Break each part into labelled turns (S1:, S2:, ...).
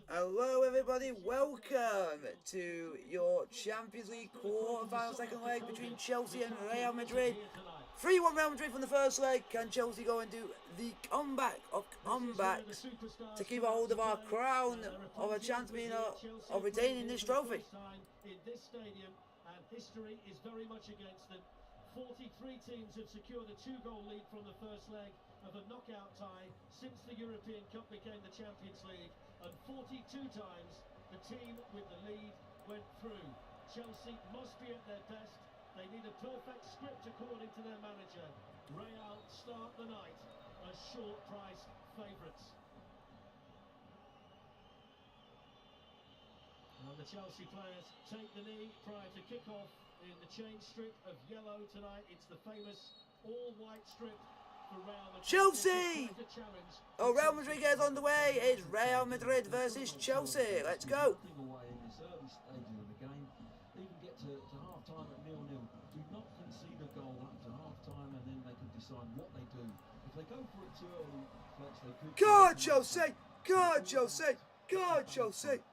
S1: Hello everybody, welcome to your Champions League quarter-final second leg between Chelsea and Real Madrid. 3-1 Real Madrid from the first leg. Can Chelsea go and do the comeback of comebacks to keep a hold of our crown, of a chance of retaining this trophy?
S2: In this stadium, and history is very much against them. 43 teams have secured a 2-goal lead from the first leg of a knockout tie since the European Cup became the Champions League, and 42 times the team with the lead went through. Chelsea must be at their best. They need a perfect script according to their manager. Real start the night as short-priced favourites. And the Chelsea players take the knee prior to kick-off in the change strip of yellow tonight. It's the famous all-white strip for Real Madrid.
S1: Chelsea! Oh, Real Madrid gets on the way. It's Real Madrid versus Chelsea. Let's go.
S3: Nothing away in this early stages of the game. Even get to half-time at 0-0. Do not concede a goal up to half-time, and then they can decide what they do. If they go for it too early, Flex, they could...
S1: Go Chelsea! Go Chelsea! Go Chelsea!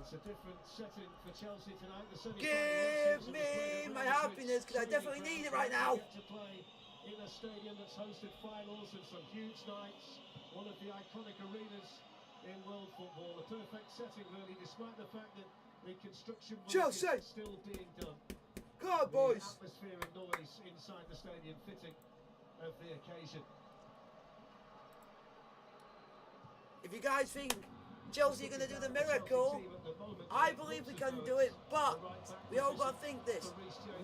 S2: It's a different setting for Chelsea tonight.
S1: Give me my happiness, because I definitely need it right now.
S2: To play in a stadium that's hosted finals and some huge nights, one of the iconic arenas in world football. A perfect setting, really, despite the fact that the construction work is still being done.
S1: Come on, boys.
S2: The atmosphere and noise inside the stadium fitting of the occasion.
S1: If you guys think Chelsea are going to do the miracle, I believe we can do it, but we all got to think this.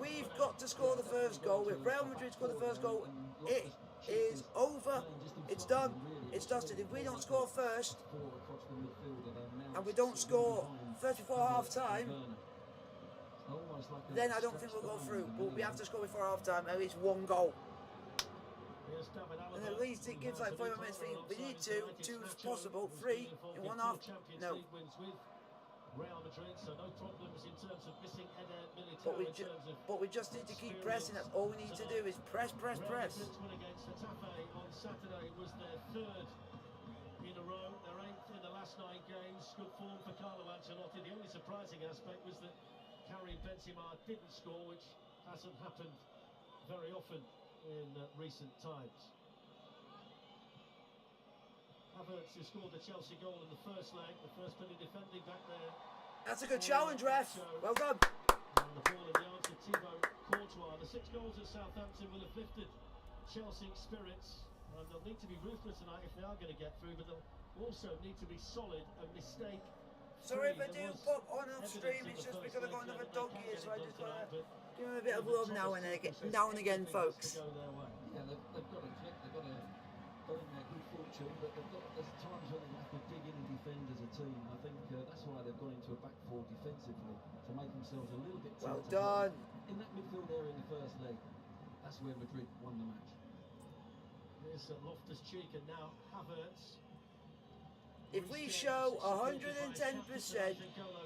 S1: We've got to score the first goal. If Real Madrid score the first goal, it is over. It's done. It's dusted. If we don't score first, and we don't score first before half-time, then I don't think we'll go through. But we have to score before half-time, at least one goal. And at least it gives like 5 minutes. We need two if possible, 3 in 1 half. No.
S2: Real Madrid, so no problems in terms of missing
S1: but we just need to keep pressing. That's all we need to do is press.
S2: Real Madrid's win against Getafe on Saturday was their 3rd in a row, their 8th in the last 9 games. Good form for Carlo Ancelotti. The only surprising aspect was that Karim Benzema didn't score, which hasn't happened very often in recent times. Havertz has scored the Chelsea goal in the first leg, the first penny defending back there.
S1: That's a good challenge, ref. Well done.
S2: And the ball in the arms of Thibaut Courtois. The 6 goals at Southampton will have lifted Chelsea spirits, and they'll need to be ruthless tonight if they are going to get through, but they'll also need to be solid and mistake.
S1: Sorry if I do pop on stream, it's just because I've got another dog here, so I just want to give him a bit of love now and again, folks.
S3: Yeah, they've got to click, they've got to earn their good fortune, but there's times when they have to dig in and defend as a team. I think that's why they've gone into a back four defensively, to make themselves a little bit
S1: well done.
S3: In that midfield area in the first leg, that's where Madrid won the match.
S2: Here's Loftus-Cheek and now Havertz.
S1: If we show 110%,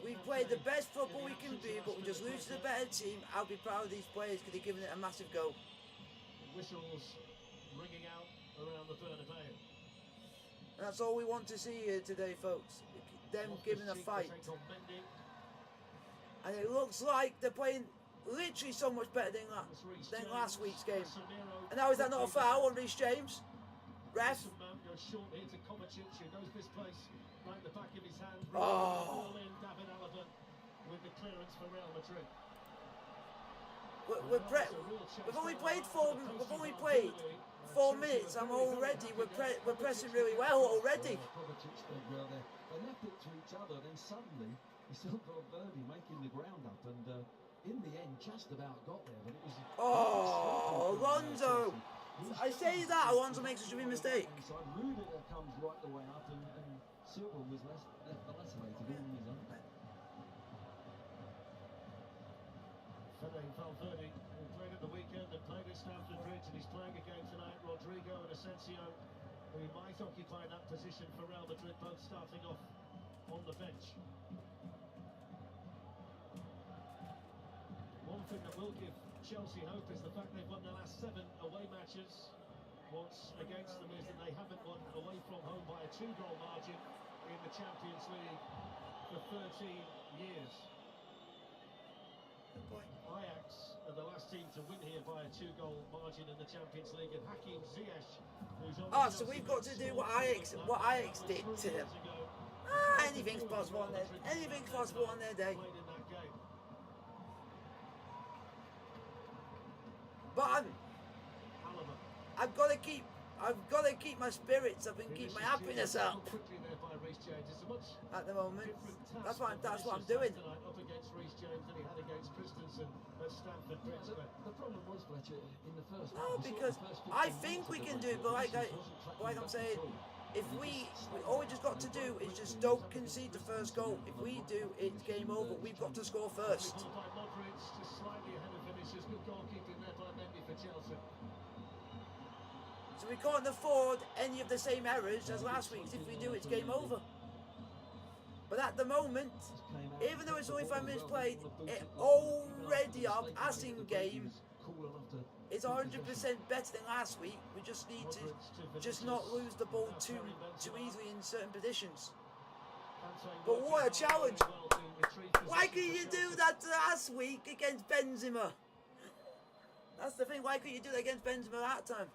S1: we've played the best football we can be, but we just lose to the better team, I'll be proud of these players because they've given it a massive go.
S2: Whistles ringing out around the Bernabeu.
S1: That's all we want to see here today, folks. Them giving a fight. And it looks like they're playing literally so much better than last week's game. And now is that not a foul on Reece James? Ref?
S2: Goes short here to Kovacic, who knows this place like the back of his hand.
S1: Oh.
S2: David Alaba with the clearance for Real Madrid.
S1: We've only played 4 minutes. We're pressing really well already.
S3: Kovacic stayed well there. They left it to each other, then suddenly you still got Verdi making the ground up, and in the end just about got there, but it was...
S1: Oh, Alonso! I say that, Alonso makes a stupid mistake.
S3: So Rudiger comes right the way up, and Silva was left isolated all on his own.
S2: Fede Valverde, who played at the weekend and played at Stamford Bridge, and he's playing again tonight. Rodrigo and Asensio, who might occupy that position for Real Madrid, both starting off on the bench. One thing that will give Chelsea hope is the fact they've won their last 7 away matches. What's against them is that they haven't won away from home by a 2-goal margin in the Champions League for 13 years.
S1: Good boy.
S2: Ajax are the last team to win here by a 2-goal margin in the Champions League, and Hakim Ziyech, who's on
S1: Oh, so we've got to do what Ajax did to him. Anything's possible on their day. But I've got to keep my spirits up and keep my happiness up at the moment. That's what I'm doing.
S3: The problem was, Fletcher, in the first half.
S1: No, because I think we can do it, but like I'm saying, if we all we just got to do is just don't concede the first goal. If we do, it's game over. We've got to score first. So we can't afford any of the same errors as last week. If we do, it's game over. But at the moment, even though it's only 5 minutes played, already our passing game is 100% better than last week. We just need to not lose the ball too easily in certain positions. But what a challenge! Why couldn't you do that last week against Benzema? That's the thing, why couldn't you do that against Benzema that time?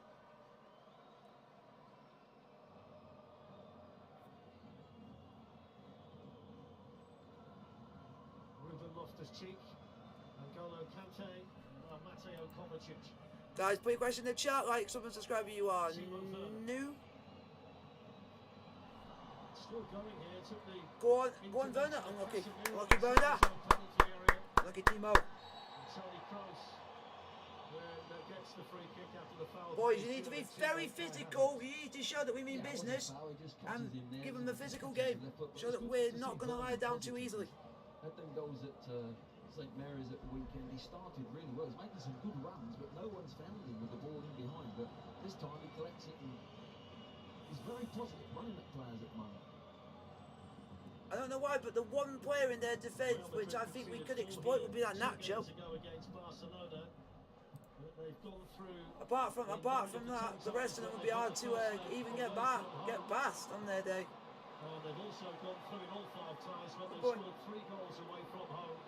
S2: Loftus-Cheek, N'Golo Kante, Mateo Kovacic.
S1: Guys, put your question in the chat, like, sub and subscribe if you are new.
S2: Still going here, took the
S1: Go on Werner, unlucky. Unlucky Werner. Unlucky Timo.
S2: Tony Kroos gets the free kick after the foul.
S1: Boys, you need to be very physical. You need to show that we mean business and give them the physical game. Show that we're not going to lie down too easily.
S3: Had them goals at St Mary's at the weekend. He started really well. He's making some good runs, but no one's found him with the ball in behind. But this time he collects it and he's very positive running at players at the moment.
S1: I don't know why, but the one player in their defence which I think we could exploit would be that Nacho. Apart from that, the rest of them would be hard to even get past on their day.
S2: They've also gone through in all 5 ties when they scored 3 goals away from home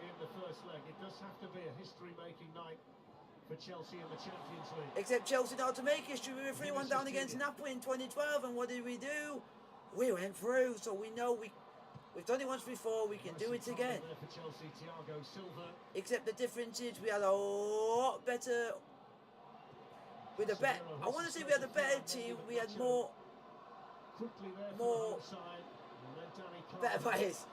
S2: in the first leg. It does have to be a history-making night for Chelsea in the Champions League.
S1: Except Chelsea know how to make history. We were 3-1 down against Napoli in 2012, and what did we do? We went through, so we know we've done it once before, we can do it again.
S2: For Chelsea, Thiago Silva.
S1: Except the difference is we had a lot better. I want to say we had a better team. We had more better players.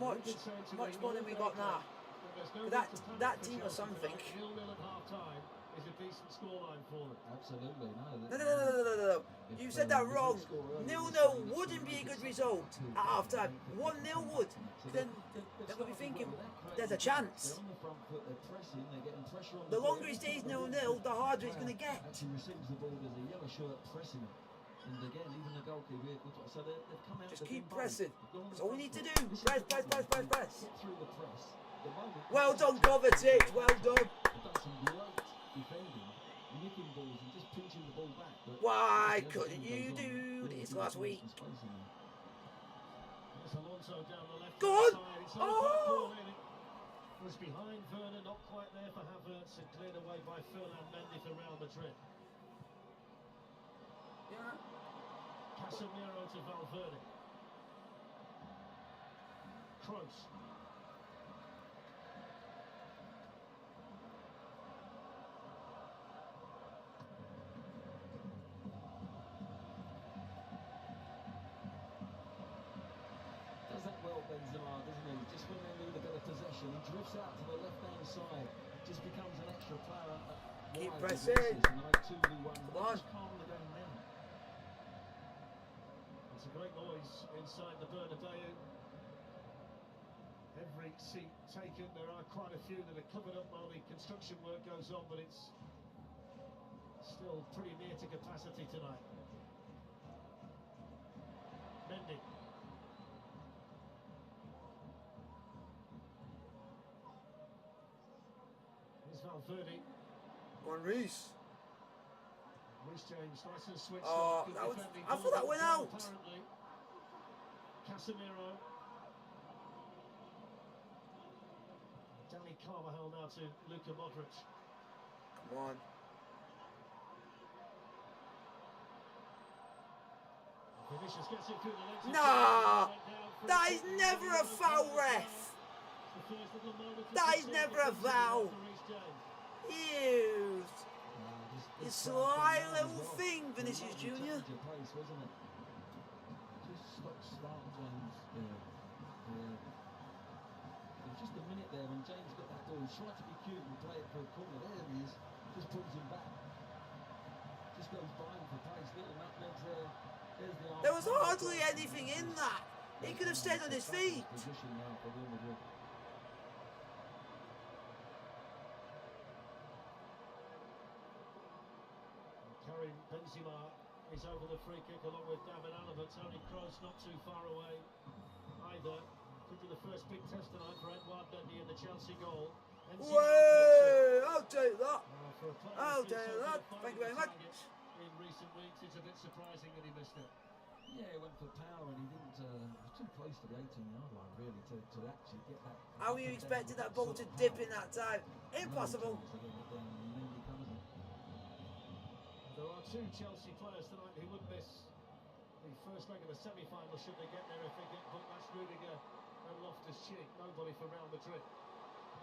S1: Much more than we got now. But that team was something.
S2: 0-0 at half-time is a decent scoreline for them.
S3: Absolutely,
S1: No. You said that wrong. 0-0 wouldn't be a good result at half-time. 1-0 would. Then we'll be thinking there's a chance. The longer it stays 0-0, the harder it's going to get.
S3: Actually receives the ball as a yellow shirt pressing him. And again, even the goalkeeper, so they've come out.
S1: Just keep pressing. That's all we need to do. Press.
S3: Get through the press.
S1: Well done, Kovacic. Well done.
S3: They've done some great defending, nicking balls and just pinching the ball back. But
S1: why couldn't you do this last week? Go on. Oh.
S2: Was behind Werner, not quite there for Havertz, and cleared away by Ferland Mendy for Real Madrid.
S1: Yeah.
S2: Casemiro to Valverde. Kroos.
S3: Does that well, Benzema, doesn't he? Just when they need a bit of possession, he drifts out to the left-hand side, just becomes an extra player.
S1: Keep pressing. Come on.
S3: Calm the game down.
S2: It's a great noise inside the Bernabeu. Every seat taken. There are quite a few that are covered up while the construction work goes on, but it's still pretty near to capacity tonight. Mendy. Here's Valverde.
S1: Go on, Reece.
S2: Reece James, nice and switched
S1: Oh,
S2: on.
S1: that was,
S2: Defending
S1: I thought that
S2: ball
S1: went
S2: control,
S1: out.
S2: apparently. Casemiro. Danny Carvajal now to Luka Modric.
S1: Come on.
S2: Vinicius gets it through the legs.
S1: Nah, that is never a foul, ref. That is never a foul. You sly little thing, Vinicius Junior.
S3: Just stop start James there. There was just a minute there when James got that ball. He tried to be cute and play it for a corner. There he is. Just pulls him back. Just goes by him for pace. Little nutmegs there. There's the arm.
S1: There was hardly anything in that. He could have stayed on his feet.
S3: Position now for Real Madrid.
S2: Karim Benzema is over the free kick along with David Alaba. Toni Kroos not too far away either. Could be the first big test tonight for Edouard Mendy in the Chelsea goal.
S1: Way, I'll take that. I'll take that. Thank you very much.
S2: In recent weeks, it's a bit surprising that he missed it.
S3: Yeah, he went for power and he didn't. Was too close to the 18-yard line really to actually get that.
S1: How you expected that ball to dip in that time? Impossible.
S2: There are two Chelsea players tonight who would miss the first leg of the semi-final should they get there if they get booked. That's Rudiger and Loftus-Cheek. Nobody for Real Madrid.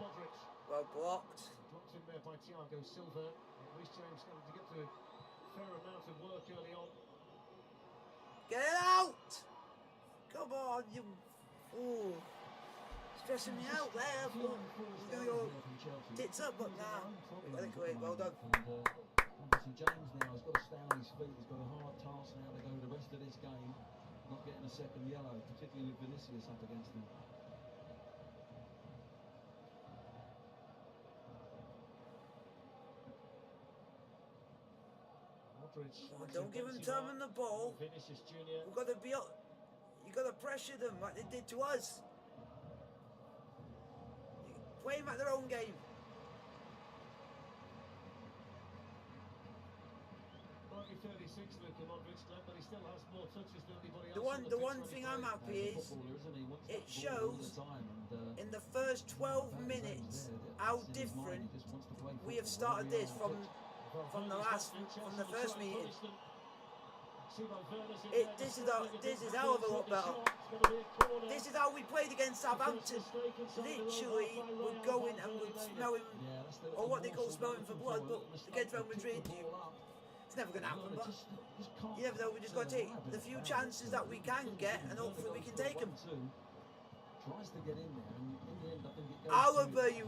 S2: Modric.
S1: Well blocked.
S2: Blocked in there by Thiago Silva. Reece James going to get to a fair amount of work early on.
S1: Get it out! Come on, you. Ooh. Stressing me out there. You're going to go tits up, but nah. We got it great. Well done.
S3: Obviously James now has got to stay on his feet. He's got a hard task now to go the rest of this game, not getting a second yellow, particularly with Vinicius up against him.
S1: Oh, don't give him time on the ball.
S2: Vinicius Junior.
S1: We've got to be up. You got to pressure them like they did to us. Play them at their own game.
S2: Only 36, Luka Modric, but he still has more touches than anybody else.
S1: The one thing I'm happy is it shows in the first 12 minutes how different we have started this from the first meeting. This is hell of a lot better. This is how we played against Southampton. Literally, we're going and we're smelling, or what they call smelling for blood, but against Real Madrid, it's never going to happen. But you never know, we just got to take the few chances that we can get, and hopefully we can take them.
S3: Tries to get in there, and in the end, I think it goes
S1: However, you.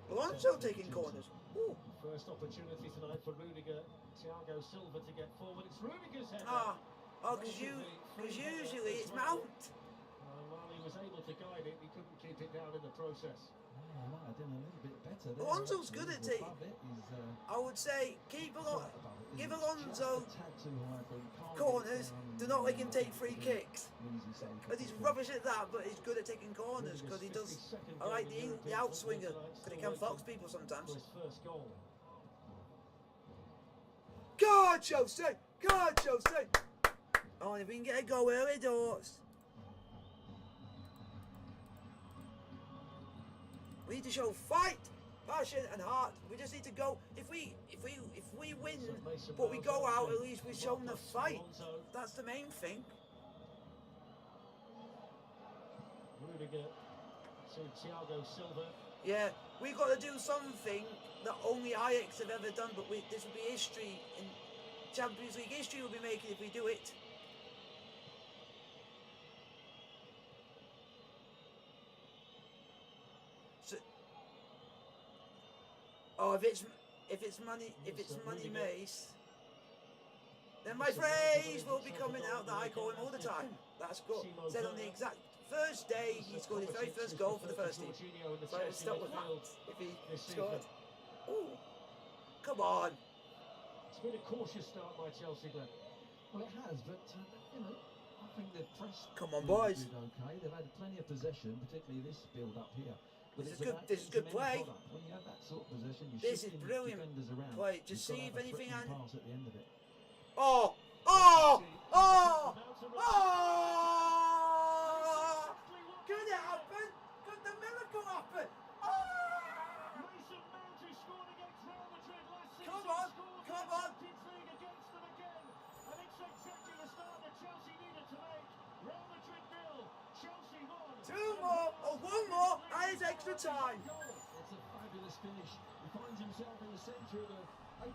S1: Alonso taking corners. Ooh.
S2: First opportunity tonight for Rudiger, Thiago Silva to get forward. It's Rudiger's header.
S1: Because usually it's Mount.
S2: While he was able to guide it, he couldn't keep it down in the process.
S3: Yeah, might have done a little bit better there.
S1: Alonso's good at it. I would say give Alonso corners. Do not let him take free kicks. Because he's rubbish at that, but he's good at taking corners. Because he does. I like the outswinger. Because he can fox people sometimes. God, Chelsea! God, Chelsea! Oh, and if we can get a goal early doors. We need to show fight, passion, and heart. We just need to go. If we win, but we go out, at least we've shown the fight. That's the main thing.
S2: Rudiger to Thiago Silva.
S1: Yeah, we've got to do something that only Ajax have ever done. But this will be history in Champions League history. We'll be making if we do it. Oh, if it's money Mace, then my phrase will be coming out that I call him all the time. That's good. Said on the exact first day he scored his very first goal for the first team. So I stuck with that if he scored. Ooh, come on.
S2: It's been a cautious start by Chelsea, Glenn.
S3: Well, it has, but you know, I think they've pressed.
S1: Come on, boys.
S3: Okay, they've had plenty of possession, particularly this build-up here. But
S1: This is
S3: it's
S1: good.
S3: about
S1: This is
S3: getting
S1: good
S3: some end
S1: play.
S3: product. When you have that sort of possession, you're
S1: This is
S3: shifting
S1: brilliant
S3: defenders around.
S1: play. Just
S3: You've got
S1: see
S3: to
S1: if
S3: have a
S1: anything.
S3: threatening pass at the end of it.
S1: Oh! Oh! Oh! Oh! Could it happen? Could the miracle happen? Oh!
S2: Mason Mount, who scored against Real Madrid last season,
S1: Come on,
S2: scored
S1: come
S2: in the
S1: on.
S2: Champions League against them again. And it's exactly the start that Chelsea needed to make. Real Madrid 0, Chelsea 1.
S1: Two more, or one more, and it's extra time.
S3: It's a fabulous finish. He finds himself in the centre of the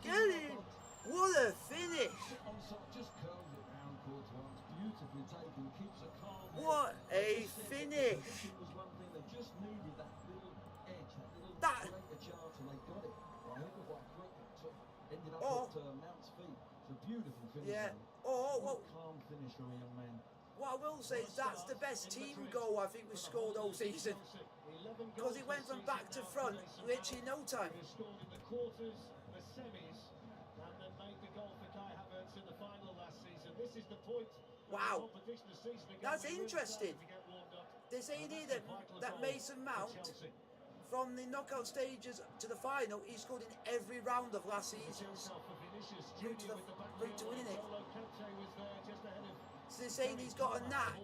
S3: 18
S1: Get in. What a finish.
S3: onside, just curls it round Courtois. It's beautifully taken, keeps a calm head.
S1: What a
S3: I just said that the
S1: finish.
S3: possession was one thing, they just needed that little edge, that little
S1: That-
S3: greater chance, and they got it. By hook or by crook, it ended up
S1: Oh.
S3: at Mount's feet. It's a beautiful finish.
S1: Yeah.
S3: though.
S1: Oh,
S3: What
S1: well,
S3: a calm finish from a young man.
S1: what I will say is that's the best team goal I think we scored all season. Because it went from back to front literally in no time.
S2: Who scored in the quarters, the semis, and then made the goal for Kai Havertz in the final last season. This is the point.
S1: Wow.
S2: Competition this season again.
S1: That's
S2: We really
S1: interesting.
S2: started to get warmed up.
S1: They're saying
S2: And
S1: here
S2: that's
S1: that,
S2: a vital
S1: that
S2: goal
S1: Mason
S2: for
S1: Mount,
S2: Chelsea.
S1: from the knockout stages to the final, he scored in every round of last season. Route to winning it. So they're saying he's got a knack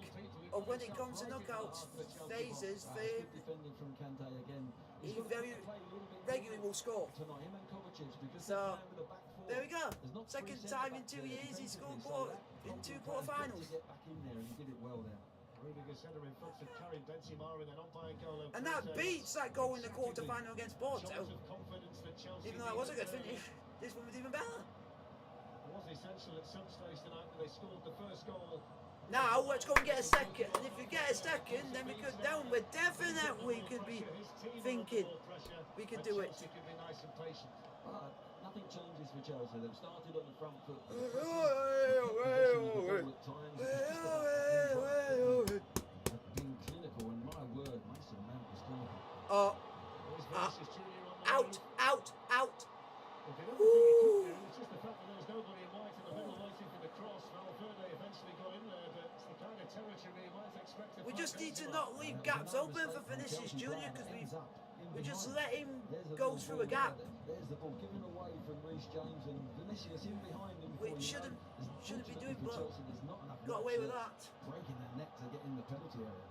S1: of when it comes to knockouts phases for him,
S3: Good defending from Kante again.
S1: he
S3: He's got to
S1: very
S3: play a little bit
S1: regularly will score.
S3: tonight, him and Kovacic, because
S1: So,
S3: they're playing with a back four.
S1: There we go.
S3: There's not
S1: Second
S3: three
S1: time in
S3: centre-backs
S1: 2
S3: there
S1: years he's scored
S3: defensively, so
S1: in
S3: that
S1: two
S3: Conte playing
S1: quarterfinals.
S3: to get back in there, and he did it well there.
S2: Rudiger's header in front of Karim Benzema and then on by N'Golo
S1: And that
S2: Kante.
S1: beats that goal in the quarter-final against Porto.
S2: Shows of confidence that Chelsea
S1: Even though that was a good
S2: needed.
S1: finish, this one was even better.
S2: It was essential at some stage tonight when they scored the first goal.
S1: Now let's go and get a second. And if we get a second, then we could down. We're definitely could be thinking we could do it.
S2: Chelsea could be nice and patient.
S3: But nothing changes for Chelsea. They've started on the front foot.
S1: Hey,
S3: Possession of the ball at times. It's just about have been clinical, and my word, Mason Mount was clinical.
S1: Oh,
S2: There's Vinicius Junior on the
S1: out,
S2: move.
S1: out, out.
S2: He did everything he could do. It's just the fact that there was nobody in white in the middle waiting for the cross. Valverde eventually got in there, but it's the kind of territory you might expect to
S1: We
S2: find
S1: just need to
S2: Benzema.
S1: not leave gaps open for Vinicius Junior because we just let him go through a gap.
S3: There's the ball given away from Reece James, and Vinicius in behind him.
S1: Which shouldn't be doing, but
S3: there's not enough
S1: got away with that.
S3: breaking their neck to get in the penalty area.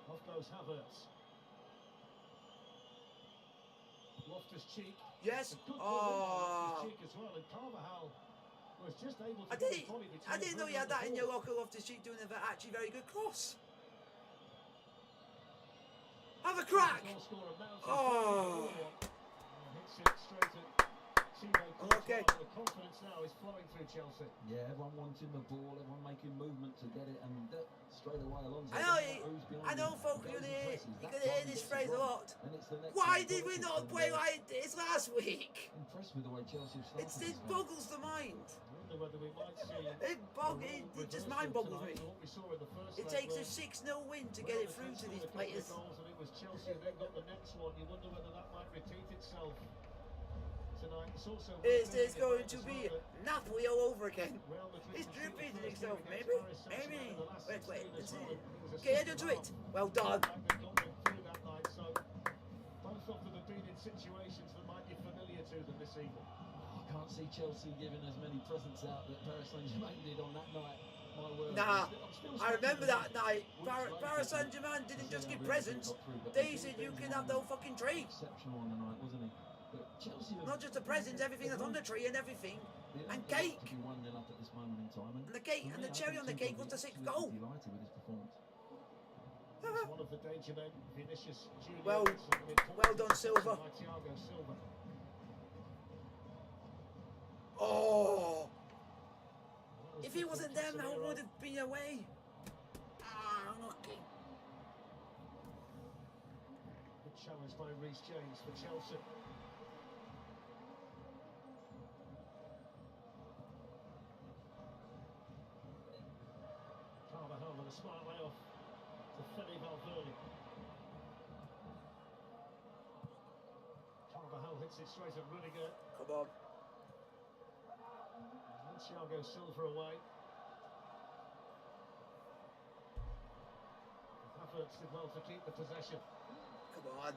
S2: Off goes Havertz. Loftus-Cheek.
S1: Yes.
S2: A good ball in
S1: Oh.
S2: Loftus-Cheek as well, and Carvajal was just able to
S1: I
S2: get
S1: didn't.
S2: his body between
S1: I didn't know you had
S2: Bruno
S1: that in
S2: and
S1: your
S2: the ball.
S1: locker off the street doing an actually very good cross. Have a crack.
S2: Goal scorer Mount is
S1: Oh.
S2: hits it straight at Thibaut Courtois.
S1: Okay.
S2: The confidence now is flowing through Chelsea.
S3: Yeah, everyone wanting the ball, everyone making movement to get it, and straight away Alonso.
S1: I know.
S3: who's behind
S1: I know,
S3: him,
S1: folks.
S3: goes
S1: You're
S3: and
S1: gonna
S3: presses.
S1: you're
S3: That
S1: gonna hear
S3: time
S1: this
S3: gets it
S1: phrase a
S3: wrong,
S1: lot.
S3: and it's the next
S1: Why
S3: one,
S1: did we
S3: Kovacic,
S1: not
S3: and,
S1: play like this last week?
S3: Impressed with the way Chelsea have started.
S1: It
S3: this game.
S1: boggles the mind.
S2: I wonder whether we might see
S1: It just mind boggles me.
S2: what we saw in the first
S1: It
S2: leg
S1: takes
S2: where
S1: a 6-0 win to get it through to these players.
S2: Goals and it was Chelsea and then got the next one. You wonder whether that might repeat itself tonight. It's also
S1: It's going to be Napoli all over again.
S2: Real Madrid
S1: It's
S2: conceded
S1: repeating
S2: first
S1: itself,
S2: against
S1: maybe.
S2: Paris Saint-Germain
S1: Maybe.
S2: in the last
S1: Wait.
S2: 16 as well. It was a
S1: Okay, head into it.
S2: 6-1
S1: Well done.
S2: comeback that got them through that night. So both of them have been in situations that might be familiar to them this evening.
S3: I can't see Chelsea giving as many presents out that Paris Saint-Germain did on that night. My word.
S1: Nah,
S3: I'm still
S1: I remember
S3: stuck in
S1: that night.
S3: weeks later
S1: Paris
S3: to
S1: Saint-Germain didn't
S3: see
S1: just
S3: how
S1: give
S3: Real Madrid
S1: presents.
S3: got through, but
S1: They
S3: I
S1: said
S3: think
S1: you can
S3: Benzema
S1: have the whole fucking tree.
S3: exceptional on the night, wasn't he? But Chelsea have,
S1: Not just the presents, everything that's on the tree and everything.
S3: they
S1: and
S3: have
S1: cake.
S3: To be 1-0 up at this moment in time.
S1: And the cake
S3: for
S1: and
S3: me,
S1: the
S3: I
S1: cherry
S3: think
S1: on the
S3: Tuchel
S1: cake was
S3: will
S1: the
S3: be
S1: 6th goal.
S3: Delighted with his performance.
S2: It's one of the danger men, Vinicius Junior.
S1: Well done, Silva.
S2: By Thiago Silva.
S1: Oh, if he
S2: good
S1: wasn't
S2: from
S1: there, now
S2: Casemiro.
S1: would have been away. Ah, unlucky.
S2: Good challenge by Reece James for Chelsea. Carvajal with a smart layoff to Fede Valverde. Carvajal hits it straight at Rudiger.
S1: Come on.
S2: And Thiago Silva away. efforts to, well, to keep the possession.
S1: Come on.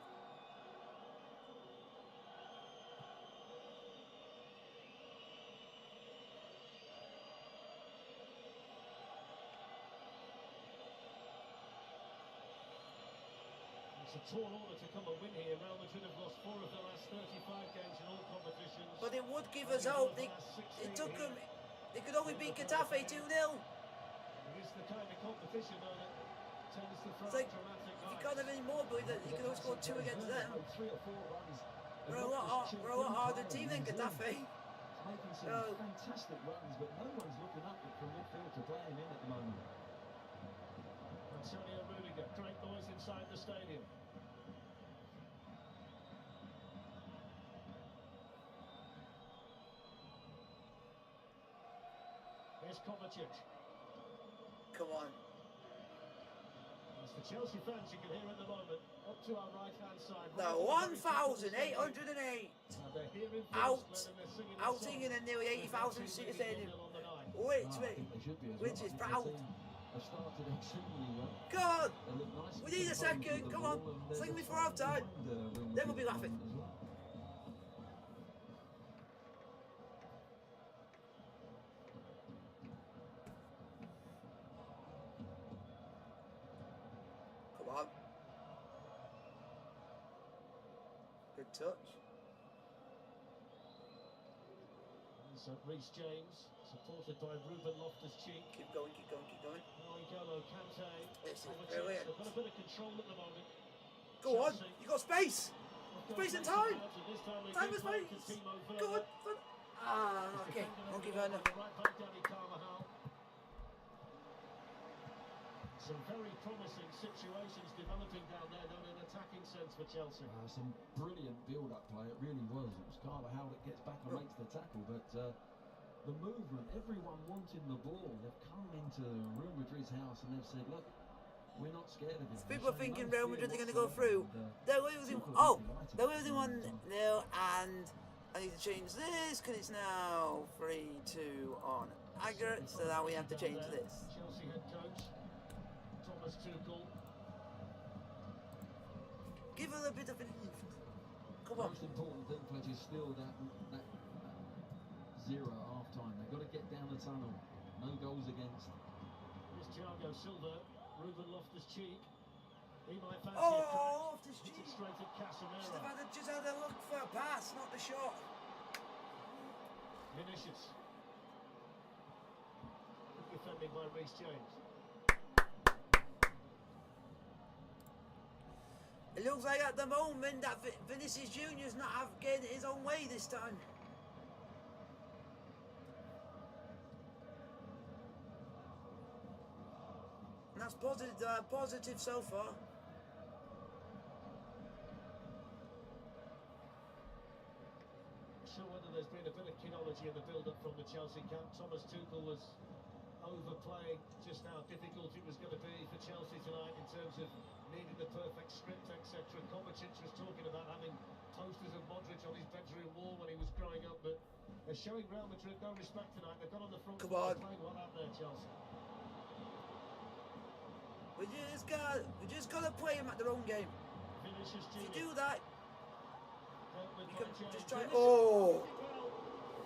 S2: It's a tall order to come and win here. Real Madrid have lost 4 of their last 35 games in all competitions.
S1: But it would give us hope. It took them. They could only beat Getafe 2-0.
S2: It is the kind of competition, though, that tends to throw
S1: It's like,
S2: dramatic
S1: if you can't have any more believe that you can only score 2 against them.
S3: 3 or 4 runs.
S1: We're a lot harder team than Getafe.
S3: Making some fantastic runs, but no one's looking up from midfield to play him in at the moment.
S2: Antonio Rudiger, great noise inside the stadium. Here's Kovacic.
S1: Come on.
S2: It's the Chelsea fans you can hear at the moment. Up to our right-hand side.
S1: No, 1,808.
S2: They're here in
S1: Out.
S2: England and they're singing
S1: Out
S2: the song.
S1: singing in nearly 80,000 seat stadium.
S2: On the night.
S1: Which
S3: I think they should be as
S1: which
S3: well.
S1: is
S3: I think
S1: proud.
S3: the team have started extremely well.
S1: God,
S3: They look nice
S1: we
S3: and
S1: need a
S3: composed
S1: second.
S3: with the
S1: Come
S3: ball,
S1: on,
S3: and there's
S1: sing
S3: a
S1: me for
S3: fight
S1: half time.
S3: behind, Real
S1: Then we'll be
S3: Madrid
S1: laughing.
S3: as well.
S1: Come on. Good touch.
S2: So Reece James, supported by Ruben Loftus-Cheek.
S1: Keep going, keep going, keep going.
S2: N'Golo Kante.
S1: This is
S2: Kovacic.
S1: brilliant.
S2: They've got a bit of control at the moment.
S1: Go on, you got space. Space and time. Time and space. Go on. Ah, okay. Won't give her enough.
S2: Right back, Danny Carvajal. Some very promising situations developing down there, though, in an attacking sense for Chelsea.
S3: Some brilliant build-up play, it really was. It was Carvajal that gets back and makes the tackle, but the movement, everyone wanting the ball. They've come into Real Madrid's house and they've said, look, we're not scared of it.
S1: People are thinking Real Madrid are going to go through. They're losing. Oh, they're losing 1-0, and I need to change this because it's now 3-2 on aggregate. So now we have to change this.
S2: Chelsea head coach Thomas Tuchel.
S1: Give her a bit of an. Come
S3: The
S1: on.
S3: most important thing, Pledge, is still that 0 at half-time. They've got to get down the tunnel. No goals against.
S2: Here's Thiago Silva, Ruben Loftus-Cheek. He might fancy
S1: Oh,
S2: a
S1: Loftus-Cheek.
S2: Hits it straight at Casemiro.
S1: Just had a look for a pass, not the shot.
S2: Vinicius. Good defending by Reece James.
S1: It looks like at the moment that Vinicius Junior's not getting his own way this time. And that's positive so far.
S2: Sure whether there's been a bit of kidology in the build-up from the Chelsea camp. Thomas Tuchel was overplaying just how difficult it was going to be for Chelsea tonight in terms of needing the perfect script, etc. Kovacic was talking about having posters of Modric on his bedroom wall when he was growing up, but they're showing Real Madrid no respect tonight. They've got on the front
S1: Come
S2: foot
S1: on.
S2: playing well out there, Chelsea.
S1: We just gotta play them at their own game.
S2: Vinicius
S1: If you
S2: Junior.
S1: do that,
S2: Dealt with
S1: you
S2: by
S1: can
S2: James.
S1: just try.
S2: Vinicius
S1: Oh,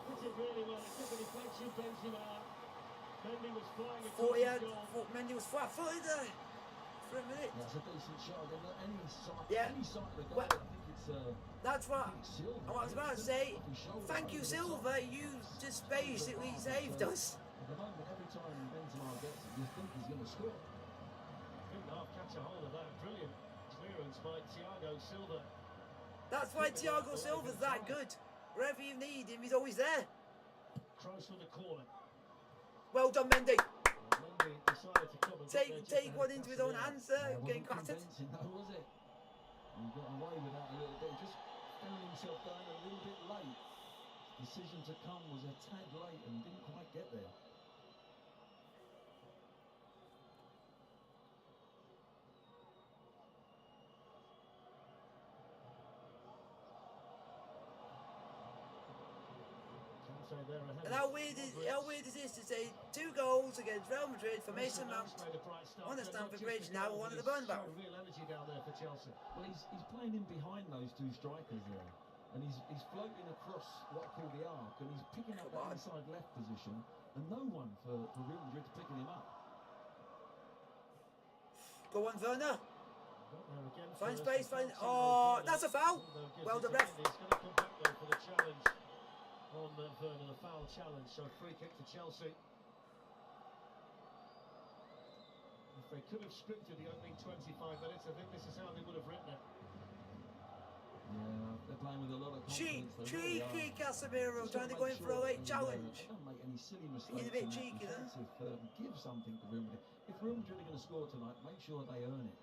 S2: hit it really well. It took an deflection, Benzema. Mendy was flying across
S1: 40
S2: the
S1: yards.
S2: goal.
S1: Mendy was flat-footed there for a minute.
S3: That's a decent shot. Again, any side,
S1: Yeah.
S3: any side of the goal,
S1: Well,
S3: I think it's.
S1: That's what
S3: I think it's Silva.
S1: I was about to say. Thank you, Silva. You just basically saved us.
S3: At the moment, every time Benzema gets it, you think he's going to score.
S2: Couldn't half catch a hold of that. Brilliant clearance by Thiago Silva.
S1: That's why Thiago Silva's that good. Wherever you need him, he's always there.
S2: Kroos with the corner.
S1: Well done, Mendy.
S2: Mendy decided to come and get there just
S1: Take
S2: ahead
S1: one
S2: of
S1: into his own
S2: Casemiro.
S1: hands there,
S3: It
S1: getting
S3: wasn't
S1: clattered.
S3: convincing, though, was it? He got away with that a little bit. Just found himself going a little bit late. His decision to come was a tad late and didn't quite get there.
S2: Kante they're ahead.
S1: And how weird is this to say 2 goals against Real Madrid for Mason Mount on the Stamford Bridge, now one of the Burnback.
S2: Real energy down there for Chelsea.
S3: Well, he's playing in behind those 2 strikers there, and he's floating across what I call the arc, and he's picking up that inside left position, and no one for Real Madrid picking him up.
S1: Go on, Werner. Find space, find. Oh, that's a foul. Well done, ref.
S2: He's going to come back though for the challenge on Werner, the foul challenge. So free kick to Chelsea. If they could have scripted the opening 25 minutes, I think this is how they would have written it.
S3: Yeah, they're playing with a lot of confidence.
S1: Cheeky Casemiro trying to go in for a late challenge.
S3: Don't make any silly mistakes.
S1: He's a bit cheeky there.
S3: Give something to Real Madrid. If Real Madrid are going to score tonight, make sure they earn it.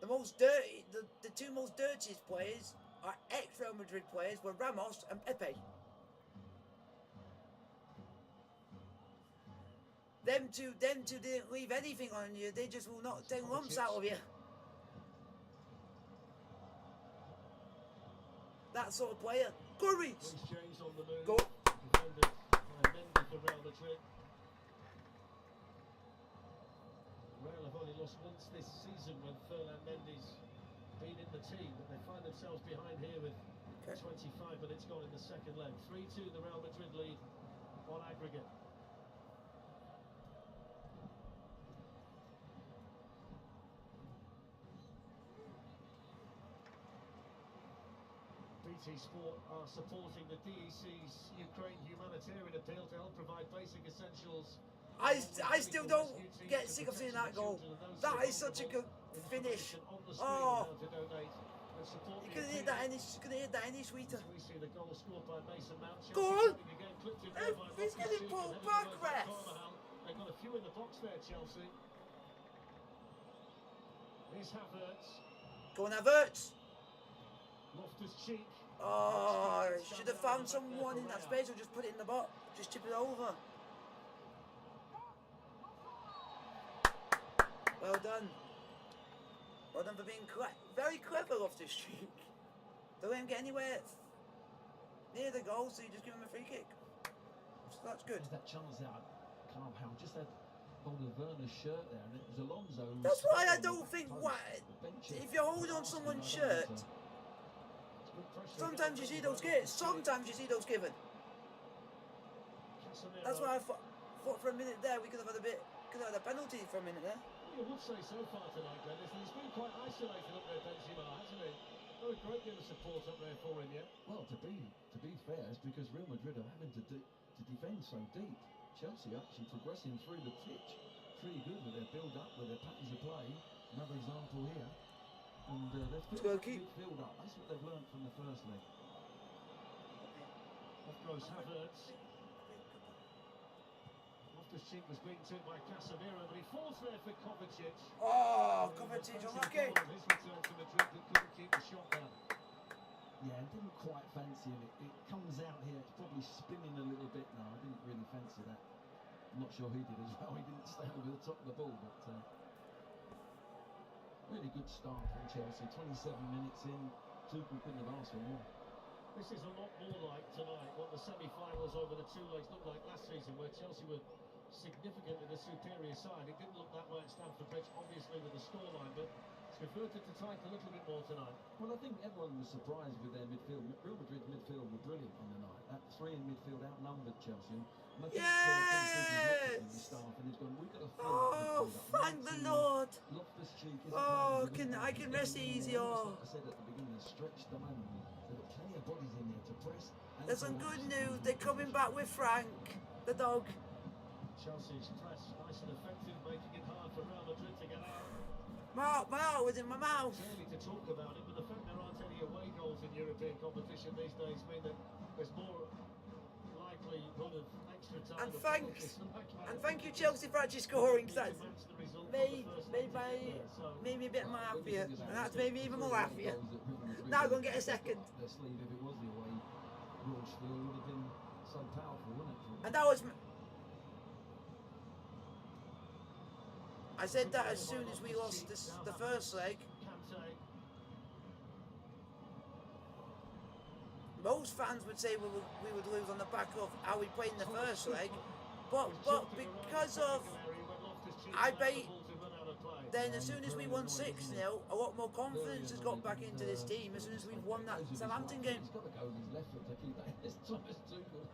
S1: The most dirty, the 2 most dirtiest players are ex-Real Madrid players were Ramos and Pepe. Them two didn't leave anything on you. They just will not take lumps out of you. That sort of player. Curries.
S2: James on the move.
S1: Go.
S2: Defended by Mendy for Real Madrid. Real have only lost once this season when Ferland Mendy's been in the team, but they find themselves behind here with 25 minutes gone in the second leg. 3-2 the Real Madrid lead on aggregate. BT Sport are supporting the DEC's Ukraine humanitarian appeal to help provide basic essentials. I
S1: still don't get sick of seeing that goal. That is such a good finish. Oh, you couldn't hit that any sweeter.
S2: We see the goal scored by Mason Mount.
S1: Go on! He's getting pulled back, ref.
S2: They've got a few in the box there, Chelsea. Here's Havertz.
S1: Go on, Havertz.
S2: Loftus-Cheek.
S1: Oh, should have found someone in that space or just put it in the box. Just chip it over. Well done. Well done for being very clever, Loftus-Cheek. Don't let him get anywhere near the goal, so you just give him a free kick. So that's good.
S3: There's that chance out, Carvajal just had hold of Werner's shirt there, and it was Alonso.
S1: That's why I don't think if you hold on someone's shirt, sometimes you see those given. Sometimes you see those given. That's why I thought for a minute there we could have had a penalty for a minute there.
S2: You would say so far tonight, Dennis, and he's been quite isolated up there, Benzema, hasn't he? Not a great deal of support up there for him yet.
S3: Well, to be fair, it's because Real Madrid are having to defend so deep. Chelsea actually progressing through the pitch. Pretty good with their build-up, with their patterns of play. Another example here. And they've filled midfield up. That's what they've learned from the first leg.
S2: Off goes Havertz. Loftus-Cheek was being took by Casemiro, but he falls there for Kovacic.
S1: Oh, Kovacic, unlucky.
S2: His return to Madrid, but couldn't keep the shot down.
S3: Yeah, I didn't quite fancy it. It comes out here, it's probably spinning a little bit now. I didn't really fancy that. I'm not sure he did as well. He didn't stay over the top of the ball, but really good start from Chelsea. 27 minutes in, Tuchel couldn't have asked for more.
S2: This is a lot more like tonight, what the semi-finals over the 2 legs looked like last season, where Chelsea were significantly the superior side. It didn't look that way at Stamford Bridge, obviously with the scoreline, but it's reverted to type a little bit more tonight.
S3: Well, I think everyone was surprised with their midfield. Real Madrid's midfield were brilliant on the night. That 3 in midfield outnumbered Chelsea. And I think
S1: yes!
S3: the staff and he's gone, we've got to fill
S1: oh, thank the Lord.
S3: Loftus-Cheek isn't
S1: oh, I can rest easy. Oh.
S3: Like I said at the beginning, stretch the man. They've got plenty of bodies in there to press.
S1: There's some good news. They're coming back with Frank, the dog.
S2: Chelsea's press nice and effective, making it hard for Real Madrid to get out.
S1: My heart was in my mouth.
S2: Clearly to talk about it, but the fact there aren't any away goals in European competition these days mean that there's more likelihood of extra time.
S1: And thank you, Chelsea, for actually scoring, because that's made me a bit more happier, and that's made me even more happier. Now I'm going to get a second.
S3: Their sleeve, if it was the away launch field, would have been so powerful, wouldn't it?
S1: And that was. I said that as soon as we lost the first leg. most fans would say we would lose on the back of how we played in the first leg, but because of, I bet, then as soon as we won 6-0, a lot more confidence has got back into this team as soon as we've won that Southampton game.
S3: He's got to go with his left foot to keep that. It's Thomas Tuchel.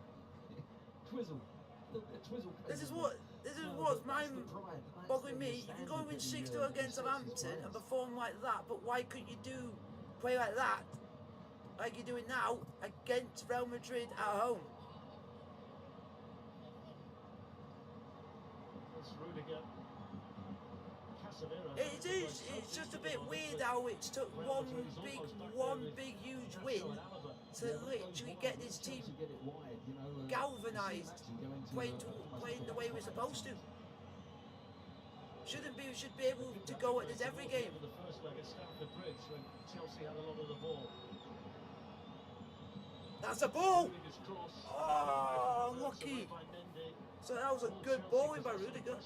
S3: Twizzle. A little bit of twizzle.
S1: This is what's mind-boggling me. You can go and win 6-0 against Southampton and perform like that, but why couldn't you play like that, like you're doing now, against Real Madrid at home?
S2: It's Rudiger.
S1: It's just a bit weird how it's took one big huge win to literally get this team galvanised, playing the way we're supposed to. We should be able to go at this every game.
S2: The first leg at Stamford Bridge when Chelsea had a lot of the ball.
S1: That's a ball!
S2: Rudiger's cross.
S1: Oh, lucky! So that was a good ball in by Rudiger.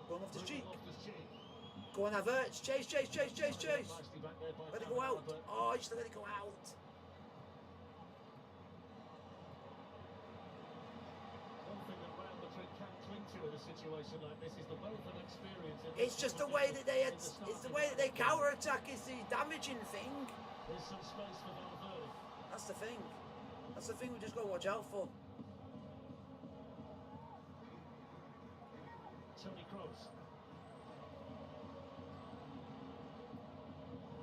S1: Going off the cheek. Go on, Havertz. Chase. Let it go out. Oh, you still let it go out.
S2: One thing that Real Madrid can cling to in a situation like this is the wealth of experience.
S1: It's just the way that it's the way that they counter attack is the damaging thing.
S2: There's some space for Valverde.
S1: That's the thing. That's the thing we just got to watch out for.
S2: Toni Kroos.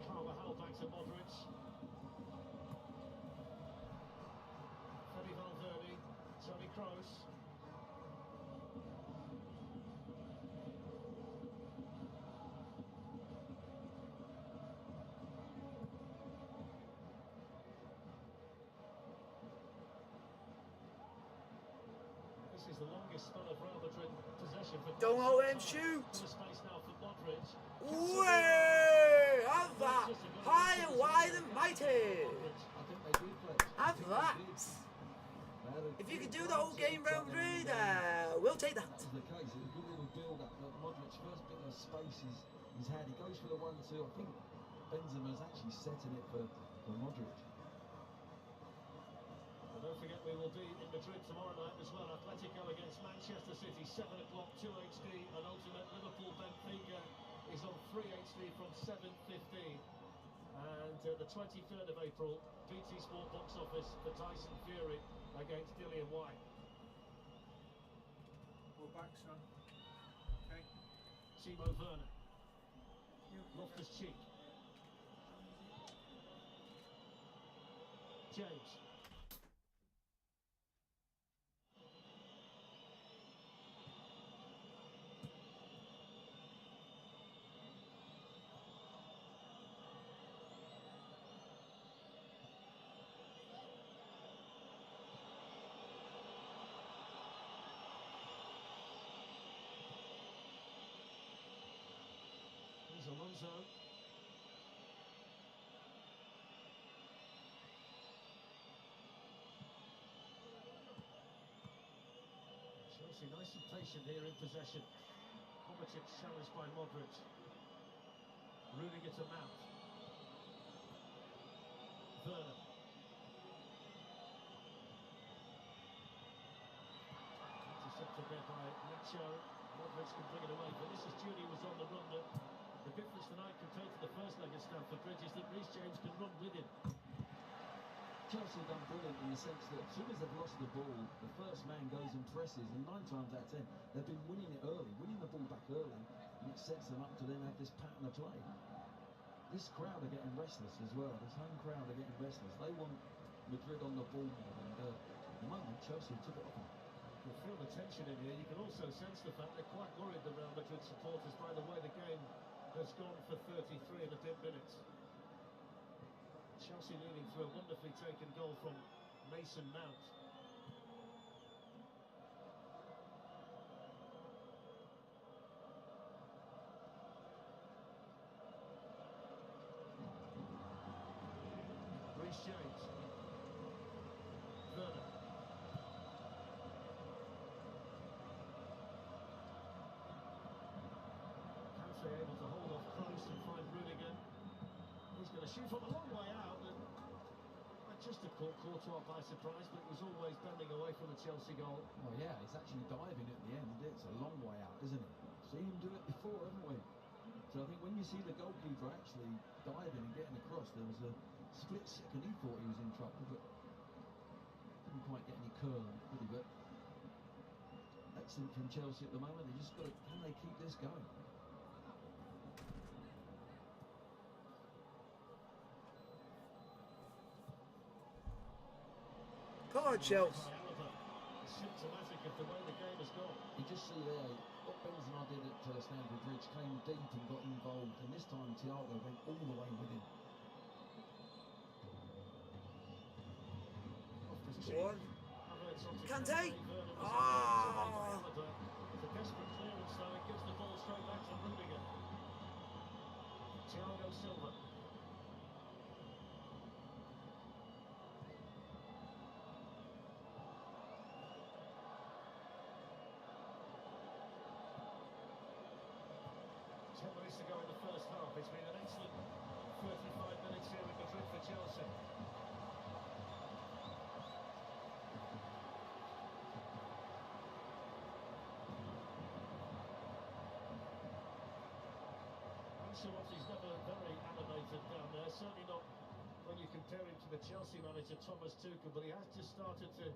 S2: Carvajal back to Modric. Fede Valverde. Toni Kroos. This is the longest spell of Real Madrid possession for.
S1: Don't let him shoot.
S2: Space now for Modric.
S1: Way! Have that! High and wide and mighty!
S3: I think they do play.
S1: Have that! If you could do the whole game, Real Madrid, we'll take that.
S3: That was the case. It was a good little build-up. Modric's first bit of space he's had. He goes for the 1-2. I think Benzema's actually setting it for Modric.
S2: And don't forget we will be in Madrid tomorrow night as well. Atletico against Manchester City, 7 o'clock, 2 HD, and ultimate Liverpool Benfica is on 3 HD from 7:15. And the 23rd of April, BT Sport box office for Tyson Fury against Dillian White.
S4: We're back, son. Okay.
S2: Timo Werner. Loftus-Cheek. James. Alonso. Chelsea nice and patient here in possession. Kovacic challenged by Modric. Rudiger to Mount. Werner. Intercepted there by Nacho. Modric can bring it away. Vinicius Junior was on the run. The difference tonight compared to the first leg at Stamford Bridge is that Reece James can run with him.
S3: Chelsea have done brilliant in the sense that as soon as they've lost the ball, the first man goes and presses, and 9 times out of 10, they've been winning it early, winning the ball back early, and it sets them up to then have this pattern of play. This crowd are getting restless as well. This home crowd are getting restless. They want Madrid on the ball more, and at the moment, Chelsea took it off them.
S2: You feel the tension in here. You can also sense the fact they're quite worried, the Real Madrid supporters, by the way the game has gone for 33 and a bit minutes. Chelsea leading through a wonderfully taken goal from Mason Mount. Reece James. Werner. Able to hold off Kroos and find Rudiger. He's going to shoot from a long way out, and just to caught Courtois by surprise, but it was always bending away from the Chelsea goal.
S3: Oh yeah, he's actually diving at the end. It's a long way out, isn't it? Seen him do it before, haven't we? So I think when you see the goalkeeper actually diving and getting across, there was a split second he thought he was in trouble, but didn't quite get any curl on it, did he? But excellent from Chelsea at the moment. They just got to, can they keep this going?
S1: Come on, Chelsea.
S2: Symptomatic of the way the game has gone.
S3: You just see there what Benzema did at Stamford Bridge, came deep and got involved, and this time Thiago went all the way with him.
S1: One. Kante. Ah.
S2: It's a desperate clearance though. It gives the ball straight back to Rudiger. Thiago Silva. Minutes to go in the first half. It's been an excellent 35 minutes here in Madrid for Chelsea. Ancelotti's never very animated down there, certainly not when you compare him to the Chelsea manager Thomas Tuchel, but he has just started to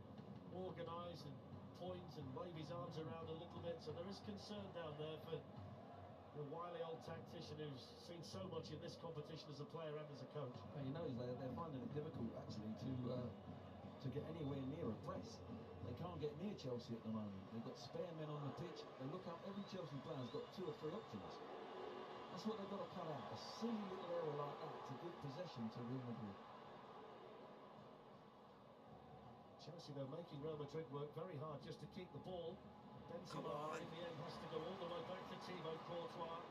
S2: organise and point and wave his arms around a little bit, so there is concern down there for the wily old tactician who's seen so much in this competition as a player and as a coach.
S3: Well, he knows they're finding it difficult actually to get anywhere near a press. They can't get near Chelsea at the moment. They've got spare men on the pitch. They look out, every Chelsea player's got 2 or 3 options. That's what they've got to cut out, a silly little area like that to give possession to Real Madrid.
S2: Chelsea, they're making Real Madrid work very hard just to keep the ball. Benzema in the end has to go all the way back to Thibaut Courtois.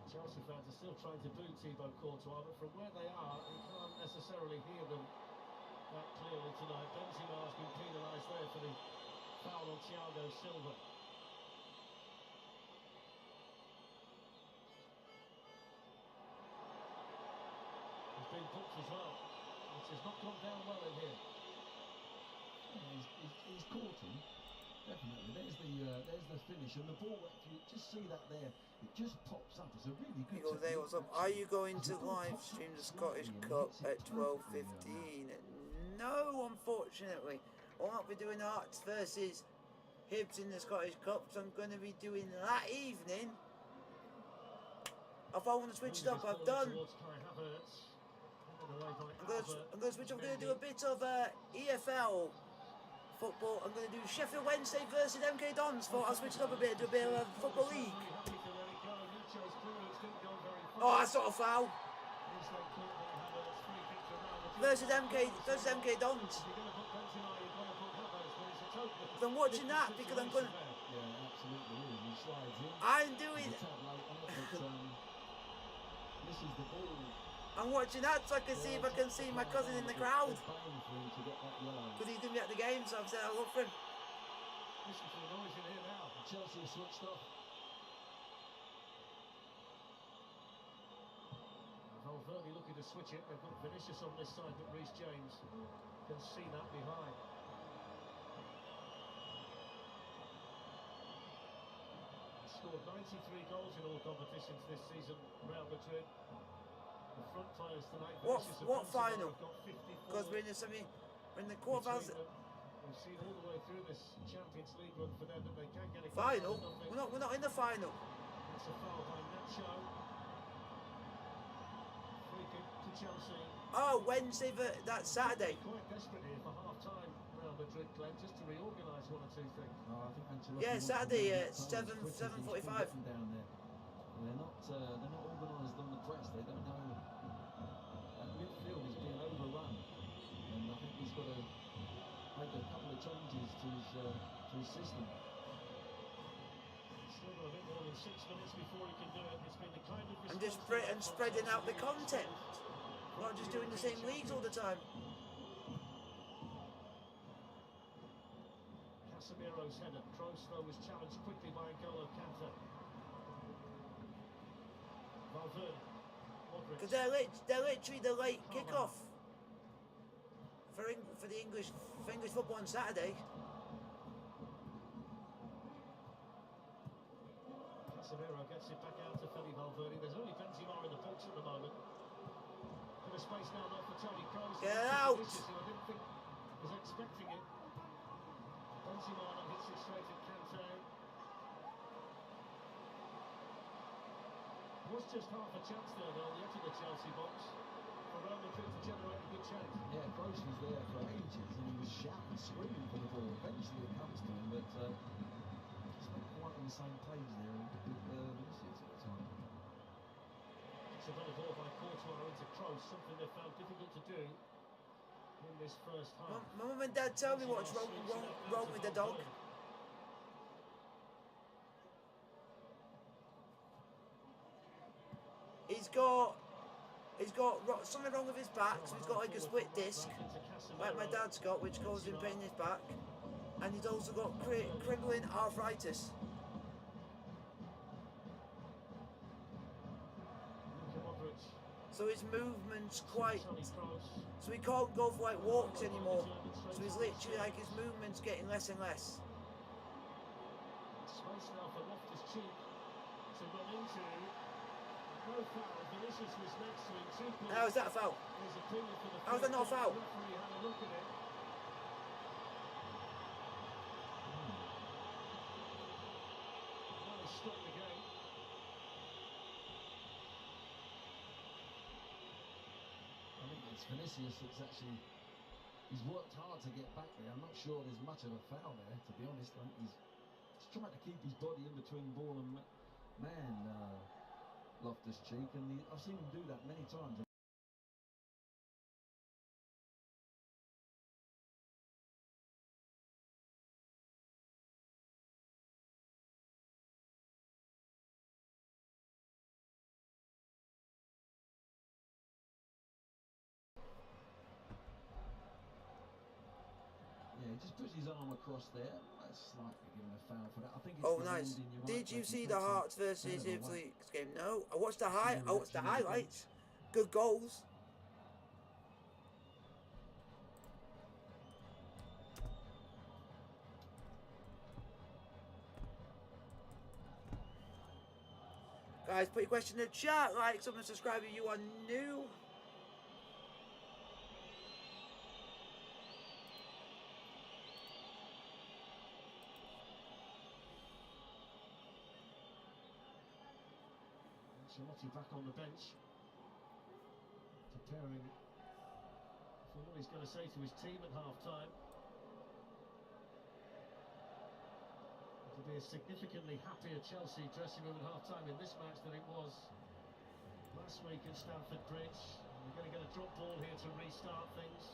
S2: Chelsea fans are still trying to boo Thibaut Courtois, but from where they are, you can't necessarily hear them that clearly tonight. Benzema has been penalised there for the foul on Thiago Silva. Been booked as well, which has not gone down well in here.
S3: He's caught him, definitely. There's the finish, and the ball, if you just see that there, it just pops up. It's a really good technique.
S1: What's up? Are you going to live stream the Scottish Cup at 12:15? No, unfortunately. I'll not be doing Hearts versus Hibs in the Scottish Cup, so I'm going to be doing that evening. If I want to switch it up, I've done. I'm going to switch up. I'm going to do a bit of EFL football. I'm going to do Sheffield Wednesday versus MK Dons. I'll switch it up a bit, do a bit of Football League. Oh, that's not a foul. Versus MK Dons. I'm watching that because I'm going to...
S3: Yeah, absolutely. He slides in.
S1: I'm doing...
S3: This is the ball.
S1: I'm watching that so I can see if I can see my cousin in the crowd. Because he's going to be at the game, so I'm saying I'll look for him.
S2: Listen to the noise in here now.
S3: Chelsea have switched off.
S2: Valverde looking to switch it. They've got Vinicius on this side, but Reece James can see that behind. He scored 93 goals in all competitions this season, Real Madrid. The front players tonight.
S1: What final? Because we're in the quarterfinals.
S2: We've seen all the way through this Champions League run for them that they can get a
S1: final. We're not in the final.
S2: It's a foul by Nacho. Free kick to Chelsea.
S1: Oh, Wednesday, that's Saturday.
S2: Quite desperate here for half time. Real Madrid, Glenn, just to reorganise one or two things.
S3: No, I think Ancelotti
S1: yeah, Saturday at 7:45.
S3: Down there. They're not organised on the press. They don't know. That midfield is being overrun, and I think he's got to make a couple of changes to his system.
S2: Still got a bit more than 6 minutes before he can do it. It's been the kind of
S1: I'm just spreading out the content, not just doing the same leagues all the time.
S2: Casemiro's header. Kroos, though, was challenged quickly by N'Golo Kante. Valverde. Modric.
S1: Because they're literally the late kickoff for the English football on Saturday.
S2: Casemiro gets it back out to Fede Valverde. There's only Benzema in the box at the moment. Bit of space now not for Toni Kroos.
S1: Get out!
S2: Who I didn't think was expecting it. Benzema hits it straight at Kante. Was just half a chance there though, the edge of the Chelsea box for Real Madrid to generate a good chance.
S3: Yeah, Kroos was there for ages and he was shouting, screaming for the ball. Eventually it comes to him, but it's not quite on the same page there with Vinicius at the time.
S2: It's a better ball by Courtois into Kroos, something they found difficult to do in this first half.
S1: My mum and dad tell me what's wrong with the dog. He's got something wrong with his back, so he's got like a split disc, like my dad's got, which causes him pain in his back, and he's also got crippling arthritis. So his movement's quite, so he can't go for like walks anymore. So he's literally like his movement's getting less and less.
S2: Space now for Loftus-Cheek to run into. No foul. Vinicius was next to him.
S1: How is that a foul? How is that not a foul?
S2: The referee had a look at it. Now he's stopped the game.
S3: I think it's Vinicius that's actually, he's worked hard to get back there. I'm not sure there's much of a foul there, to be honest. I think he's trying to keep his body in between ball and man, Loftus-Cheek, and I've seen him do that many times. Yeah, he just puts his arm across there. That's slightly given a foul for that. I think it's
S1: Oh, nice. Did you see the Hearts versus Ipswich game? No. I watched the highlights. Good goals. Guys, put your question in the chat. Like, subscribe if you are new.
S2: Ancelotti back on the bench, preparing for what he's going to say to his team at half-time. It'll be a significantly happier Chelsea dressing room at half-time in this match than it was last week at Stamford Bridge. We're going to get a drop ball here to restart things.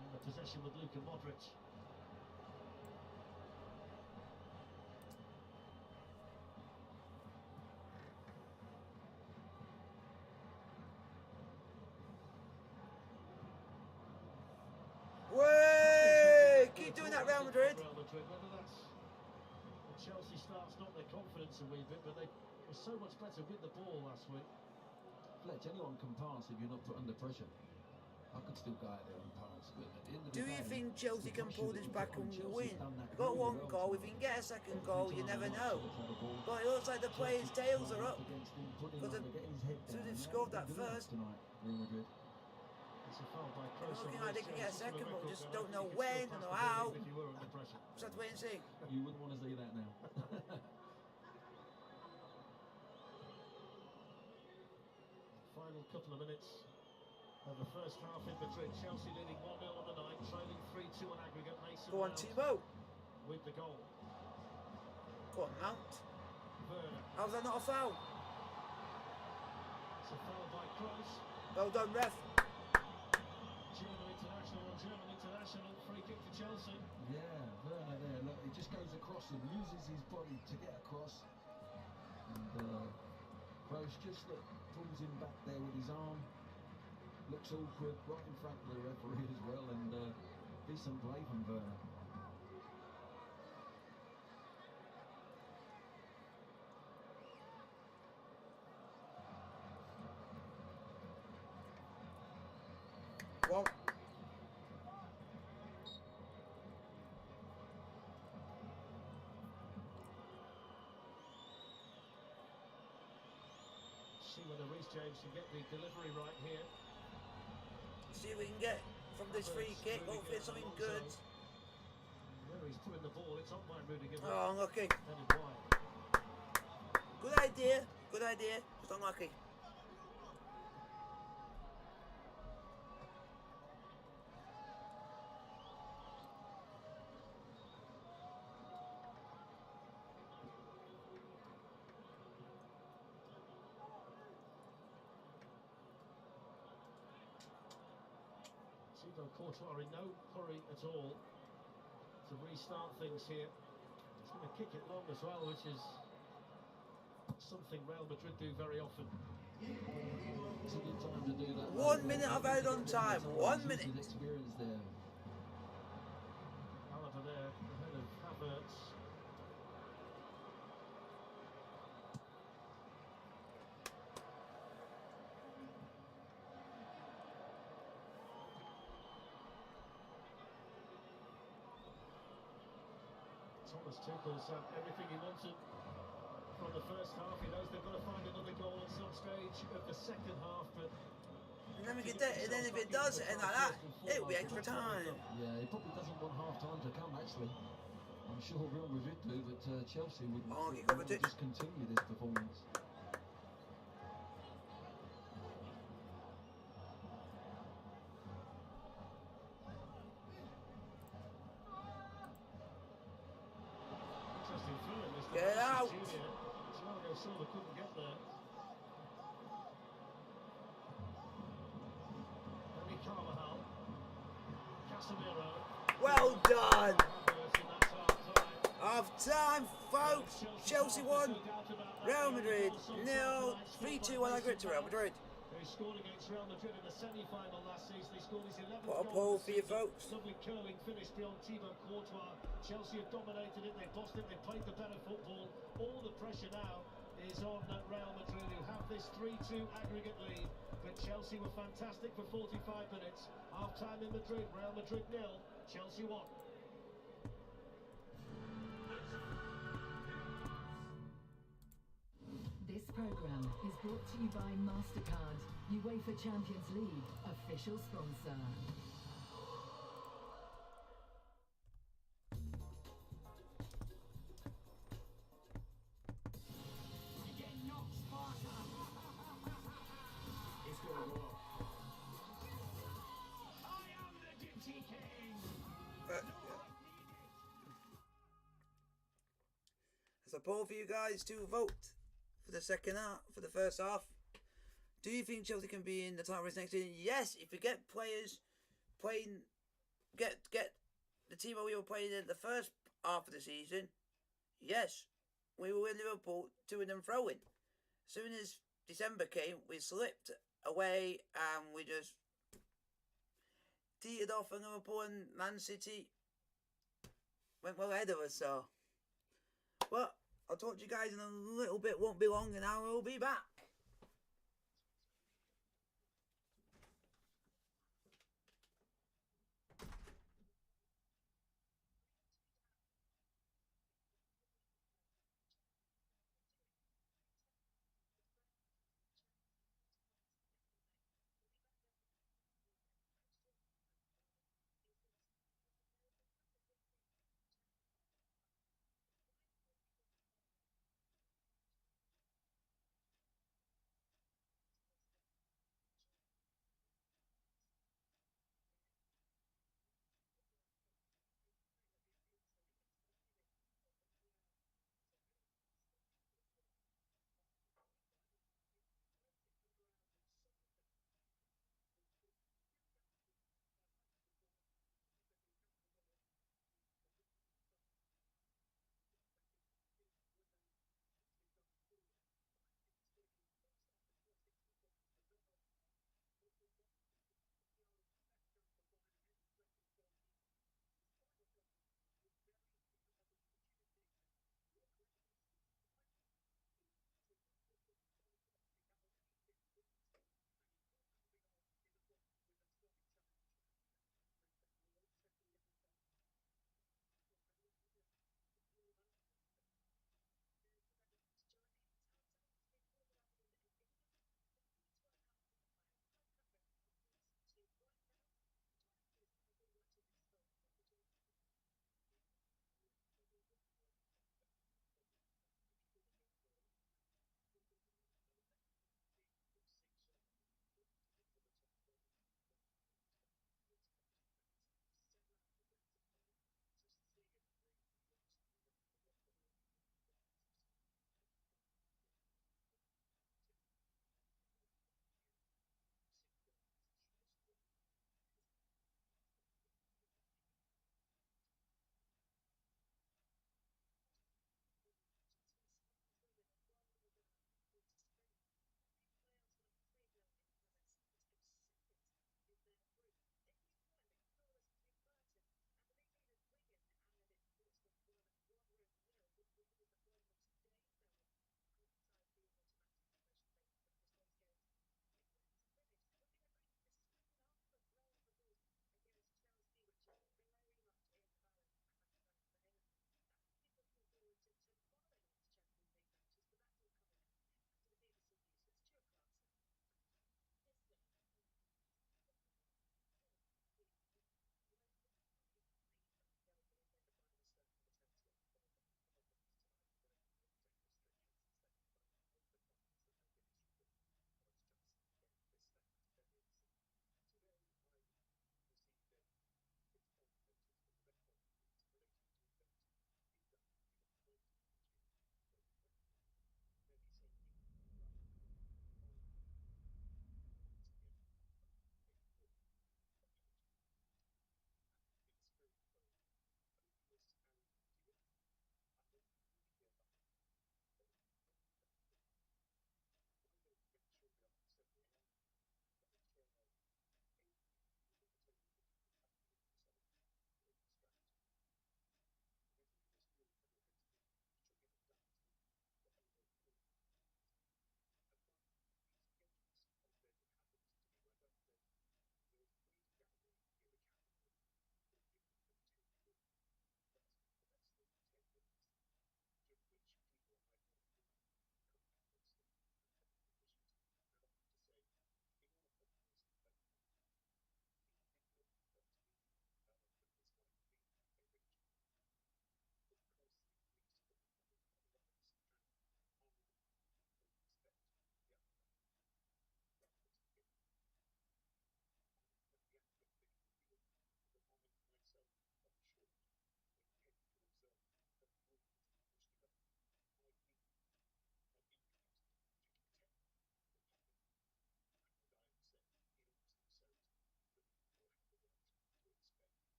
S2: And the possession with Luka Modric.
S1: Way! Keep doing that, Real Madrid.
S2: Whether that's the Chelsea starts not their confidence a wee bit, but they were so much better with the ball last week.
S3: Fletch, anyone can pass if you're not put under pressure. I could still go out there and pass, but at the end of the
S1: Do
S3: day,
S1: you think Chelsea can pull this back and win?
S3: Chelsea's done that
S1: We've got
S3: really
S1: one
S3: well
S1: goal. If
S3: tonight.
S1: we can get a second
S3: Every
S1: goal, you
S3: time
S1: never
S3: the
S1: know.
S3: Arsenal had the ball,
S1: But it looks like the players' tails are up.
S3: Against him, putting
S1: Because
S3: on, they're getting his head
S1: so
S3: down.
S1: they've
S3: They
S1: scored
S3: haven't
S1: that
S3: been good enough
S1: first.
S3: tonight, Real Madrid.
S2: It's a foul by Kroos.
S1: Looking like they can get a second, but we just don't know
S2: You could
S1: when,
S2: still
S1: don't know
S2: pass the ball
S1: how.
S2: even if you were under pressure.
S1: Just have to wait and see.
S3: You wouldn't want to see that now.
S2: Final couple of minutes of the first half in Madrid. Chelsea leading 1-0 on the night, trailing 3-2 on aggregate. Mason
S1: Go on,
S2: Mount
S1: Timo.
S2: with the goal.
S1: Go on, Mount.
S2: Werner.
S1: How's that not a foul?
S2: It's a foul by Kroos.
S1: Well done, ref.
S2: German international, free kick to Chelsea.
S3: Yeah, Werner there. Look, he just goes across and uses his body to get across. And Kroos just pulls him back there with his arm. Looks awkward, right in front of the referee as well. And decent play from Werner.
S1: One.
S2: See whether Reece James can get the delivery right here.
S1: See if we can get from this free kick. Hopefully it's something good.
S2: Where he's putting the ball, it's up by Rudiger.
S1: Oh, unlucky.
S2: Headed wide.
S1: Good idea. Good idea. Just unlucky.
S2: Thibaut Courtois in no hurry at all to restart things here. He's going to kick it long as well, which is something Real Madrid do very often.
S3: It's a good time to do that.
S1: 1 minute I've had on time. 1 minute.
S3: Experience there.
S2: Alaba there, ahead of Havertz. Thomas Tuchel's had everything he wanted from the first half. He knows they've got to find another goal at some stage of the second half, but
S1: And then we get that, and then if it does end like that, it'll be extra time.
S3: Yeah, he probably doesn't want half time to come, actually. I'm sure Real Madrid do, but Chelsea would just continue this performance.
S2: interesting throw in this.
S1: Get out!
S2: Thiago Silva couldn't get there. Dani Carvajal. Casemiro.
S1: Well done.
S2: Havertz, and that's half-time.
S1: Half time, folks. Chelsea won. Real Madrid 0. 3-2 on aggregate to Real Madrid.
S2: He scored against Real Madrid in the semi-final last season. He scored his 11th
S1: What a
S2: goal
S1: poll
S2: this
S1: for you
S2: season.
S1: folks.
S2: Lovely curling finish beyond Thibaut Courtois. Chelsea have dominated it. They've bossed it. They played the better football. All the pressure now is on Real Madrid, who have this 3-2 aggregate lead. But Chelsea were fantastic for 45 minutes. Half-time in Madrid. Real Madrid 0. Chelsea 1.
S5: This program is brought to you by MasterCard, UEFA Champions League official sponsor.
S1: It's a poll for you guys to vote for the second half, for the first half. Do you think Chelsea can be in the title race next season? Yes, if we get players playing, get the team that we were playing in the first half of the season. Yes, we will win Liverpool to and throwing. As soon as December came, we slipped away and we just teetered off, and Liverpool and Man City went well ahead of us. So, but I'll talk to you guys in a little bit. Won't be long, and I will be back.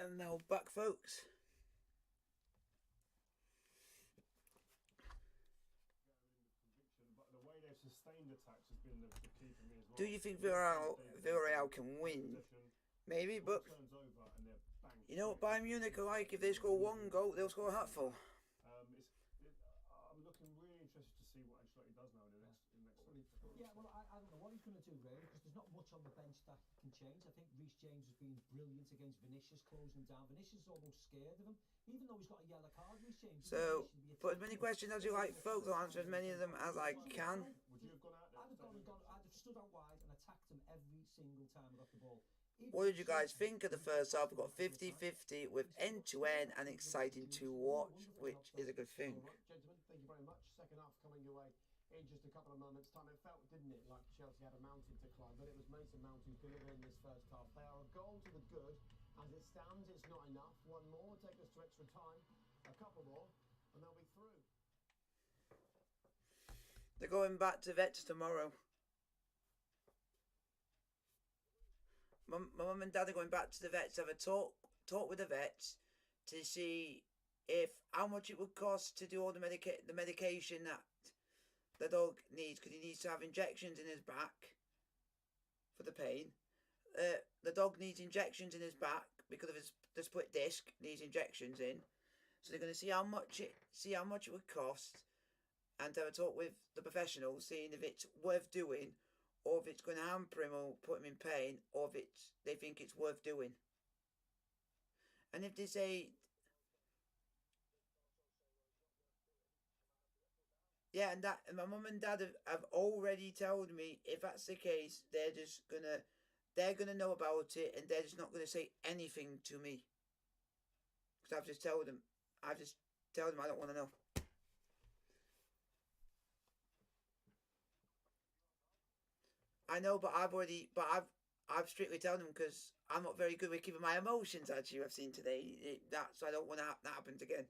S1: And now back, folks.
S6: But the way they've sustained attacks has been the key for me as well.
S1: Do you think Villarreal can win? Maybe, but you know what Bayern Munich are like? If they score one goal, they'll score a hatful.
S6: I'm looking really interested to see what Ancelotti does now in the next.
S3: Yeah, well, I don't know what he's going to do really, because there's not much on the bench that can change. I think Reece James has been brilliant against Vinicius, closing him down. Vinicius is almost scared of him, even though he's got a yellow card. Reece James.
S1: So, put as many questions as you like, folks. I'll answer as many of them as I can.
S6: Would you have gone out there?
S3: I'd have stood out wide and attacked him every single time I got the ball.
S1: What did you guys think of the first half? We've got 50-50 with end-to-end and exciting to watch, which is a good thing.
S7: Gentlemen, thank you very much. Second half coming your way in just a couple of moments' time. It felt, didn't it, like Chelsea had a mountain to climb, but it was Mason Mount who's delivering this first half. They are a goal to the good. As it stands, it's not enough. One more, take us to extra time. A couple more, and they'll be through.
S1: They're going back to vets tomorrow. My mum and dad are going back to the vets to have a talk with the vets to see if how much it would cost to do all the medication that the dog needs, because he needs to have injections in his back for the pain. The dog needs injections in his back because of the split disc. Needs injections in, so they're going to see how much it would cost, and have a talk with the professionals, seeing if it's worth doing, or if it's going to hamper him or put him in pain, or if they think it's worth doing. And if they say, yeah, and my mum and dad have already told me if that's the case, they're gonna know about it, and they're just not gonna say anything to me, because I've just told them I don't want to know. I know, but I've strictly told them, because I'm not very good with keeping my emotions, as you have seen today. So I don't want that happens again.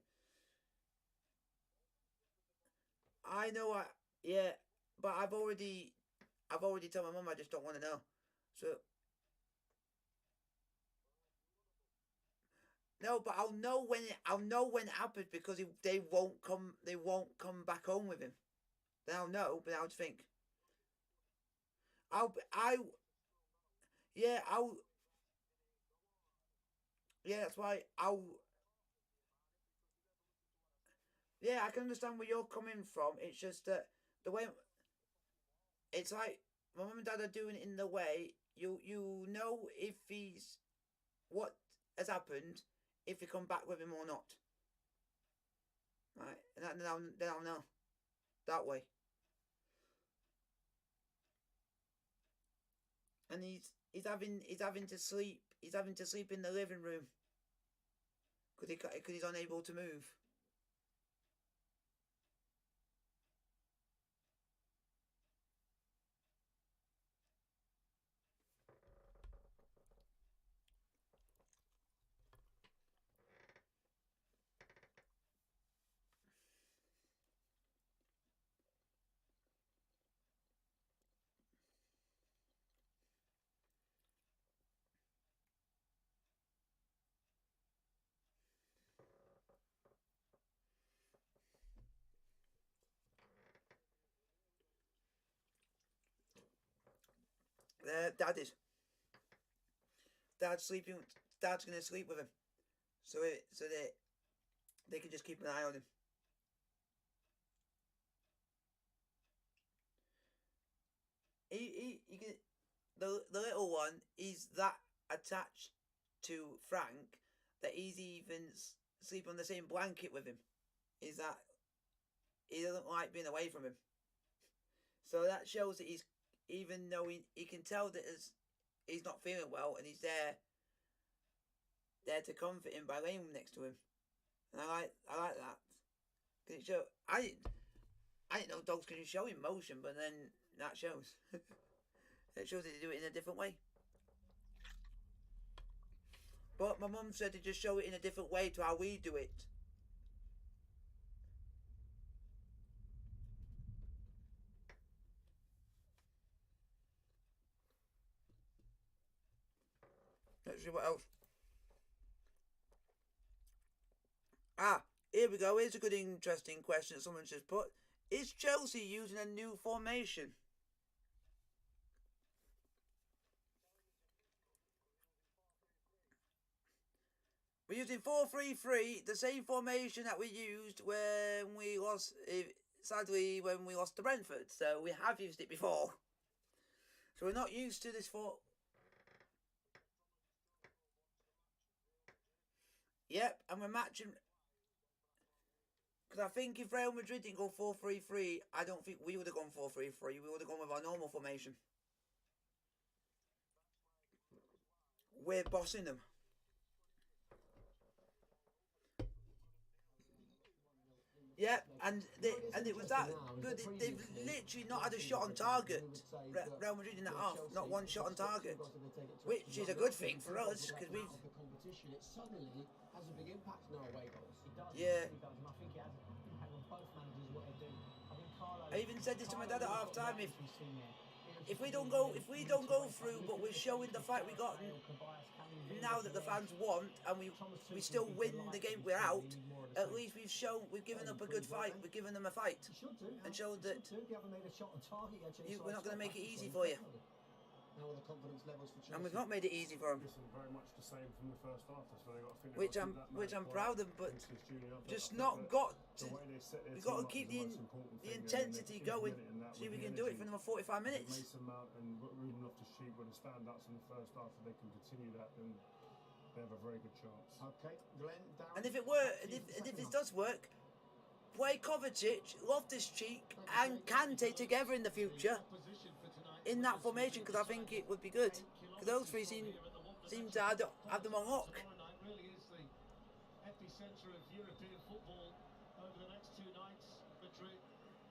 S1: I know, yeah, but I've already told my mum I just don't want to know. So no, but I'll know when it happens, because they won't come back home with him. Then I'll know, but I'll think. Yeah, that's why yeah, I can understand where you're coming from. It's just that the way, it's like my mum and dad are doing it in the way you know if he's, what has happened, if you come back with him or not. Right, and then I'll know that way. And he's having to sleep in the living room because he's unable to move. Dad is. Dad's sleeping. Dad's gonna sleep with him, so that they can just keep an eye on him. He can, the little one is that attached to Frank that he's even sleep on the same blanket with him. Is that he doesn't like being away from him. So that shows that even though he can tell that he's not feeling well, and he's there to comfort him by laying next to him, and I like that. Cause it show, I didn't know dogs can show emotion, but then that shows. It shows that they do it in a different way. But my mum said to just show it in a different way to how we do it. Let's see what else. Ah, here we go. Here's a good, interesting question that someone just put. Is Chelsea using a new formation? We're using 4-3-3, the same formation that we used when we lost, sadly, when we lost to Brentford. So we have used it before. So we're not used to this for. Yep, and we're matching. Because I think if Real Madrid didn't go 4-3-3, I don't think we would have gone 4-3-3. We would have gone with our normal formation. We're bossing them. Yeah, and it was that good. They've literally not had a shot on target. Real Madrid in that half, not one shot on target, which is a good thing for us because we've.
S7: The competition, it suddenly has a big impact on our away goals.
S8: It does.
S1: Yeah.
S8: It does, and I think it has an impact on both managers what they do. I think Carlo.
S1: I even said this to my dad at half time. If we don't
S8: go
S1: go through, but we're showing the fight we got now that the fans want, and we still win the game we're out. At least we've given up a good fight. We've given them a fight, and showed that we're not going to make it easy for you.
S7: Now the confidence levels for Chelsea.
S1: And we've not made it easy for them.
S6: Listen, very much the same from the first half. That's where they got to think
S1: Which I'm proud of, but just not got to. We've got to keep the intensity going. See if we can do it for another 45 minutes.
S6: Mason Mount and Ruben Loftus-Cheek were the standouts in the first half. If they can continue that, then they have a very good chance.
S7: Okay, Glenn, Darren.
S1: And if it works, and if it does work, play Kovacic, Loftus-Cheek, and Kante together in the future in that formation, because I think it would be good. Because those three seem to have them on lock.
S2: Really is the epicentre of European football over the next two nights, Madrid.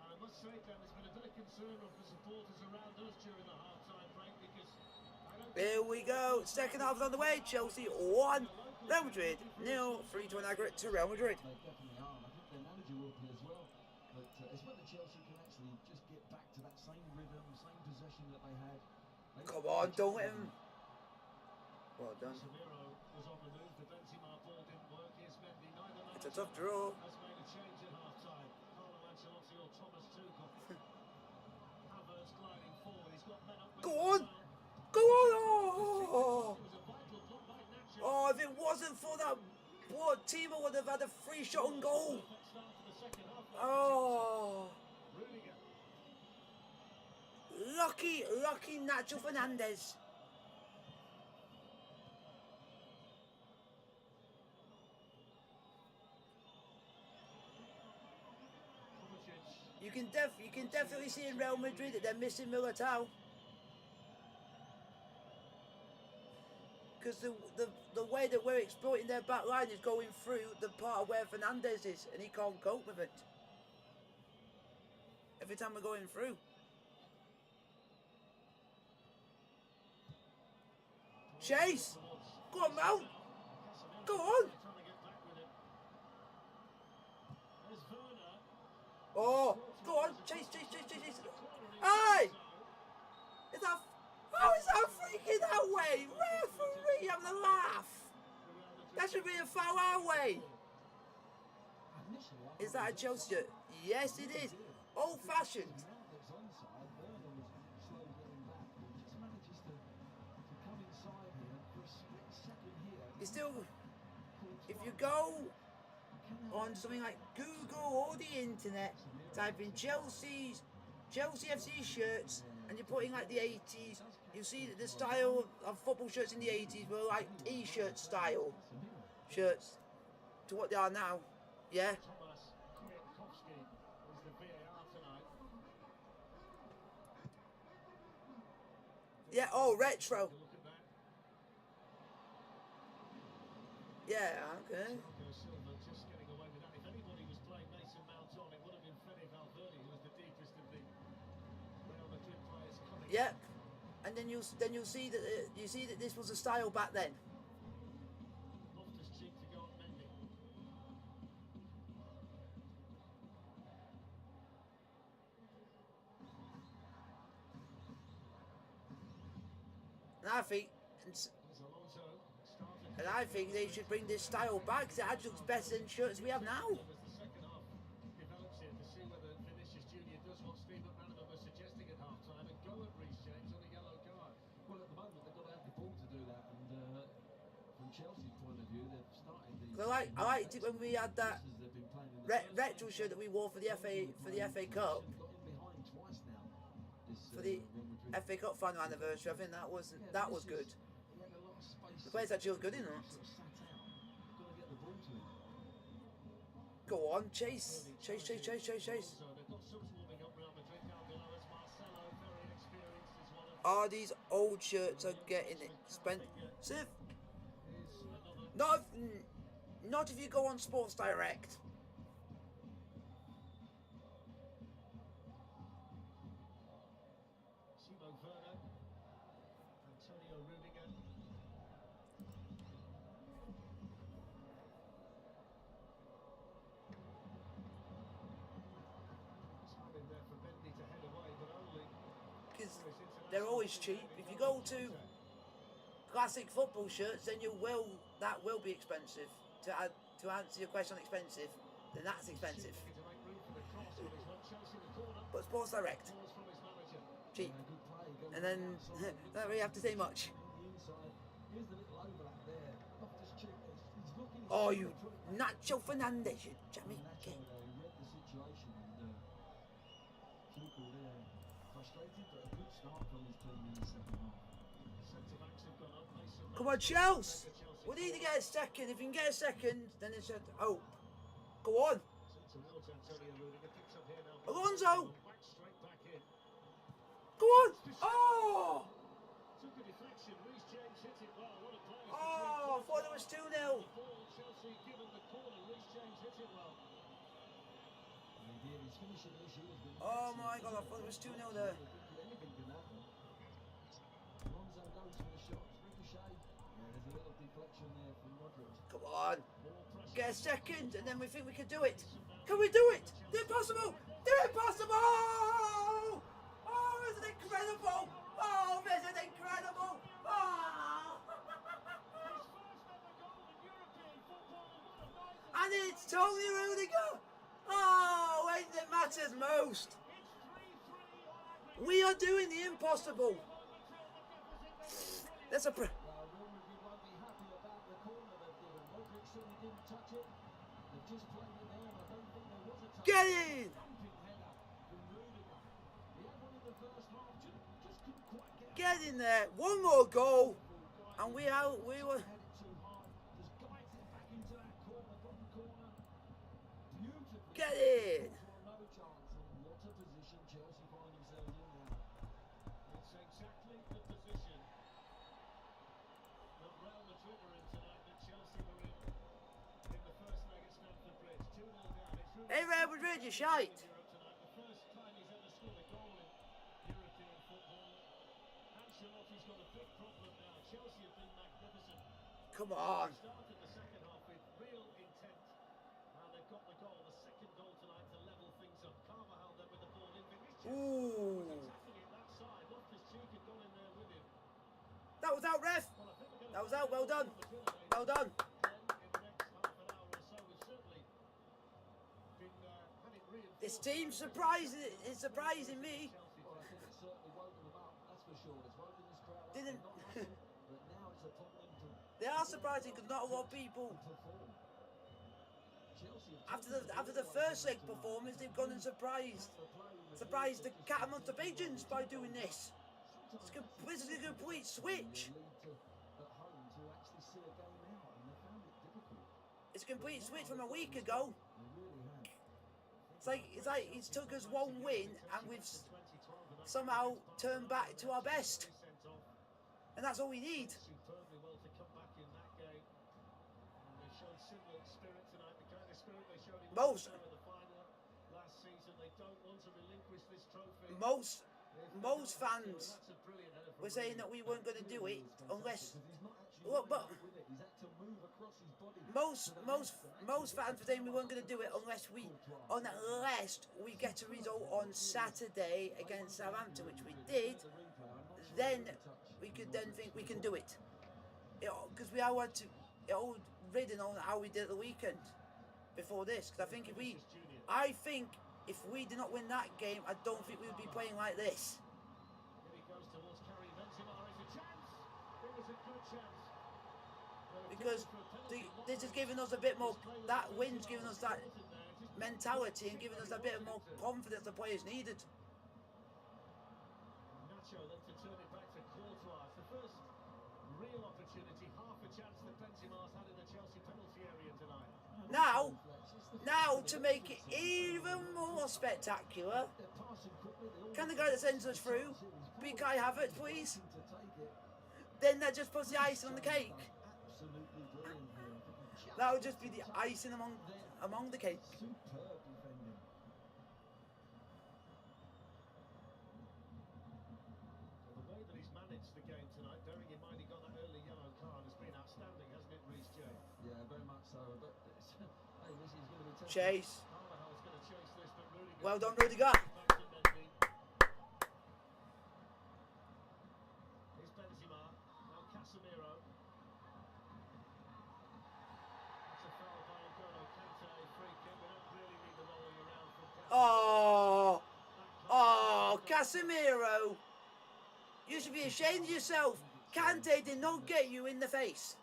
S2: And I must say, Glenn, there's been a bit of concern of the supporters around us during the half-time break because I don't.
S1: Here we go. Second half is on the way. Chelsea 1, Real Madrid 0. 3-1 aggregate to Real Madrid.
S3: They definitely are. I think their manager will be as well. But it's whether Chelsea can actually just get back to that same rhythm, same possession that they had.
S1: Come on, don't let him. Well done.
S2: Casemiro was on the move. The Benzema ball didn't work. Here's Mendy. Neither
S1: It's a
S2: manager
S1: tough draw.
S2: has made a change at half-time. Carlo Ancelotti or Thomas Tuchel. Havertz gliding forward. He's got men up.
S1: Go on. Go on. Oh.
S2: It was a vital block by Nacho.
S1: Oh, if it wasn't for that, poor Timo would have had a free shot on goal.
S2: Perfect start to the second half.
S1: Oh.
S2: Rudiger.
S1: Lucky Nacho Fernandez.
S2: Kovacic.
S1: You can definitely see in Real Madrid that they're missing Militao. Because the way that we're exploiting their back line is going through the part of where Fernandez is, and he can't cope with it. Every time we're going through. Chase! Go on, Mount! Go on!
S2: Trying to get back with it. There's Werner.
S1: Oh, go on, chase. Hey! Is that? How is that freaking that way? Referee having a laugh. That should be a foul our way. Is that a Chelsea shirt? Yes, it is. Old-fashioned. You still, if you go on something like Google or the internet, type in Chelsea FC shirts, and you're putting like the 80s, you see that the style of football shirts in the 80s were like t-shirt style shirts to what they are now. Yeah.
S2: Thomas Kwiatkowski is the VAR tonight.
S1: Yeah. Oh, retro.
S2: Look at that.
S1: Yeah. Okay.
S2: Thiago Silva just getting away with that. If anybody was playing Mason Mount on, it would have been Fede Valverde, who was the deepest of the Real Madrid players coming.
S1: Yep. And then you'll see that this was a style back then.
S2: Loftus-Cheek to go at Mendy.
S1: And I think
S2: Here's Alonso, started
S1: And I think they should bring this style back, because it actually looks better than shirts we have now.
S2: As the second half develops here, to see whether Vinicius Junior does what Steve McManaman was suggesting at half time and go at Reece James on a yellow card.
S3: Well, at the moment they've got to have the ball to do that, and from Chelsea's point of view, they've started the.
S1: I liked it when we had that
S3: they've been playing in the
S1: retro shirt that we wore for the FA Cup,
S3: got in behind twice now. This,
S1: for the
S3: Real Madrid.
S1: FA Cup final anniversary. I think that was good.
S3: He had a lot of space.
S1: The players actually look good in that.
S3: Sort of sat out. Got to get the ball to him.
S1: Go on, chase.
S2: So they've got subs warming up Real Madrid down below us. Marcelo, very experienced, is one of
S1: All these old shirts are getting expensive.
S2: is another.
S1: Not if you go on Sports Direct.
S2: Timo Werner, Antonio Rudiger. Time in there for Mendy to head away, but only
S1: Because they're always cheap. If you go to classic football shirts, then that will be expensive. To answer your question on expensive, then that's expensive.
S2: looking to make room for the cross, but he's not chasing the corner.
S1: But Sports Direct,
S2: Balls from his manager.
S1: cheap.
S3: Good play. Goes
S1: And then
S3: outside.
S1: don't really have to say much.
S3: On the inside. Here's the little overlap there. Loftus-Cheek, he's looking.
S1: Oh, you Nacho Fernandez, you Jamaican.
S3: Nacho, he read the situation and Tuchel there frustrated, but a good start from his team in the second half.
S2: Centre backs have gone up. Mason
S1: Come on, Chelsea. We need to get a second. If you can get a second, then it's a hope. Go on,
S2: towards Antonio Rudiger. Picks up here now.
S1: Alonso.
S2: Whack straight back in.
S1: Go on. Oh,
S2: Took a deflection. Reece James hit it well. What a play.
S1: oh, I thought it was 2-0.
S2: The ball, Chelsea given the corner. Reece James hit it well.
S3: And he did. His finishing this year has been
S1: Oh
S3: excellent.
S1: my God, I thought it was 2-0 there.
S3: Anything can happen. Alonso goes for the shots. Ricochet. Yeah, there's a little deflection there from Modric.
S1: Come on,
S2: More pressure.
S1: get a second, and then we think we can do it. Can we do it? The impossible. The impossible. Oh, isn't it incredible? Oh, isn't it incredible? Oh.
S2: His first ever goal in European football. What a night.
S1: And it's Tony Rudiger. Oh, when it matters most.
S2: It's 3-3 on aggregate.
S1: We are doing the impossible. That's a.
S3: Well, Real Madrid won't be happy about the corner they've given. Modric said he didn't touch it. They've just played it there, and I don't think there was a touch.
S1: Get in.
S3: Thumping header from Rudiger. He had one in the first half, just couldn't quite
S1: Get
S3: get
S1: in there. One more goal, and we were.
S3: Had it too hard. Just guides it back into that corner, bottom corner. Beautifully.
S1: Get in.
S3: No chance, and what a position Chelsea find themselves in now.
S2: It's exactly the position that Real Madrid are in tonight that Chelsea were in the first leg at Stamford Bridge. 2-0 down. It's Rudiger.
S1: Hey, Real Madrid, you shite.
S2: In Europe tonight. The first time he's ever scored a goal in European football. Ancelotti's got a big problem now. Chelsea have been magnificent.
S1: Come on.
S2: Started the second half with real intent. And they've got the goal, the second goal tonight to level things up. Carvajal then with the ball in. Vinicius
S1: Ooh.
S2: was attacking it that side. Loftus-Cheek had gone in there with him.
S1: That was out, ref.
S2: Well, I think we're
S1: That was out. Well done. Well done.
S2: Then in the next half an hour or so, we've certainly been having reinforced.
S1: This team is surprising me.
S3: Well, I think it's certainly woken them up, that's for sure. It's woken this crowd up.
S1: Didn't-
S3: Not happy, but now it's upon them to
S1: They are surprising because not a lot of people.
S3: perform. Chelsea have
S1: After the first leg performance, they've gone and surprised the cat amongst the pigeons by doing this. This is a complete switch.
S3: at home to actually see a game out, and they found it difficult.
S1: It's a complete switch from a week ago.
S3: They really have.
S1: It's like it's took us one win and we've somehow turned back to our best, and that's all we need.
S2: Superbly well to come back in that game. And they showed similar spirit tonight, the kind of spirit they showed in
S1: Most-
S2: the final last season. They don't want to relinquish this trophy.
S1: Most fans
S2: That's a brilliant header from
S1: were saying that we weren't going to do it unless. Well, but
S3: He's had to move across his body.
S1: most fans were saying we weren't going to do it unless we get a result on Saturday against Southampton, which we did. Then we could then think we can do it. Because we are it all ridden on how we did at the weekend before this. Because
S2: Vinicius Junior.
S1: I think if we did not win that game, I don't think we would be playing like this.
S2: Here he goes towards Karim Benzema. It's a chance. It was a good chance.
S1: Because this is giving us a bit more, that win's giving us that mentality and giving us a bit more confidence the players needed.
S2: Nacho then to turn it back to Courtois. The first real opportunity, half a chance that Benzema's had in the Chelsea penalty area tonight.
S1: Now to make it even more spectacular, can the guy that sends us through be Kai Havertz, please? Then that just puts the icing on the cake. That would just be the icing among the cake.
S3: Superb defending.
S2: Well, the way that he's managed the game tonight, bearing in mind he got that early yellow card, has been outstanding, hasn't it, Reece J?
S3: Yeah, very much so. But hey, this is going to be tough.
S1: Chase.
S2: Carvajal's going to chase this, but Rudiger.
S1: Well done, Rudiger.
S2: Back to Mendy. Here's Benzema. Now Casemiro. That's a foul by N'Golo Kante. Free kick. We don't really need the rolling around from Casemiro.
S1: Oh, Casemiro. You should be ashamed of yourself. Kante did not get you in the face.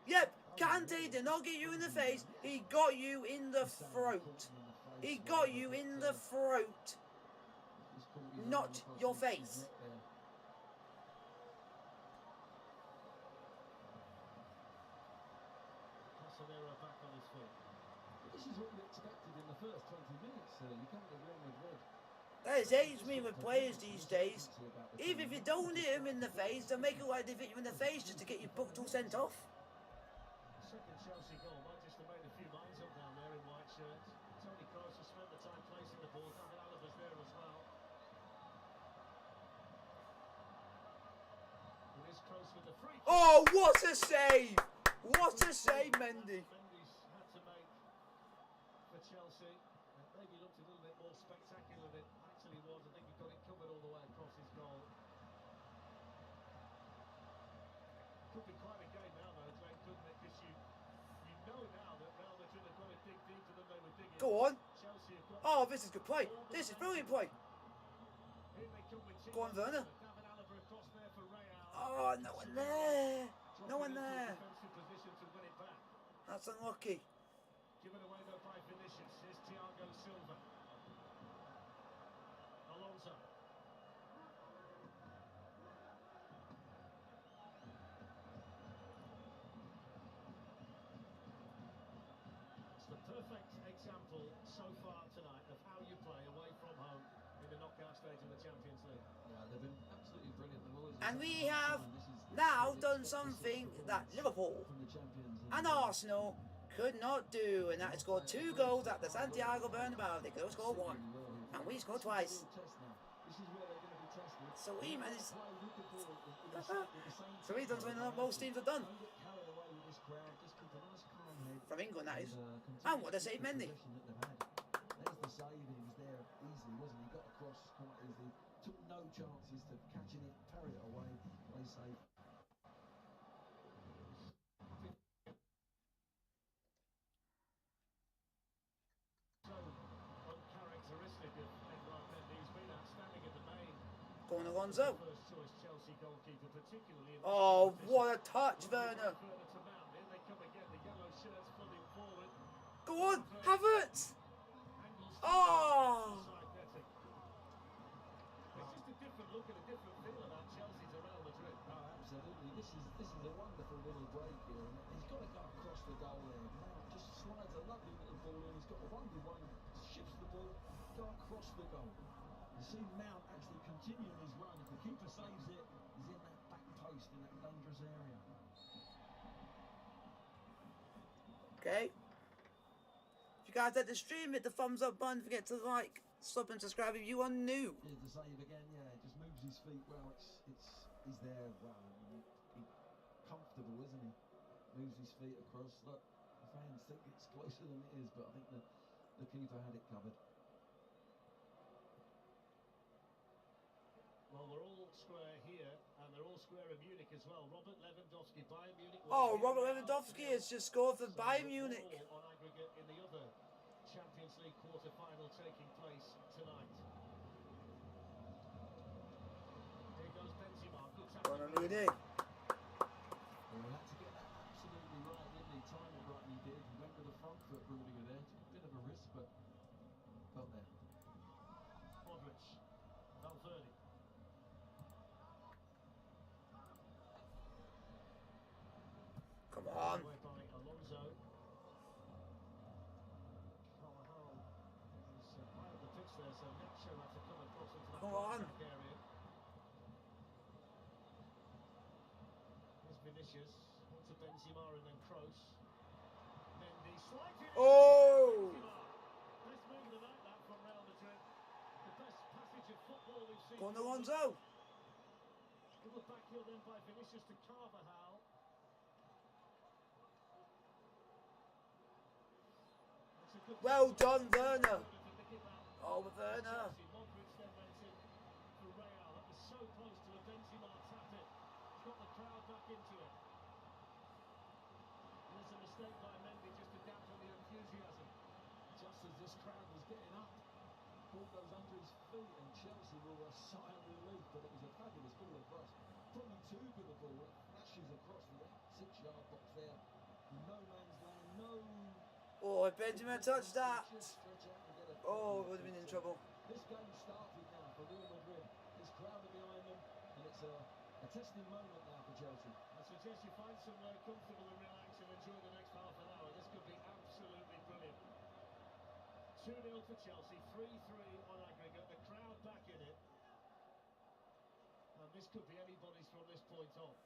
S1: Yep, Kante did not get you in the face. He got you in the throat. He got you in the throat, not your face.
S2: Casemiro back on his feet.
S3: This is what we expected in the first 20 minutes. You can't go wrong with Red.
S1: That is age me with players these days. Even if you don't hit him in the face, they'll make it like they hit you in the face just to get you booked or sent off.
S2: Second Chelsea goal. Manchester made a few minds up down there in white shirts. Toni Kroos has spent the time placing the ball. David Alaba's there as well. It is Kroos with the free kick.
S1: Oh, what a save! What a save, Mendy.
S2: Mendy's had to make for Chelsea. It maybe looked a little bit more spectacular than it actually was. I think he got it covered all the way across his goal. Could be quite a game now, though, Glenn, couldn't it? Because you know now that Real Madrid have got to dig deeper than they were digging.
S1: Go on.
S2: Chelsea have got.
S1: Oh, this is good play. This is brilliant play.
S2: Here they come with
S1: Go on, Werner.
S2: David Alaba across there for Real.
S1: Oh, no one there. No one
S2: Dropping into a
S1: there.
S2: defensive position to win it back.
S1: That's unlucky.
S2: Given away though by Vinicius. Here's Thiago Silva. Alonso. It's the perfect example so far tonight of how you play away from home in the knockout stage of the Champions League.
S3: Yeah, they've been absolutely brilliant. They've always
S1: And we have now done something that Liverpool
S3: from the champions
S1: and Arsenal could not do, and that is scored 2 goals at the Santiago Bernabeu. They could have scored 1, and we scored twice. So we managed. So we've done something that most teams have done. From England, that is. And what a save, Mendy.
S3: There's the save, and he was there easily, wasn't he? Got across quite easily, took no chances to catching it, parried it away, play safe.
S2: So uncharacteristic of Edouard Mendy. He's been outstanding in the main.
S1: Go on, Alonso.
S2: First choice Chelsea goalkeeper, particularly in
S1: Oh, what a touch, Werner.
S2: further to Mount. Here they come again, the yellow shirts flooding forward.
S1: Go on, Havertz.
S2: Angles
S1: Oh.
S2: side netting. It's just a different look and a different feel about Chelsea to Real Madrid.
S3: Oh, absolutely. This is a wonderful little break here, and he's got to go across the goal there. Mount just slides a lovely little ball in. He's got a 1v1, shifts the ball, go across the goal. You see Mount actually continuing his run. If the keeper saves it, he's in that back post in that dangerous area.
S1: Okay. If you guys like the stream, hit the thumbs up button. Don't forget to like, sub, and subscribe if you are new.
S3: Here's the save again. Yeah, just moves his feet well. He's there. Well, comfortable, isn't he? Moves his feet across. Look, the fans think it's closer than it is, but I think the keeper had it covered.
S2: Well, they're all square here, and they're all square. square of Munich as well. Robert Lewandowski, Bayern Munich.
S1: Oh, Robert Lewandowski has just scored for Bayern Munich.
S2: On aggregate in the other Champions League quarter-final taking place tonight. Here goes Benzema. Good tackle.
S1: Rooney.
S3: Well, he had to get that absolutely right, didn't he? Time it right, and he did. He went with the front foot, Rudiger there. Took a bit of a risk, but got there.
S2: Modric. Valverde.
S1: Come on.
S2: Away by Alonso. Carvajal is high on the pitch there, so Nacho had to come across into that
S1: Come on.
S2: back area. Here's Vinicius. On to Benzema and then Kroos. Mendy slighted.
S1: Oh!
S2: Best move of the night, that from Real Madrid. The best passage of football we've seen.
S1: Go on, Alonso.
S2: Little back heel then by Vinicius to Carvajal.
S1: Well done, Werner. Oh, Werner.
S2: Modric then went in for Real. That was so close to a Benzema tap it. It's got the crowd back into it. There's a mistake by Mendy just to dampen the enthusiasm.
S3: Just as this crowd was getting up, ball goes under his feet, and Chelsea will a sigh of relief. But it was a fabulous ball across. Probably too good a ball. It flashes across the 6-yard box there. No man's land, no.
S1: Oh, if Benjamin touched that. Oh, we would have been in trouble.
S3: This game started now for Real Madrid. This crowd are behind them, and it's a testing moment now for Chelsea.
S2: I suggest you find somewhere comfortable and relax and enjoy the next half an hour. This could be absolutely brilliant. 2-0 for Chelsea, 3-3 on aggregate. The crowd back in it. And this could be anybody's from this point on.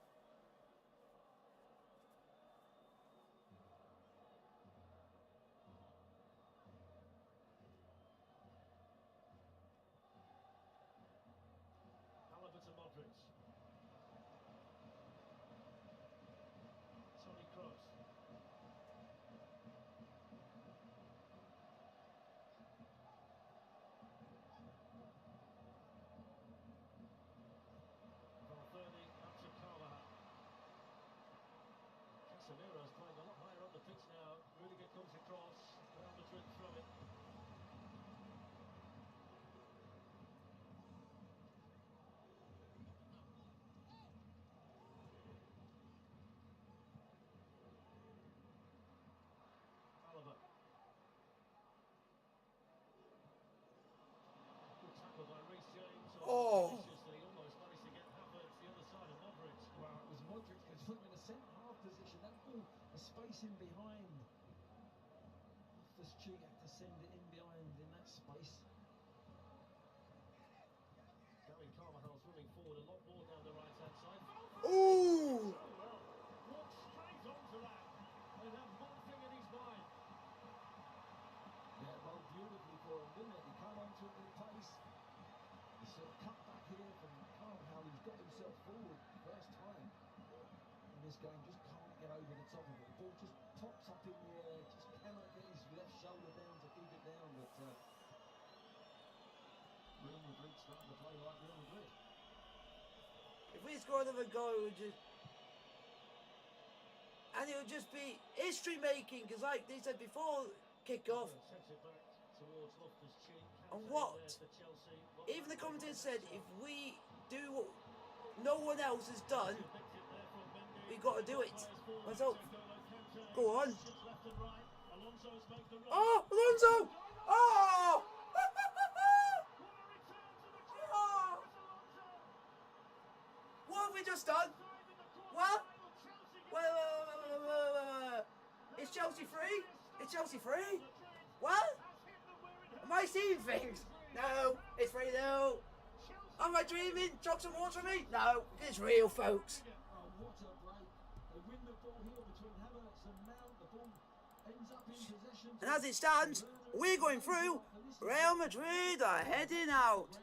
S2: To Modric. Toni Kroos. Valverde up to Carvajal. Casemiro's playing a lot higher up the pitch now. Rudiger comes across. Real Madrid throw it.
S1: Oh!
S2: He almost managed to get Havertz the other side of Modric.
S3: Well, it was Modric who's put him in a centre-half position. That ball, a space in behind. This cheek had to send it in behind in that space.
S2: Gary Carvajal's running forward a lot more down the right-hand side.
S1: Ooh!
S2: So well. Walked straight onto that and had one thing in his mind.
S3: Yeah, well, beautifully for him, didn't it? He came onto it with pace. The sort of cut back here from Carvajal, who's got himself forward first time in this game, just can't get over the top of it. The ball just pops up in the air, just cannot get his left shoulder down to keep it down. But Real Madrid starting to play like Real Madrid.
S1: If we score another goal, it would just... And it would just be history-making, because like they said before kick-off,
S2: Sets it back towards Loftus-Cheek.
S1: and what?
S2: For Chelsea.
S1: Even the commentator said, if we do what no one else has done, we got to do it. Let's hope. Go on. Oh, Alonso! Oh! Oh! What have we just done? Well, is Chelsea free? Is Chelsea free? What? Am I seeing things? No, it's free though. Am I dreaming? Chuck some water on me? No, it's real, folks.
S3: Oh, what a break. They win the ball here between Havertz and Mount. The ball ends up in possession.
S1: And as it stands, we're going through. Real Madrid are heading out.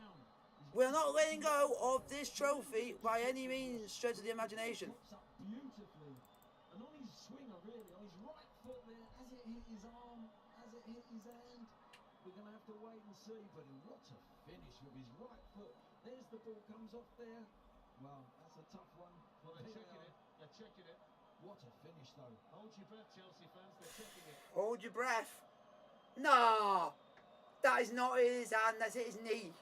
S1: We're not letting go of this trophy by any means, stretch of the imagination.
S3: Pops up beautifully. And on his swinger, really, on his right foot there, as it hit his arm, as it hit his hand, we're going to have to wait and see. But what a finish with his right foot. There's the ball, comes off there. Well, that's a tough one.
S2: checking it.
S3: What a finish, though.
S2: Hold your breath, Chelsea fans. They're checking it.
S1: Hold your breath. No! That is not his hand, that's his knee.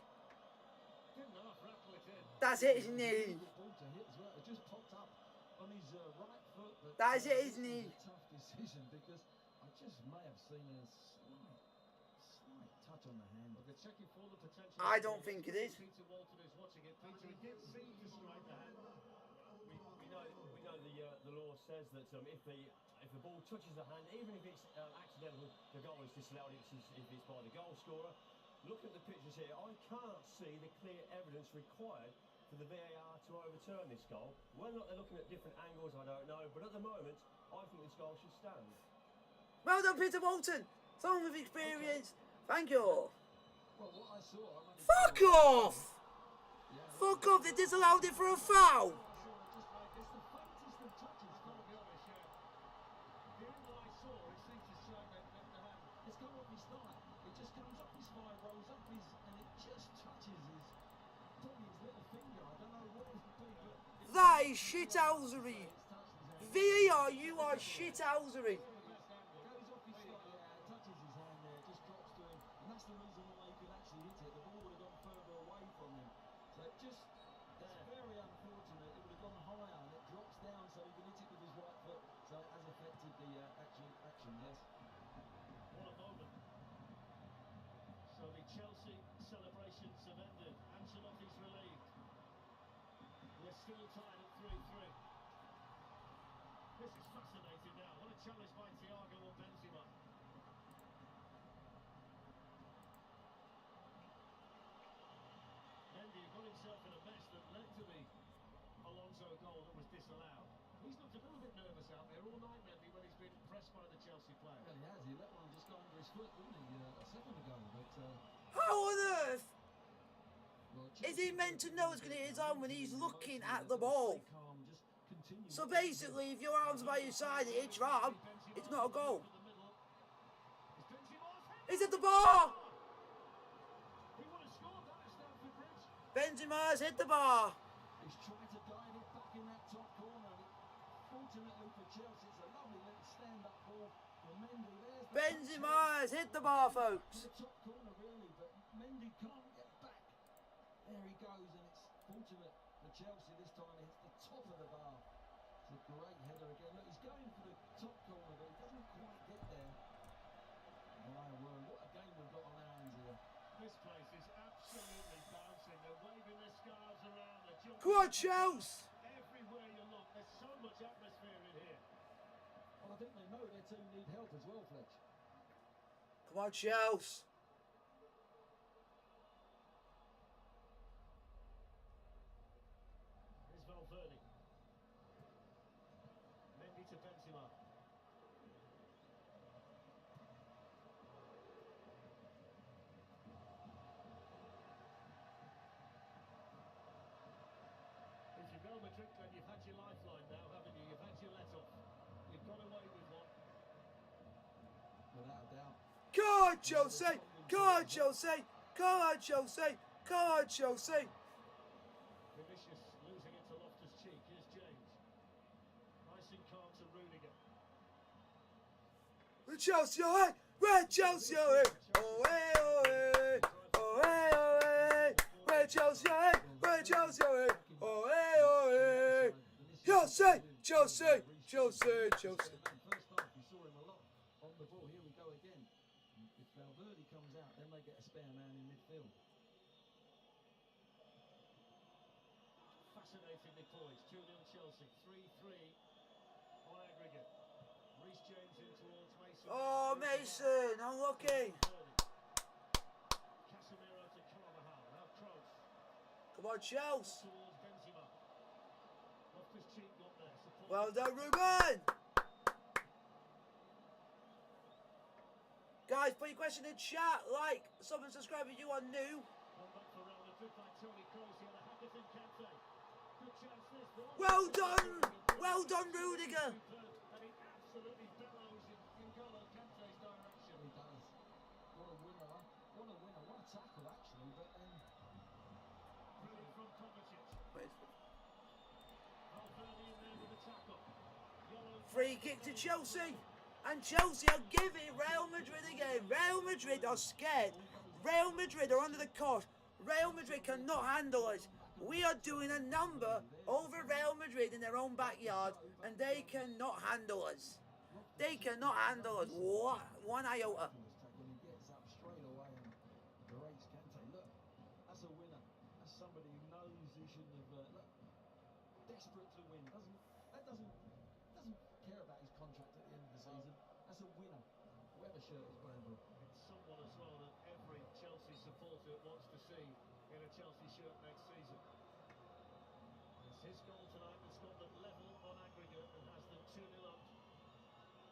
S2: Didn't half rattle it in.
S1: That's his knee.
S3: Ball to hit as well. It just popped up on his right foot. But
S1: That is his
S3: this was
S1: knee.
S3: a tough decision because I just may have seen a slight touch on the hand.
S2: Well, they're checking for the potential.
S1: I don't think it is.
S2: Peter Walton is watching it. Peter, it did seem to strike the hand.
S9: We know the law says that if the ball touches the hand, even if it's accidental, the goal is disallowed if it's by the goal scorer. Look at the pictures here. I can't see the clear evidence required for the VAR to overturn this goal. Whether or not they're looking at different angles, I don't know. But at the moment, I think this goal should stand.
S1: Well done, Peter Walton. Someone with experience. Thank you.
S3: Well, what I saw,
S1: Fuck off! Fuck off, they disallowed it for a foul.
S2: It's the faintest of touches, gotta be honest, yeah. The angle I saw, it seemed to show that the hand.
S3: it's come off his thigh. It just comes up his thigh, rolls up his, and it just touches his, probably his little finger. I don't know what it would be, but
S1: That is shithousery. VAR, you are shithousery.
S3: goes off his thigh, yeah, touches his hand there, just drops to him, and that's the reason why he could actually hit it. The ball would have gone further away from him. So it just, it's very unfortunate. It would have gone higher, and it drops down so he can hit it with his right foot. So it has affected the action, yes.
S2: What a moment. So the Chelsea celebrations have ended. Ancelotti's relieved. We're still tied at 3-3. This is fascinating now. What a challenge by Thiago and Benzema. Mendy got himself in a mess that led to the Alonso goal that was disallowed. He's looked a little bit nervous out there all night, Mendy, when he's been pressed by the Chelsea player.
S3: Well, he has. He let one just go under his foot, didn't he, a second ago? But
S1: How on earth
S3: well,
S1: is he meant to know it's going to hit his arm when he's looking at the ball?
S3: calm, just continue.
S1: So basically, if your arm's by your side, it hits your arm, it's not a goal. He's at the bar!
S2: He would have scored that at Stamford Bridge.
S1: Benzema's hit the bar.
S3: He's trying to guide it back in that top corner. Fortunately for Chelsea, it's a lovely little stand-up ball for Mendy. There's the
S1: Benzema's hit the bar, folks.
S3: the top corner, really, but Mendy can't get back. There he goes, and it's fortunate for Chelsea this time. It hits the top of the bar. It's a great header again. Look, he's going for the top corner, but he doesn't quite get there. My word, what a game we've got on our hands here.
S2: This place is absolutely bouncing. They're waving their scarves around. They're jumping.
S1: Come on, Chelsea.
S2: Everywhere you look, there's so much atmosphere in here.
S3: Well, I think they know their team need help as well, Fletch.
S1: Come on, Chelsea.
S2: Here's Valverde. Mendy to Benzema. If you go Madrid, then you've had your lifeline now, haven't you? You've had your let-off. You've got away with one.
S3: Without a doubt.
S1: Come on, Chelsea. Come on, Chelsea. Come on, Chelsea. Come on, Chelsea.
S2: Vinicius losing it to Loftus-Cheek. Here's James. Nice and calm to Rudiger.
S1: We're Chelsea, away. We're Chelsea, away. Away, away. Away, away. We're Chelsea, away. We're Chelsea, away. Away, away. Chelsea, Chelsea, Chelsea, Chelsea.
S3: First half, we saw him a lot on the ball. Here we go again. If Valverde comes out, then they get a spare man in midfield.
S2: Fascinatingly poised. 2-0 Chelsea. 3-3 on aggregate. Reece James in towards Mason.
S1: Oh, Mason, unlucky.
S2: Casemiro to Carvajal. Now Kroos.
S1: Come on, Chelsea.
S2: Towards Benzema. Loftus-Cheek got there. Support.
S1: Well done, Ruben. Guys, put your question in chat. Like, sub and subscribe if you are new.
S2: One back for Real Madrid by Toni Kroos. Here the Hackett and Kante. Good chance this.
S1: Well done. Well done, Rudiger.
S2: And he absolutely bellows in N'Golo Kante's direction.
S3: He does. What a winner. What a winner. What a tackle, actually. But then
S2: Brilliant from Kovacic. Valverde in there with the tackle.
S1: Free kick to Chelsea. And Chelsea are giving Real Madrid again. Real Madrid are scared. Real Madrid are under the cosh. Real Madrid cannot handle us. We are doing a number over Real Madrid in their own backyard, and they cannot handle us. They cannot handle us. What? One iota.
S3: He gets up straight away and berates Kante. Look, that's a winner. That's somebody who knows he shouldn't have. Look, desperate to win. Doesn't care about his contract at the end of the season. That's a winner. Whatever shirt he's playing for.
S2: It's someone as well that every Chelsea supporter wants to see in a Chelsea shirt next season. It's his goal tonight that's got them level on aggregate and has them 2-0 up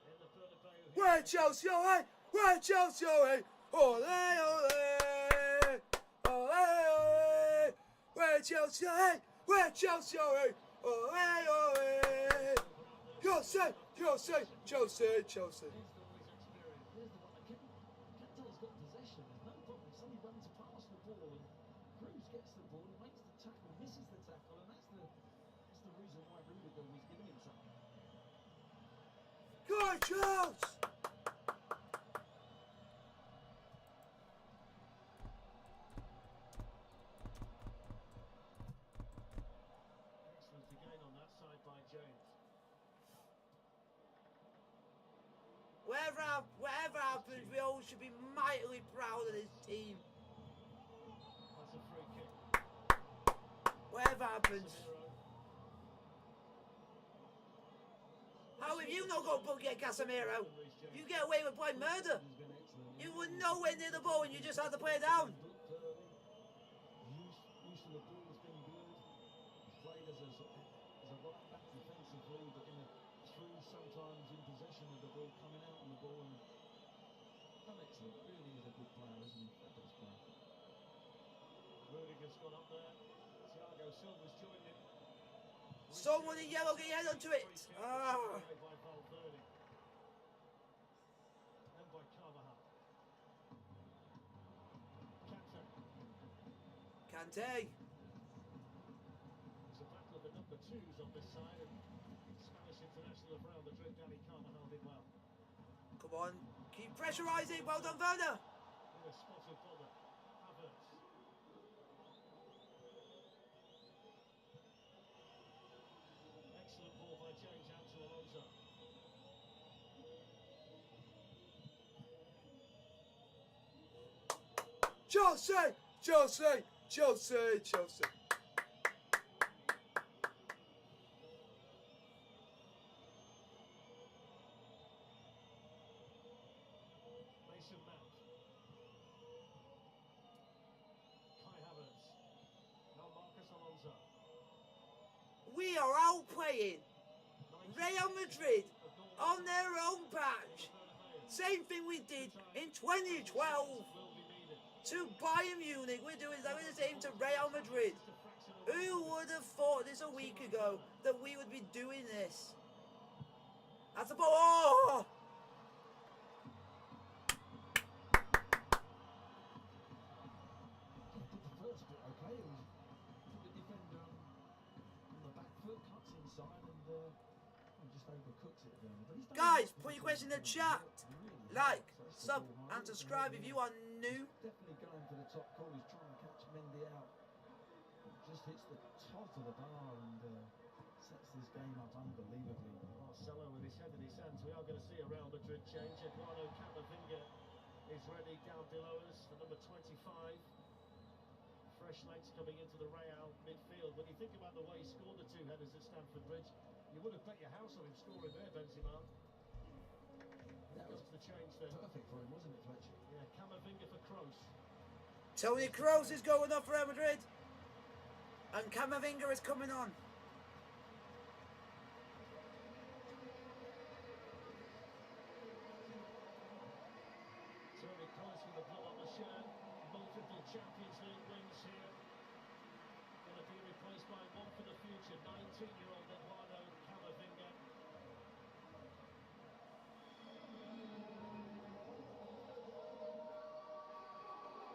S2: in the Bernabeu.
S1: We're Chelsea, alright? We're Chelsea, alright? Ole, ole! Ole, ole! We're Chelsea, alright? We're Chelsea, alright? Ole, ole! Chelsea, Chelsea, Chelsea, Chelsea.
S3: Here's the one that Kante's got possession. There's no problem. Somebody runs past the ball and Cruz gets the ball and makes the tackle, misses the tackle, and that's the reason why Rudiger was giving him something.
S1: Go on, Charles!
S2: Excellent again on that side by James.
S1: Whatever happens, we all should be mightily proud of this team.
S2: That's a free kick.
S1: Whatever happens. How have you not got Bucket Casemiro? You get away with playing murder. You were nowhere near the ball and you just had to play it down.
S3: Use of the ball has been good. He's played as a right back defensively, but in a through sometimes in possession of the ball, coming out on the ball and done excellent. Really is a good player, isn't he? Fabulous player.
S2: Rudiger's gone up there. Thiago Silva's joined him.
S1: Someone in yellow, get your head onto it. Ah.
S2: By Valverde. And by Carvajal.
S1: Kante.
S2: It's a battle of the number 2s on this side, and Spanish international of Real Madrid, Dani Carvajal did well.
S1: Come on. Keep pressurising. Well done, Werner.
S2: In a spot of bother. Havertz. Excellent ball by James out to Alonso.
S1: Chelsea, Chelsea, Chelsea, Chelsea.
S2: Mason Mount. Kai Havertz. Now Marcus Alonso.
S1: We are outplaying Real Madrid on their own patch. Same thing we did in 2012 to Bayern Munich. We're doing exactly the same to Real Madrid. Who would have thought this a week ago that we would be doing this? That's the ball. Oh!
S3: Did the first bit okay. It was the defender on the back foot, cuts inside and just overcooks it then. But he's done
S1: Guys,
S3: enough
S1: put
S3: to
S1: your question in the
S3: really
S1: chat.
S3: has.
S1: Like,
S3: So that's the
S1: sub,
S3: ball
S1: and
S3: high.
S1: subscribe if you are new.
S3: Definitely going for the top call. He's trying to catch Mendy out. Just hits the top of the bar and sets this game up unbelievably.
S2: Marcelo with his head in his hands. We are going to see a Real Madrid change. Eduardo Camavinga is ready down below us, the number 25. Fresh legs coming into the Real midfield. When you think about the way he scored the 2 headers at Stamford Bridge, you would have bet your house on him scoring there, Benzema.
S3: That was
S2: the change there.
S3: perfect for him, wasn't it, Fletcher?
S2: Yeah, Camavinga for Kroos.
S1: Toni Kroos is going off for Real Madrid. And Camavinga is coming on.
S2: Toni Kroos with the blow on the shirt. Multiple Champions League wins here. Going to be replaced by one for the future, 19-year-old Eduardo Camavinga.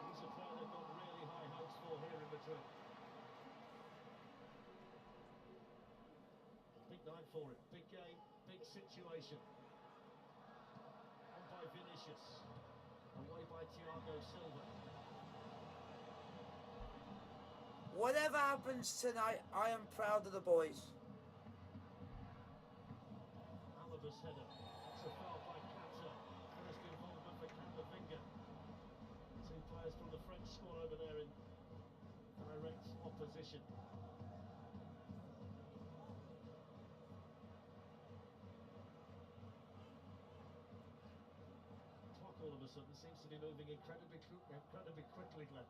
S2: He's a player they've got really high hopes for here in Madrid. Time for it. Big game, big situation. On by Vinicius. Away by Thiago Silva.
S1: Whatever happens tonight, I am proud of the boys.
S2: Alaba's header. It's a foul by Kanta. First involvement for Camavinga. Two players from the French squad over there in direct opposition. Clock all of a sudden seems to be moving incredibly quickly, Glenn.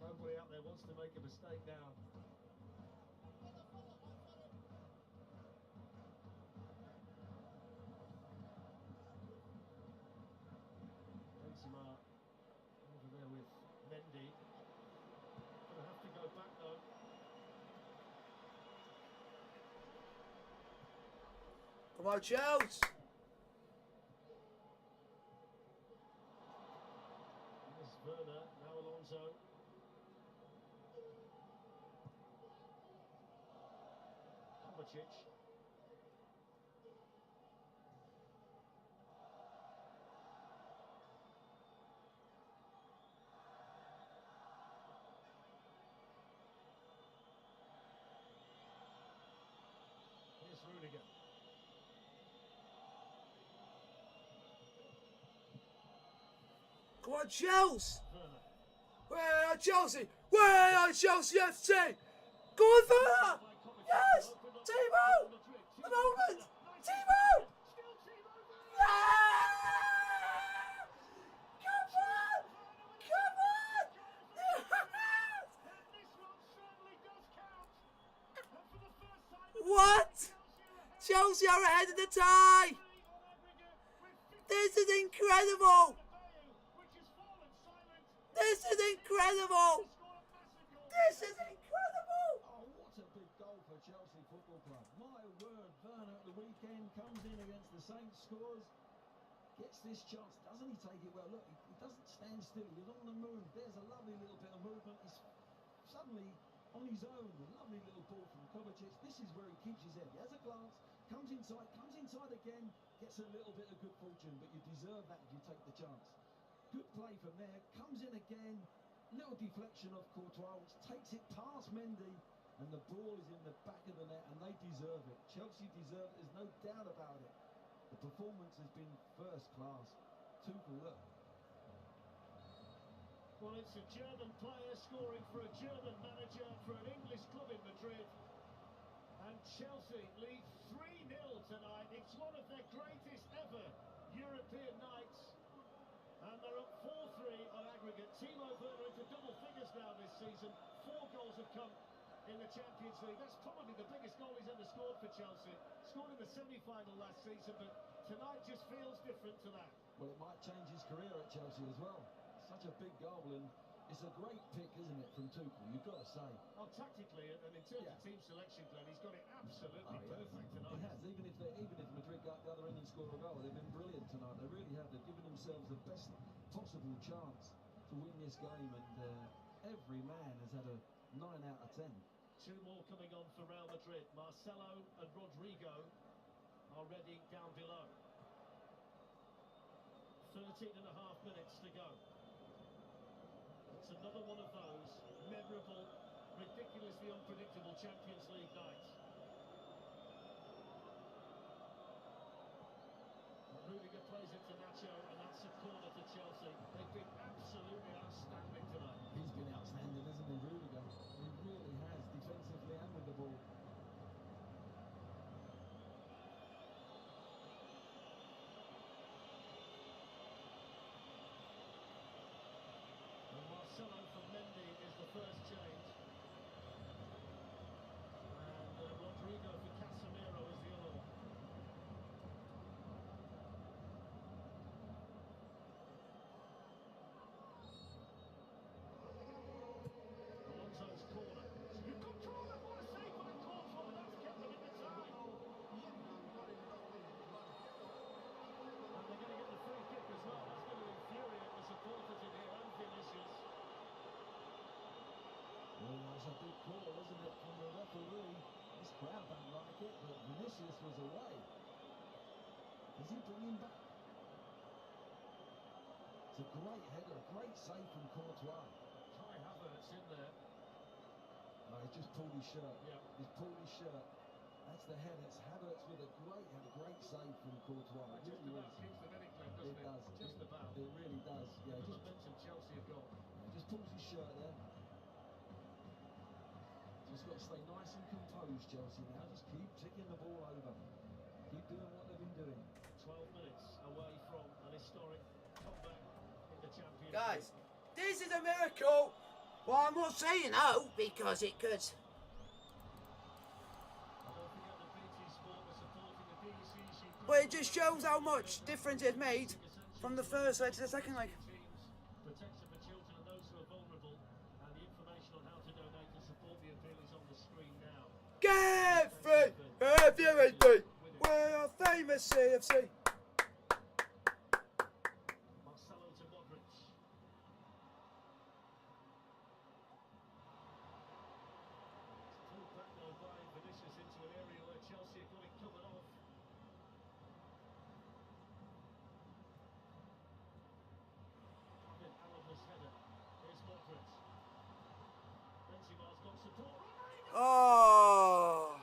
S2: Nobody out there wants to make a mistake now. Benzema over there with Mendy. Gonna have to go back though.
S1: Come on, Chelsea!
S2: Here's Werner, now Alonso. Kovacic. Here's Rudiger.
S1: Come on, Chelsea!
S2: Werner.
S1: Where are Chelsea? Where are Chelsea FC? Go on, Werner! Yes! Timo! The moment! Timo! Yeah! Come on! Come on! Yes! What? Chelsea are ahead of the tie! This is incredible! This is incredible! This is incredible!
S3: Oh, what a big goal for Chelsea Football Club. My word, Werner at the weekend comes in against the Saints, scores, gets this chance. Doesn't he take it well? Look, he doesn't stand still. He's on the move. There's a lovely little bit of movement. He's suddenly on his own. A lovely little ball from Kovacic. This is where he keeps his head. He has a glance, comes inside again, gets a little bit of good fortune, but you deserve that if you take the chance. Good play from there, comes in again, little deflection of Courtois, which takes it past Mendy, and the ball is in the back of the net, and they deserve it. Chelsea deserve it, there's no doubt about it. The performance has been first class. Tuchel, look.
S2: Well, it's a German player scoring for a German manager for an English club in Madrid. And Chelsea lead 3-0 tonight. It's one of their greatest ever European nights. And they're up 4-3 on aggregate. Timo Werner into double figures now this season. 4 goals have come in the Champions League. That's probably the biggest goal he's ever scored for Chelsea. Scored in the semi-final last season, but tonight just feels different to that.
S3: Well, it might change his career at Chelsea as well. Such a big goal, and it's a great pick, isn't it, from Tuchel, you've got to say.
S2: Oh, tactically and in terms of team selection, Glenn, he's got it absolutely perfect tonight.
S3: He has, even if Madrid go up the other end and score a goal, they've been brilliant tonight. They really have. They've given themselves the best possible chance to win this game, and every man has had a 9 out of 10.
S2: 2 more coming on for Real Madrid. Marcelo and Rodrigo are ready down below. 13 and a half minutes to go. It's another one of those memorable, ridiculously unpredictable Champions League nights. Rudiger plays it to Nacho, and that's a corner to Chelsea. They've been absolutely outstanding tonight.
S3: He's been outstanding, isn't he, Rudiger? He really has, defensively and with the ball.
S2: Marcelo from Mendy is the first change. And
S3: goes away. Does he bring him back? It's a great header, a great save from Courtois.
S2: Kai Havertz in there.
S3: No, he's just pulled his shirt.
S2: Yeah.
S3: He's pulled his shirt. That's the header. It's Havertz with a great save from Courtois. It
S2: Just
S3: really
S2: about
S3: is.
S2: keeps them in it, Glenn, doesn't it?
S3: Does.
S2: Just about.
S3: It really does. Yeah,
S2: The
S3: just
S2: momentum Chelsea have got.
S3: just pulls his shirt there. Just got to stay nice and composed, Chelsea, now. Just keep ticking the ball over. Keep doing what they've been doing.
S2: 12 minutes away from an historic comeback in the Champions
S1: Guys,
S2: League.
S1: this is a miracle. Well, I'm not saying no, because it could.
S2: And don't forget that BT Sport was supporting the DCC.
S1: But it just shows how much difference it made from the first leg to the second leg.
S2: Protection for children and those who are vulnerable, and the information on how to donate to support the appeal is on the screen now.
S1: Get free everything. We're a famous CFC.
S2: Marcelo to Modric. Pulled back though by Vinicius into an area where Chelsea have got it covered off. David Alaba's header. Here's Modric. Benzema's got support.
S1: Oh.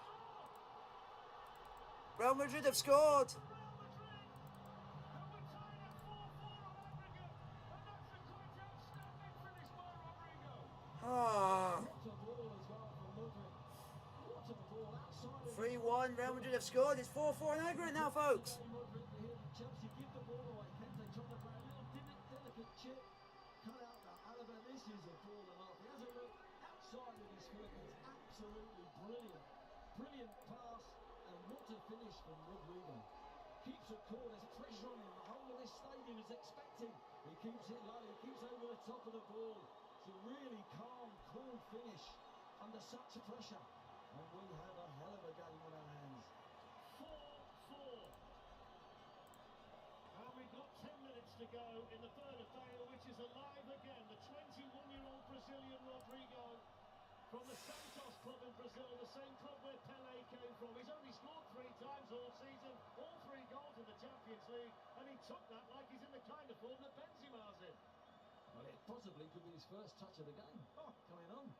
S1: Real Madrid have scored. Ah. 3-1, Real Madrid have scored. It's 4-4 in aggregate now, folks.
S3: Chelsea give the ball away. Kante trying to play a little delicate chip. Cut out now. Alaba, this is a ball and off. He has a look outside of his foot. It's absolutely brilliant. Brilliant pass. And what a finish from Rodrigo. Keeps it cool. There's pressure on him. The whole of this stadium is expecting. He keeps it low. He keeps over the top of the ball. It's a really calm, cool finish under such pressure. And we have a hell of a game on our hands.
S2: 4-4. And we've got 10 minutes to go in the third affair, which is alive again. The 21-year-old Brazilian Rodrigo from the Santos club in Brazil, the same club where Pelé came from. He's only scored 3 times all season, all 3 goals in the Champions League, and he took that like he's in the kind of form that Benzema's in.
S3: Well, it possibly could be his first touch of the game. Oh, coming on.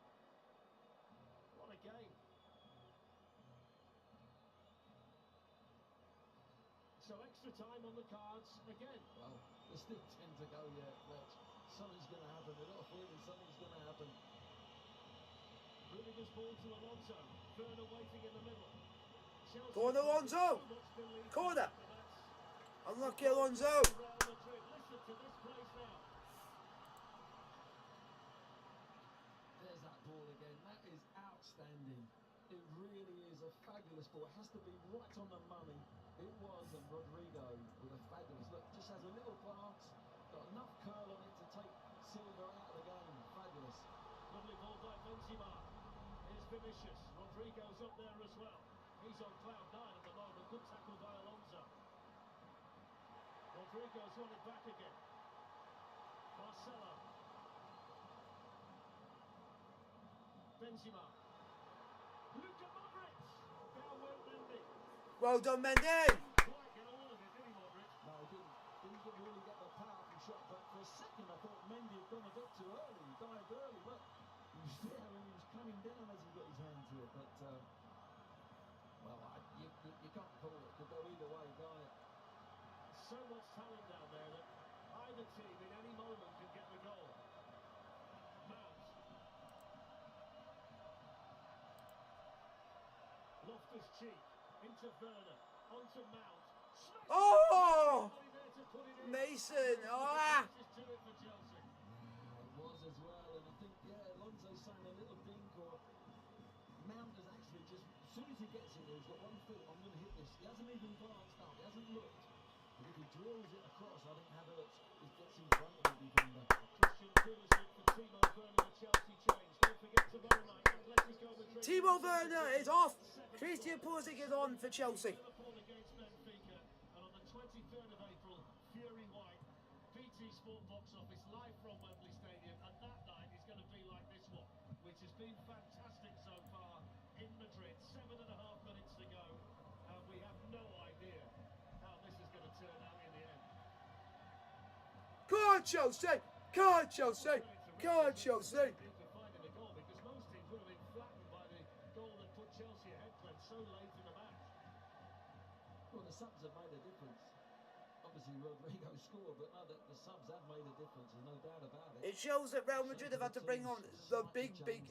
S2: What a game. So extra time on the cards again.
S3: Well, there's still 10 to go yet, Fletch. Something's going to happen. They've got a feeling something's going to happen.
S2: Rudiger's ball to Alonso. Werner waiting in the middle. Chelsea
S1: Go on, Alonso. Corner. Unlucky Alonso.
S2: Listen to this place now.
S3: There's that ball again. That is outstanding. It really is a fabulous ball. It has to be right on the money. It was, and Rodrigo with a fabulous look. Just has a little glance. Got enough curl on it to take Silva out of the game. Fabulous.
S2: Lovely ball by Benzema. Here's Vinicius. Rodrigo's up there as well. He's on cloud 9 at the moment. Good tackle by Alonso. Rodrigo's won it back again. Marcelo. Benzema. Luka Modric. Down went Mendy.
S1: Well done, Mendy.
S2: Quite get all of it, did he, Modric?
S3: No, he didn't. Didn't really get the powerful shot, but for a second I thought Mendy had gone a bit too early. He dived early, but he was there and he was coming down as he got his hand to it. But, well, you can't call it. Could go either way, can't it?
S2: So much talent down there that either team in any moment can get the goal. Mount. Loftus-Cheek into Werner, onto Mount.
S1: Oh!
S2: There to put it in.
S1: Mason. Ah!
S2: To it for Chelsea.
S3: It was as well, and I think, yeah, Alonso's saying a little dink, or Mount has actually just, as soon as he gets it there, he's got one foot, I'm going to hit this. He hasn't even glanced up, he hasn't looked. But if he drills it across, I think Havertz gets in front of the defender.
S2: Christian Pulisic for Timo Werner, the Chelsea change. Don't forget tomorrow night, Atletico Madrid.
S1: Timo Werner is off. Christian Pulisic is on for Chelsea.
S2: Liverpool against Benfica, and on the 23rd of April, Fury White, BT Sport box office live from Wembley Stadium, and that night is going to be like this one, which has been fantastic so far in Madrid. 7.5 minutes to go, and we have
S1: on, Chelsea! Come on, Chelsea! Come on, Chelsea!
S2: Finding a goal because most teams would have been flattened by the goal that put Chelsea ahead so late in the match.
S3: Well, the subs have made a difference. Obviously, Rodrigo scored, but no, the subs have made a difference. There's no doubt about it.
S1: It shows that Real Madrid have had to bring on the basically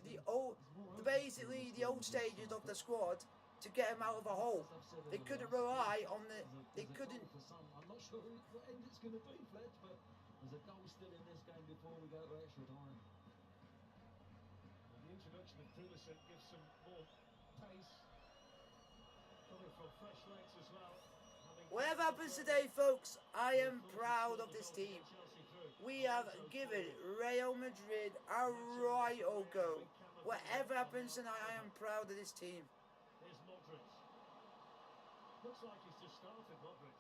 S1: the old stages of the squad to get him out of a hole. They couldn't rely on they couldn't.
S3: I'm not sure what end it's going to be, Fletch, but there's a goal still in this game before we go to extra time.
S2: And the introduction of Pulisic gives some more pace, coming from fresh legs as well.
S1: Whatever happens today, folks, I am proud of this team. We have given Real Madrid a right old go. Whatever happens tonight, I am proud of this team.
S2: Here's Modric. Looks like he's just started, Modric.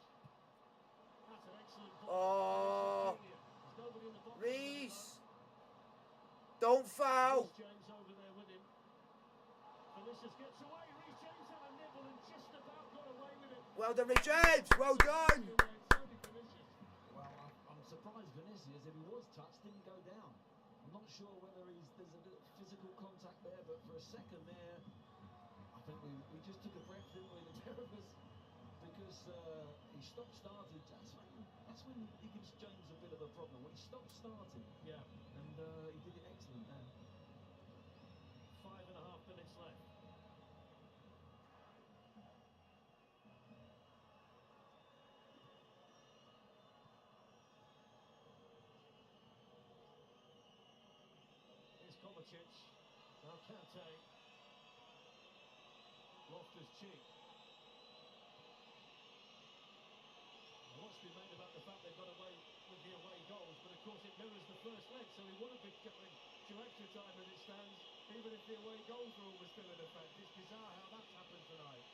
S2: That's an excellent ball.
S1: Oh, Reece. Don't foul.
S2: James over there with him. Vinicius gets away. Reece James had a nibble and just about got away with it.
S1: Well done, Reece James. Well done.
S3: Well, I'm surprised Vinicius, if he was touched, didn't go down. I'm not sure whether there's a bit of physical contact there, but for a second there, I think we just took a breath, didn't we, the pair of us, because he started. That's when he gives James a bit of a problem. When he stopped starting,
S2: yeah,
S3: and he did it excellent there.
S2: 5.5 minutes left. Kovacic, Alcante, Loftus-Cheek. What's been made about the fact they've got away with the away goals, but of course it mirrors the first leg, so we would have been going to extra time as it stands, even if the away goals rule was still in effect. It's bizarre how that's happened tonight.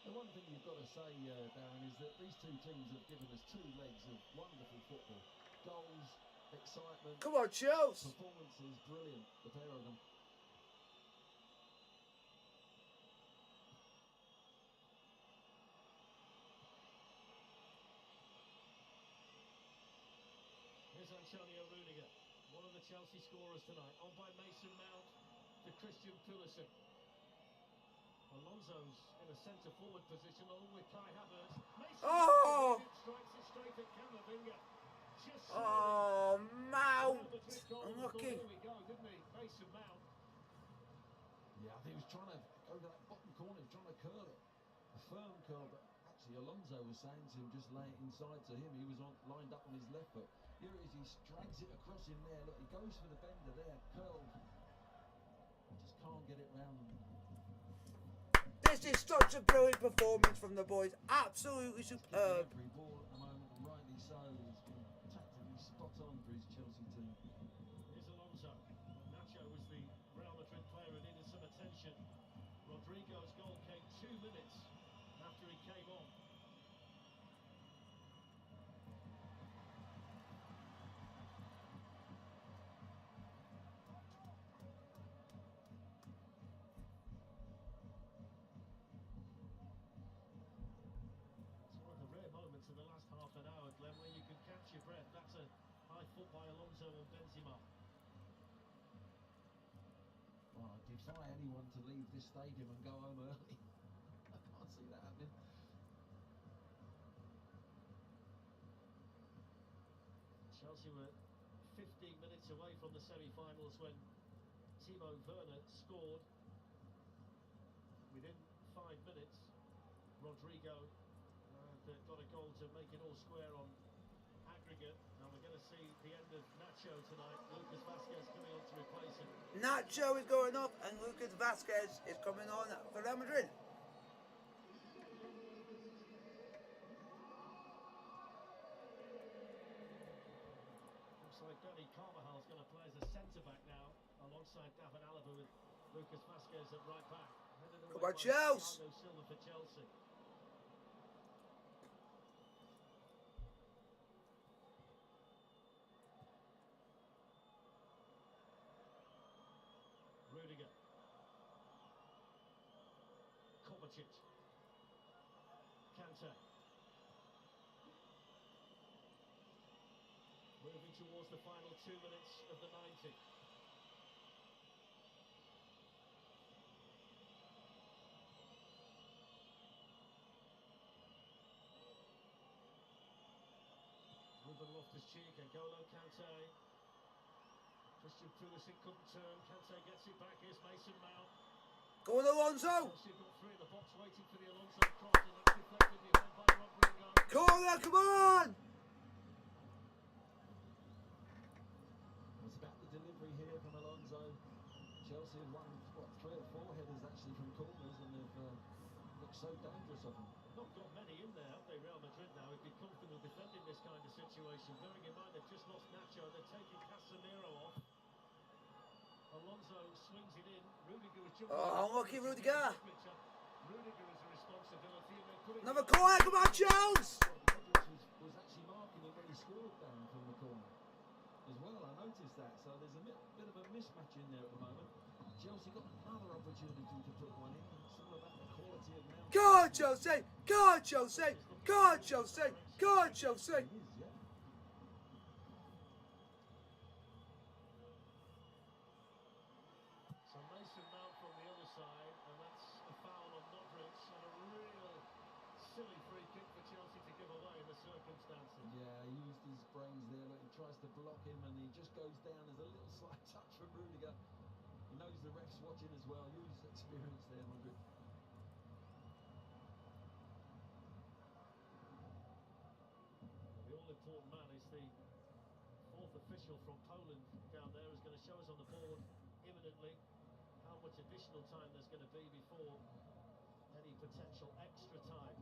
S3: The one thing you've got to say, Darren, is that these two teams have given us 2 legs of wonderful football. Goals, excitement.
S1: Come on, Chelsea.
S3: Performances, brilliant, the pair of them.
S2: Here's Antonio Rudiger, one of the Chelsea scorers tonight, on by Mason Mount to Christian Pulisic. Alonso's in a centre-forward position along with Kai Havertz.
S1: Oh!
S2: Strikes it straight at Camavinga.
S1: Oh, Mount! Unlucky.
S2: There we go, didn't he? Mason Mount.
S3: Yeah, I think he was trying to go to that bottom corner, trying to curl it. A firm curl, but actually Alonso was saying to him, just lay it inside to him. He was lined up on his left foot. Here it is, he drags it across in there. Look, he goes for the bender there, curled. Just can't get it round.
S1: This is such a brilliant performance from the boys. Absolutely superb.
S3: Every ball at the moment, and rightly so. He's been tactically spot on for his Chelsea team.
S2: Here's Alonso. Nacho was the Real Madrid player who needed some attention. Rodrigo's goal came 2 minutes after he came on. In the last half an hour, Glenn, where you can catch your breath. That's a high foot by Alonso and Benzema.
S3: Well, I defy anyone to leave this stadium and go home early. I can't see that happening.
S2: Chelsea were 15 minutes away from the semi-finals when Timo Werner scored. Within 5 minutes, Rodrigo got a goal to make it all square on aggregate. Now we're going to see the end of Nacho tonight. Lucas Vazquez coming on to replace him.
S1: Nacho is going up and Lucas Vazquez is coming on for Real Madrid.
S2: Looks like Dani Carvajal's going to play as a centre-back now, alongside David Alaba with Lucas Vazquez at right back.
S1: Come on, Chelsea!
S2: Silva for Chelsea. Rudiger. Kovacic. Kante. Moving towards the final 2 minutes of the 90. Ruben Loftus-Cheek and N'Golo Kante. Christian Pulisic couldn't turn. Kante gets it back. Here's Mason Mount.
S1: Go on, Alonso.
S2: Chelsea have got three in the box waiting for the Alonso cross, and that's deflected behind by Rodrigo.
S1: Corner, come on.
S3: It's about the delivery here from Alonso. Chelsea have won, what, 3 or 4 headers actually from corners, and they've looked so dangerous of them.
S2: Not got many in there, have they, Real Madrid now? Would be comfortable defending this kind of situation. Bearing in mind they've just lost Nacho, they're taking Casemiro off. Alonso swings it in. Rudiger was jumping.
S1: Oh, unlucky Rudiger.
S2: Rudiger is a responsibility, and they put it.
S1: Another corner, come on, Charles.
S3: Was actually marking him when he scored down from the corner as well. I noticed that. So there's a bit of a mismatch in there at the moment. Chelsea got another opportunity to put one in. It's all about the quality of Mount.
S1: Go on, Chelsea. Go on, Chelsea. Go on, Chelsea. Go on, Chelsea.
S3: It is, yeah.
S2: So Mason Mount from the other side, and that's a foul on Modric, and a real silly free kick for Chelsea to give away in the circumstances.
S3: Yeah, he used his brains there. Look, he tries to block him, and he just goes down. There's a little slight touch from Rudiger. He knows the ref's watching as well. Use his experience there, Madrid.
S2: The all-important man is the 4th official from Poland down there, who's going to show us on the board imminently how much additional time there's going to be before any potential extra time.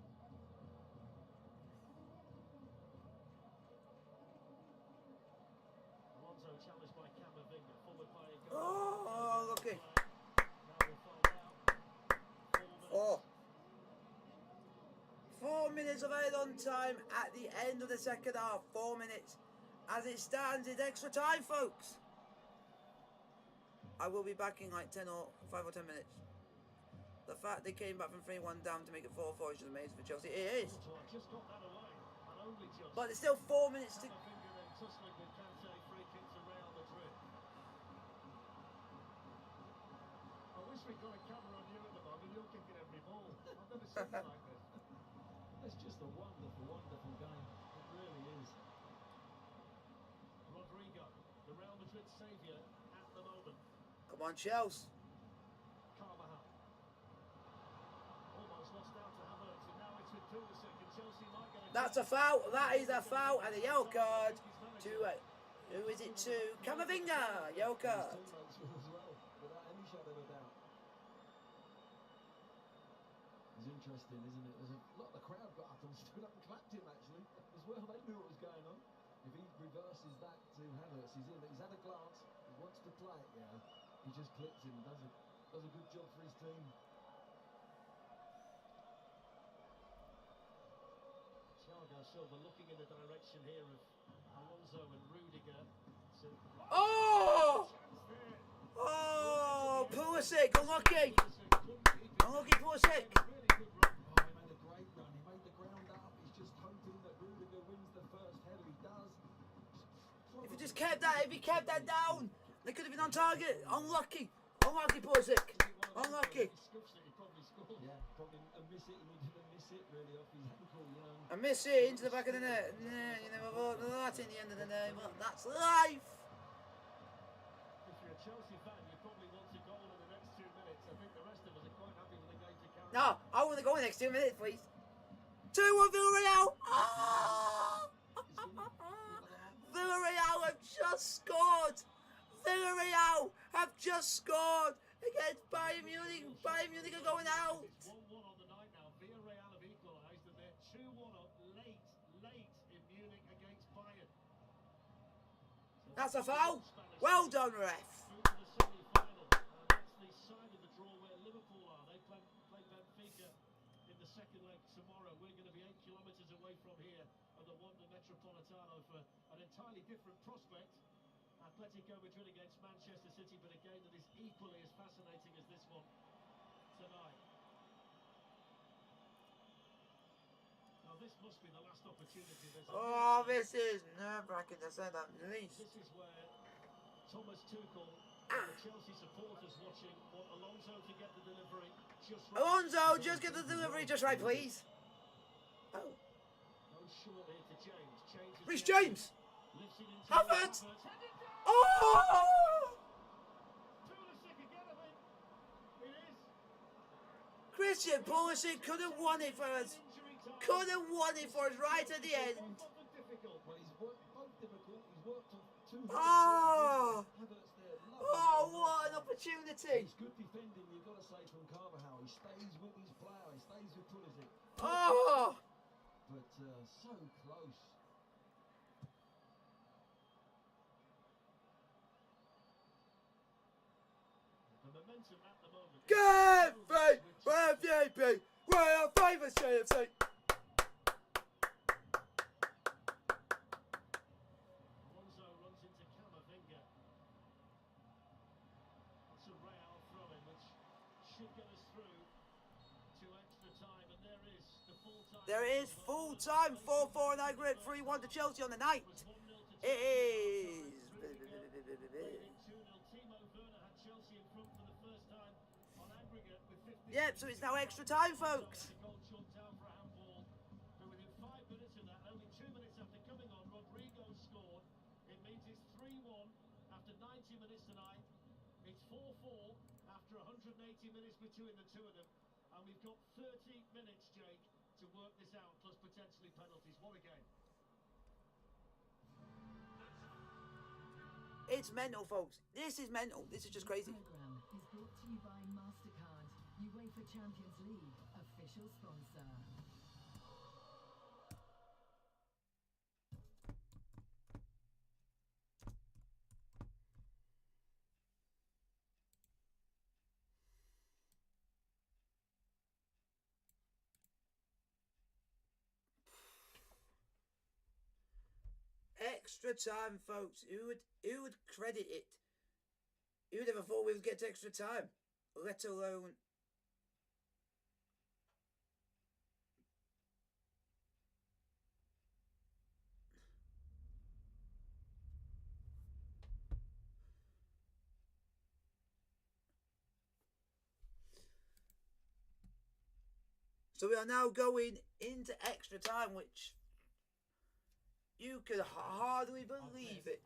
S2: Alonso challenged by Camavinga, forward by N'Golo.
S1: Oh, lucky.
S2: Now we'll find out. 4 minutes.
S1: 4 minutes of added on time at the end of the second half. 4 minutes. As it stands, it's extra time, folks. I will be back in like 5 or 10 minutes. The fact they came back from 3-1 down to make it 4-4 is just amazing for Chelsea. It is.
S2: Just got that away, and only just.
S1: But there's still 4 minutes to...
S2: Camavinga then tussling with Kante, free kick to Real Madrid. I wish we got a camera on you at the moment. You're kicking every ball. I've never seen it like this.
S3: It's just a wonderful, wonderful game. It really is.
S2: Rodrigo, the Real Madrid saviour at the moment.
S1: Come on, Chelsea.
S2: Carvajal. Almost lost out to Havertz, and now it's with Pulisic, and Chelsea might get a...
S1: That's a foul. That is a foul. And a yellow card to... who is it to? Camavinga. Yellow card.
S3: His teammates will as well, without any shadow of a doubt. It's interesting, isn't it? There's a lot of the crowd got up and stood up and clapped him, actually, as well. They knew what was going on. If he reverses that to Havertz, he's in. He's had a glance. He wants to play it, yeah. He just clips him. Does a good job for his team.
S2: Thiago Silva looking in the direction here of Alonso and Rudiger.
S1: Oh! Oh, Pulisic, unlucky. Unlucky Pulisic.
S3: Oh, he made a great run. He made the ground up. He's just hoping that Rudiger wins the first header. He does.
S1: If he just kept that, down, they could have been on target. Unlucky. Unlucky Pulisic. Unlucky.
S3: Yeah, probably a miss it. He needed to miss it really off his ankle, you know.
S1: I miss it into the back of the net. Nah, you never thought of that in the end of the day, but that's life.
S2: If you're a Chelsea fan, you probably want a goal in the next 2 minutes. I think the rest of us are quite happy with the game to carry on.
S1: No, I want to go in the next 2 minutes, please. 2-1 Villarreal. Oh! Villarreal have just scored. Villarreal have just scored against Bayern Munich. Bayern Munich are going out.
S2: It's 1-1 on the night now. Villarreal have equalised, and they're 2-1 up late in Munich against Bayern.
S1: That's a foul. Well done, ref.
S2: Through to the semi-final, and that's the side of the draw where Liverpool are. They play Benfica in the second leg tomorrow. We're going to be 8 kilometres away from here at the Wanda Metropolitano for an entirely different prospect. Atletico Madrid against Manchester City, but a game that is equally as fascinating as this one tonight. Now this must be the last opportunity.
S1: Oh, this is nerve-wracking to say that least.
S2: This is where Thomas Tuchel and the Chelsea supporters watching want Alonso to get the delivery just right.
S1: Alonso, just get the delivery just right, please. Oh.
S2: Goes short here to James. Changes
S1: Reece
S2: the
S1: James.
S2: lifts it into
S1: Havertz.
S2: Headed down.
S1: Oh!
S2: Pulisic again, I think. It is.
S1: Christian Pulisic could have won it for us.
S2: Injury time.
S1: Could have won it for us right at the end.
S2: Both of them difficult.
S3: Well, he's worked both difficult. He's worked on two headers.
S1: Oh!
S3: Havertz there.
S1: Oh, what an opportunity.
S3: It's good defending, you've got to say, from Carvajal. He stays with his player. He stays with Pulisic.
S1: Oh!
S3: But so close.
S2: The momentum at the moment.
S1: Get we're VP, we're your favourite CFC.
S2: Alonso runs into Camavinga. That's a Real throw-in, which should get us through to extra time, and there is the full time.
S1: There is full time, 4-4 and aggregate, 3-1 to Chelsea on the night. It is.
S2: 2-0. Timo Werner had Chelsea in front for the first time on aggregate with 50.
S1: Yep, so it's now extra time, folks.
S2: The goal chalked down for a handball. But within 5 minutes of that, only 2 minutes after coming on, Rodrigo scored. It means it's 3-1 after 90 minutes tonight. It's 4-4 after 180 minutes between the two of them. And we've got 30 minutes, Jake, to work this out, plus potentially penalties. What a game.
S1: It's mental, folks. This is mental. This is just crazy.
S5: This program is brought to you by MasterCard, UEFA Champions League, official sponsor.
S1: Extra time, folks. Who would credit it? Who would ever thought we would get to extra time? Let alone. So we are now going into extra time, which you could hardly believe it.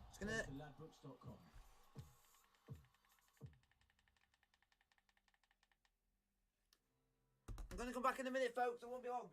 S1: It's gonna.
S8: Ladbrokes.com.
S1: I'm gonna come back in a minute, folks. I won't be long.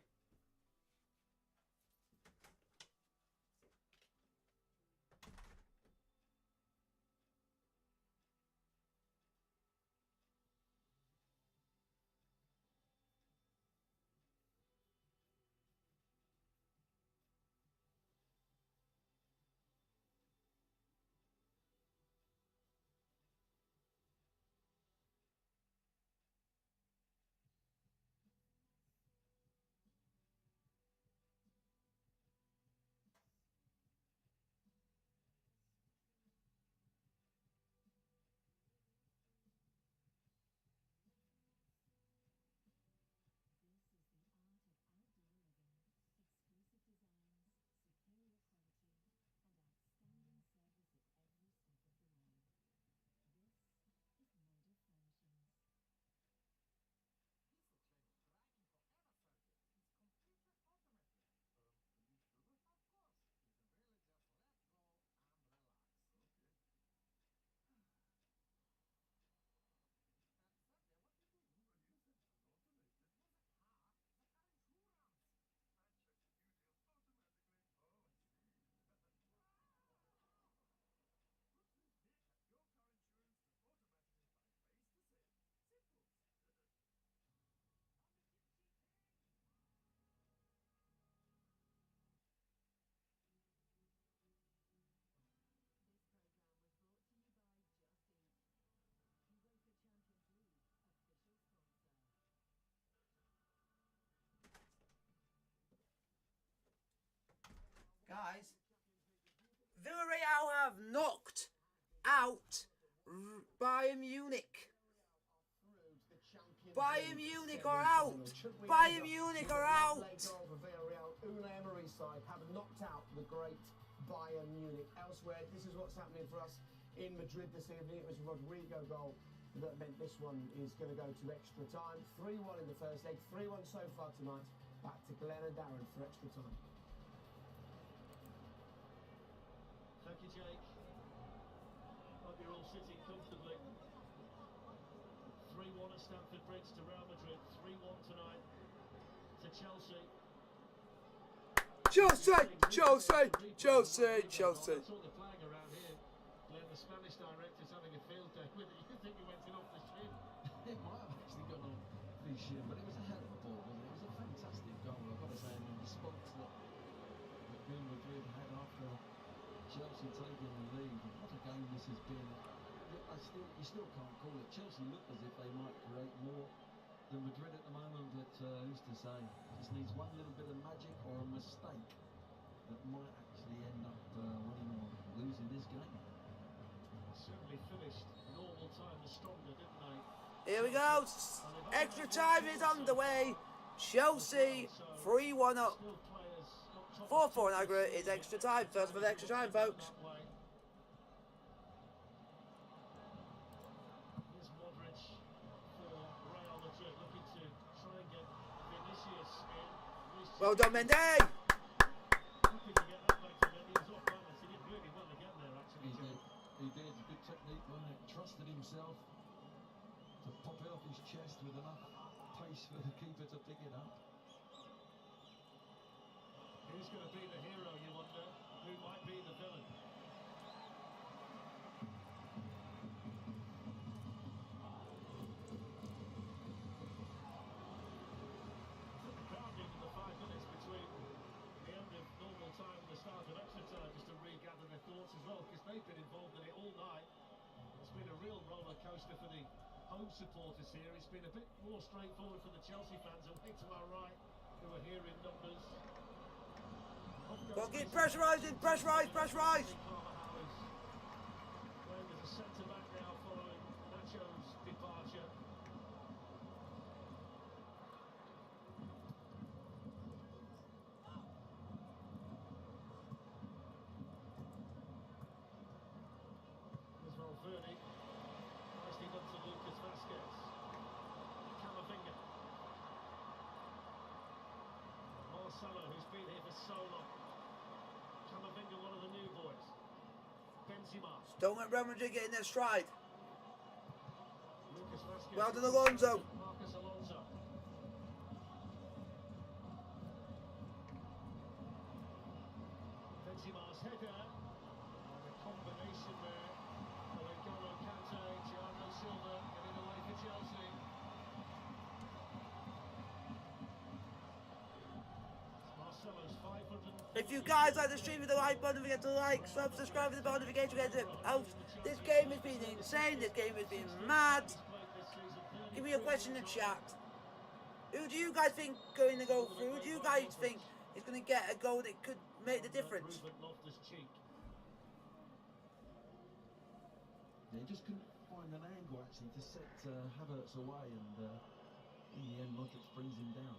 S1: Guys, Villarreal have knocked out Bayern Munich.
S7: Through to the
S1: Bayern Munich are out. Bayern Munich are out.
S7: Late goal for Villarreal. Unai Emery's side have knocked out the great Bayern Munich. Elsewhere, this is what's happening for us in Madrid this evening. It was a Rodrigo goal that meant this one is going to go to extra time. 3-1 in the first leg, 3-1 so far tonight. Back to Glenn and Darren for extra time.
S2: Thank you, Jake. Hope you're all sitting comfortably. 3-1 at Stamford Bridge to Real Madrid. 3-1 tonight to Chelsea.
S1: Chelsea, Chelsea, Chelsea, Chelsea.
S2: That's all the flag around here. Glenn, the Spanish director's having a field day with it. You think he went in off the shin?
S3: It might have actually gone off the shin, but it was a hell of a ball, wasn't it? It was a fantastic goal, I've got to say, in the response that Real Madrid had after Chelsea taking the lead. What a game this has been. You still can't call it. Chelsea look as if they might create more than Madrid at the moment, but who's to say? Just needs one little bit of magic or a mistake that might actually end up winning or losing this game.
S2: Certainly finished normal time the stronger, didn't they?
S1: Here we go. Extra time is underway. Chelsea 3-1 up. 4-4 in aggregate is extra time. First of extra time, folks.
S2: Here's Modric for Real Madrid, looking to try and get Vinicius in.
S1: Well done, Mendy.
S2: Happy to get that back to him. He was off balance. He did really well to get there, actually.
S3: He did. Good technique, wasn't it? Trusted himself to pop it off his chest with enough pace for the keeper to pick it up.
S2: Who's going to be the hero, you wonder? Who might be the villain? Crowding in the 5 minutes between the end of normal time and the start of extra time, just to regather their thoughts as well, because they've been involved in it all night. It's been a real roller coaster for the home supporters here. It's been a bit more straightforward for the Chelsea fans away to our right, who are here in numbers.
S1: Well, get pressurising, pressurise, pressurise.
S2: Playing as a centre back now following Nacho's departure. There's Valverde. Nicely done to Lucas Vasquez. Camavinga. Marcelo, who's been here for so long. Camavinga, one of the new boys. Benzema.
S1: Don't let Real Madrid get in their stride.
S2: Lucas Vasquez.
S1: Well done, Alonso.
S2: Marcus Alonso. Benzema's header. And a combination there. N'Golo Kante, Thiago Silva getting away for Chelsea. Marcelo's 500.
S1: If you guys like the stream, hit the like button, don't forget to like, subscribe, with the bell notification, get it out. This game has been insane, this game has been mad. Give me a question in the chat. Who do you guys think going to go through? Who do you guys think is going to get a goal that could make the difference?
S3: They just couldn't find an angle actually to set Havertz away, and in the end Modric brings him down.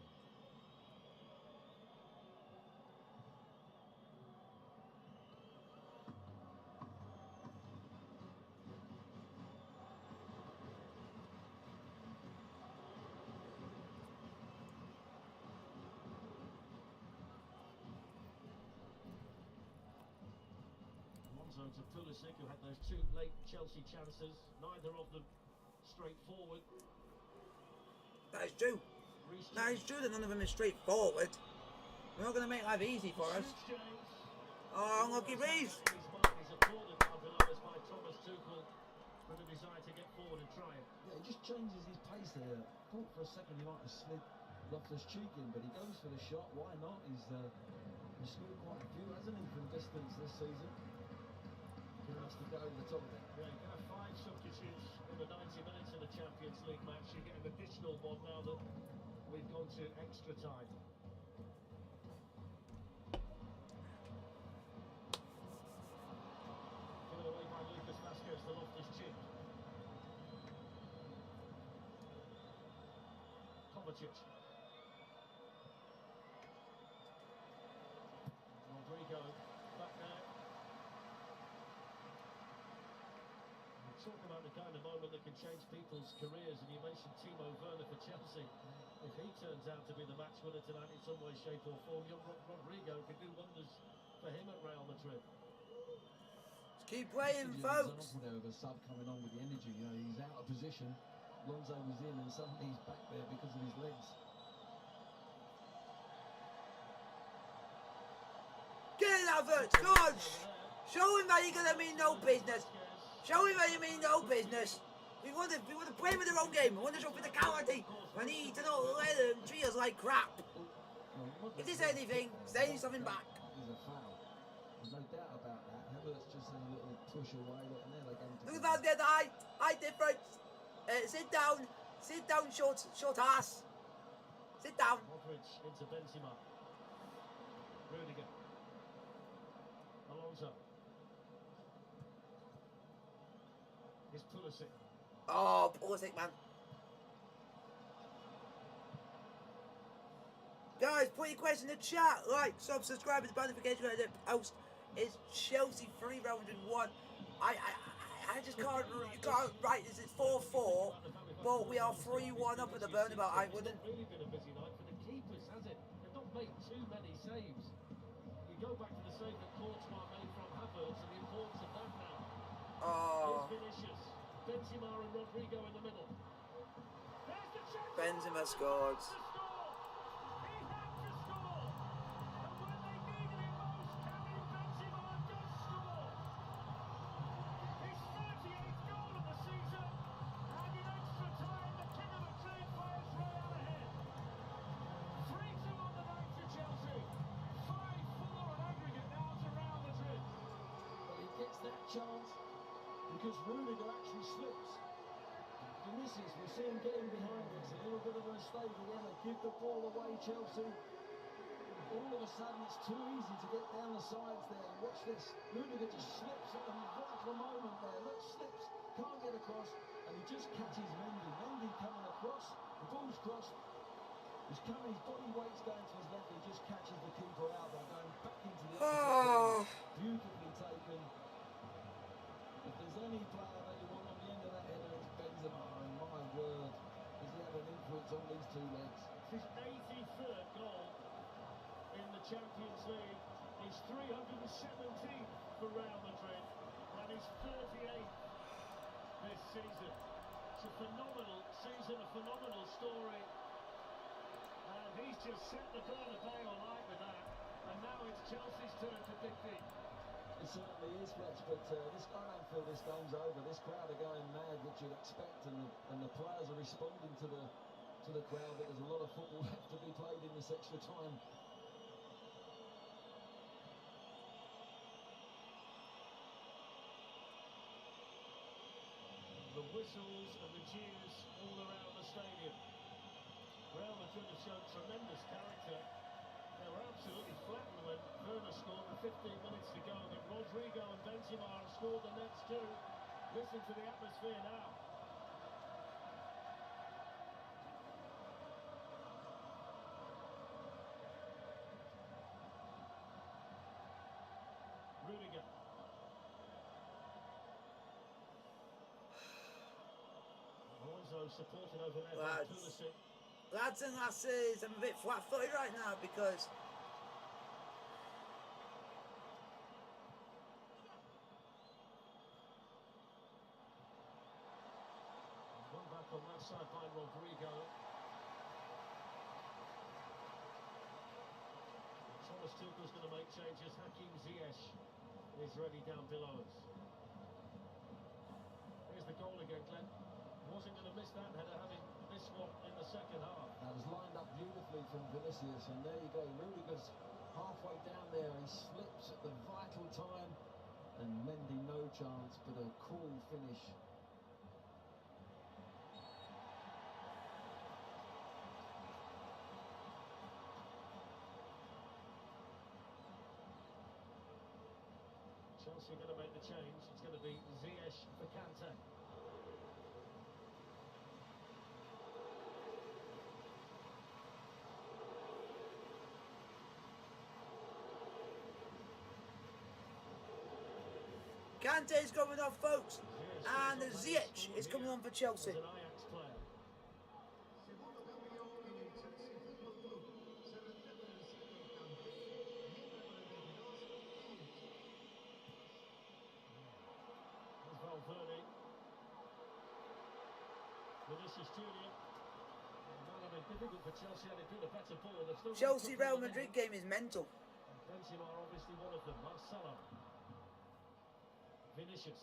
S2: To Pulisic, who had those two late Chelsea chances, neither of them straightforward.
S1: That is true. That is true that none of them is straightforward. We're not going to make life easy for us. Oh, unlucky Reese.
S2: His mind is applauded now below us by Thomas Tuchel with a desire to get forward and try it.
S3: Yeah, he just changes his pace there. Thought for a second he might have slid Loftus-Cheek in, but he goes for the shot. Why not? He's scored quite a few, hasn't he, from distance this season? He wants to go over the top of it.
S2: Yeah, you have 5 substitutes in the 90 minutes of the Champions League match. You get an additional one now that we've gone to extra time. Given away by Lucas Vasquez to Loftus-Cheek. Kovacic. Rodrigo back there. We talk about the kind of moment that can change people's careers, and you mentioned Timo Werner for Chelsea. If he turns out to be the match winner tonight in some way, shape or form, young Rodrigo could do wonders for him at Real Madrid.
S1: Let's keep playing, folks.
S3: Example there of a sub coming on with the energy. You know, he's out of position. Lonzo was in, and suddenly he's back there because of his legs.
S1: Get it, Havertz, come on! Show him that you're gonna mean no business. Show him that you mean no business. We want to play with their own game. We want to show physicality. We need to not let them treat us like crap. If there's anything, say something back.
S3: Is a foul. There's no doubt about that. Havertz just a little push away, and there they go.
S1: Look at that, get the height difference. Sit down, short ass. Sit down.
S2: Modric into Benzema. Rudiger. Alonso. Here's Pulisic.
S1: Oh, Pulisic, man. Guys, put your question in the chat. Like, subscribe, and the notification on the post. It's Chelsea 3 round and 1. I just can't. You can't write this. It's 4-4, but we are 3-1 up at the Bernabeu. I wouldn't.
S2: It's really been a busy night for the keepers, has it? They've not made too many saves. You go back to the save that Courtois made from Havertz and the importance of that now.
S1: Oh.
S2: Here's Vinicius. Benzema and Rodrigo in the middle. There's the chance.
S1: Benzema scored.
S2: He had to score. And when they needed it most, Karim Benzema does score. His 38th goal of the season. And in extra time, the king of the trade players Real ahead. 3-2 on the night to Chelsea. 5-4 on aggregate now to Real Madrid.
S3: But he gets that chance because Rudiger actually slips. Vinicius, we see him getting behind us. A little bit of a mistake again. They give the ball away, Chelsea. All of a sudden, it's too easy to get down the sides there. And watch this. Rudiger just slips at the vital moment there. Look, slips, can't get across, and he just catches Mendy. Mendy coming across, the ball's crossed. He's coming, his body weight's going to his left. He just catches the keeper out there, going back into the
S1: Oh.
S3: beautifully taken. If there's any player that you want on the end of that header, it's Benzema. And my word, does he have an influence on these two legs?
S2: His 83rd goal in the Champions League. He's 317 for Real Madrid, and he's 38th this season. It's a phenomenal season, a phenomenal story, and he's just set the Bernabeu alight with that. And now it's Chelsea's turn to dig deep.
S3: It certainly is, Fletch, but I don't feel this game's over. This crowd are going mad, which you'd expect, and the players are responding to the crowd, but there's a lot of football left to be played in this extra time.
S2: The whistles and the cheers all around the stadium. Real Madrid have shown tremendous character. They were absolutely flattened when Werner scored with 15 minutes to go, but Rodrigo and Benzema have scored the next two. Listen to the atmosphere now. Rudiger. Alonso supported over there by Pulisic.
S1: Lads and lasses, I'm a bit flat-footed right now because
S2: One back on that side by Rodrigo. Thomas Tuchel's going to make changes. Hakim Ziyech is ready down below us. Here's the goal again, Glenn. Wasn't going to miss that header, having this one in the second half.
S3: That was lined up beautifully from Vinicius, and there you go. Rudiger's halfway down there. He slips at the vital time, and Mendy no chance, but a cool finish.
S2: Chelsea are going to make the change. It's going to be Ziyech for Kante.
S1: Kante is going off, folks. And Ziyech is coming on for Chelsea.
S2: As an Ajax player. There's Valverde. Vinicius Junior. Might have been difficult for Chelsea and they've been a better ball. They've still got
S1: Chelsea
S2: a couple
S1: Real
S2: of
S1: Madrid
S2: minutes.
S1: game is mental.
S2: Benzema obviously one of them. Marcelo. Vinicius.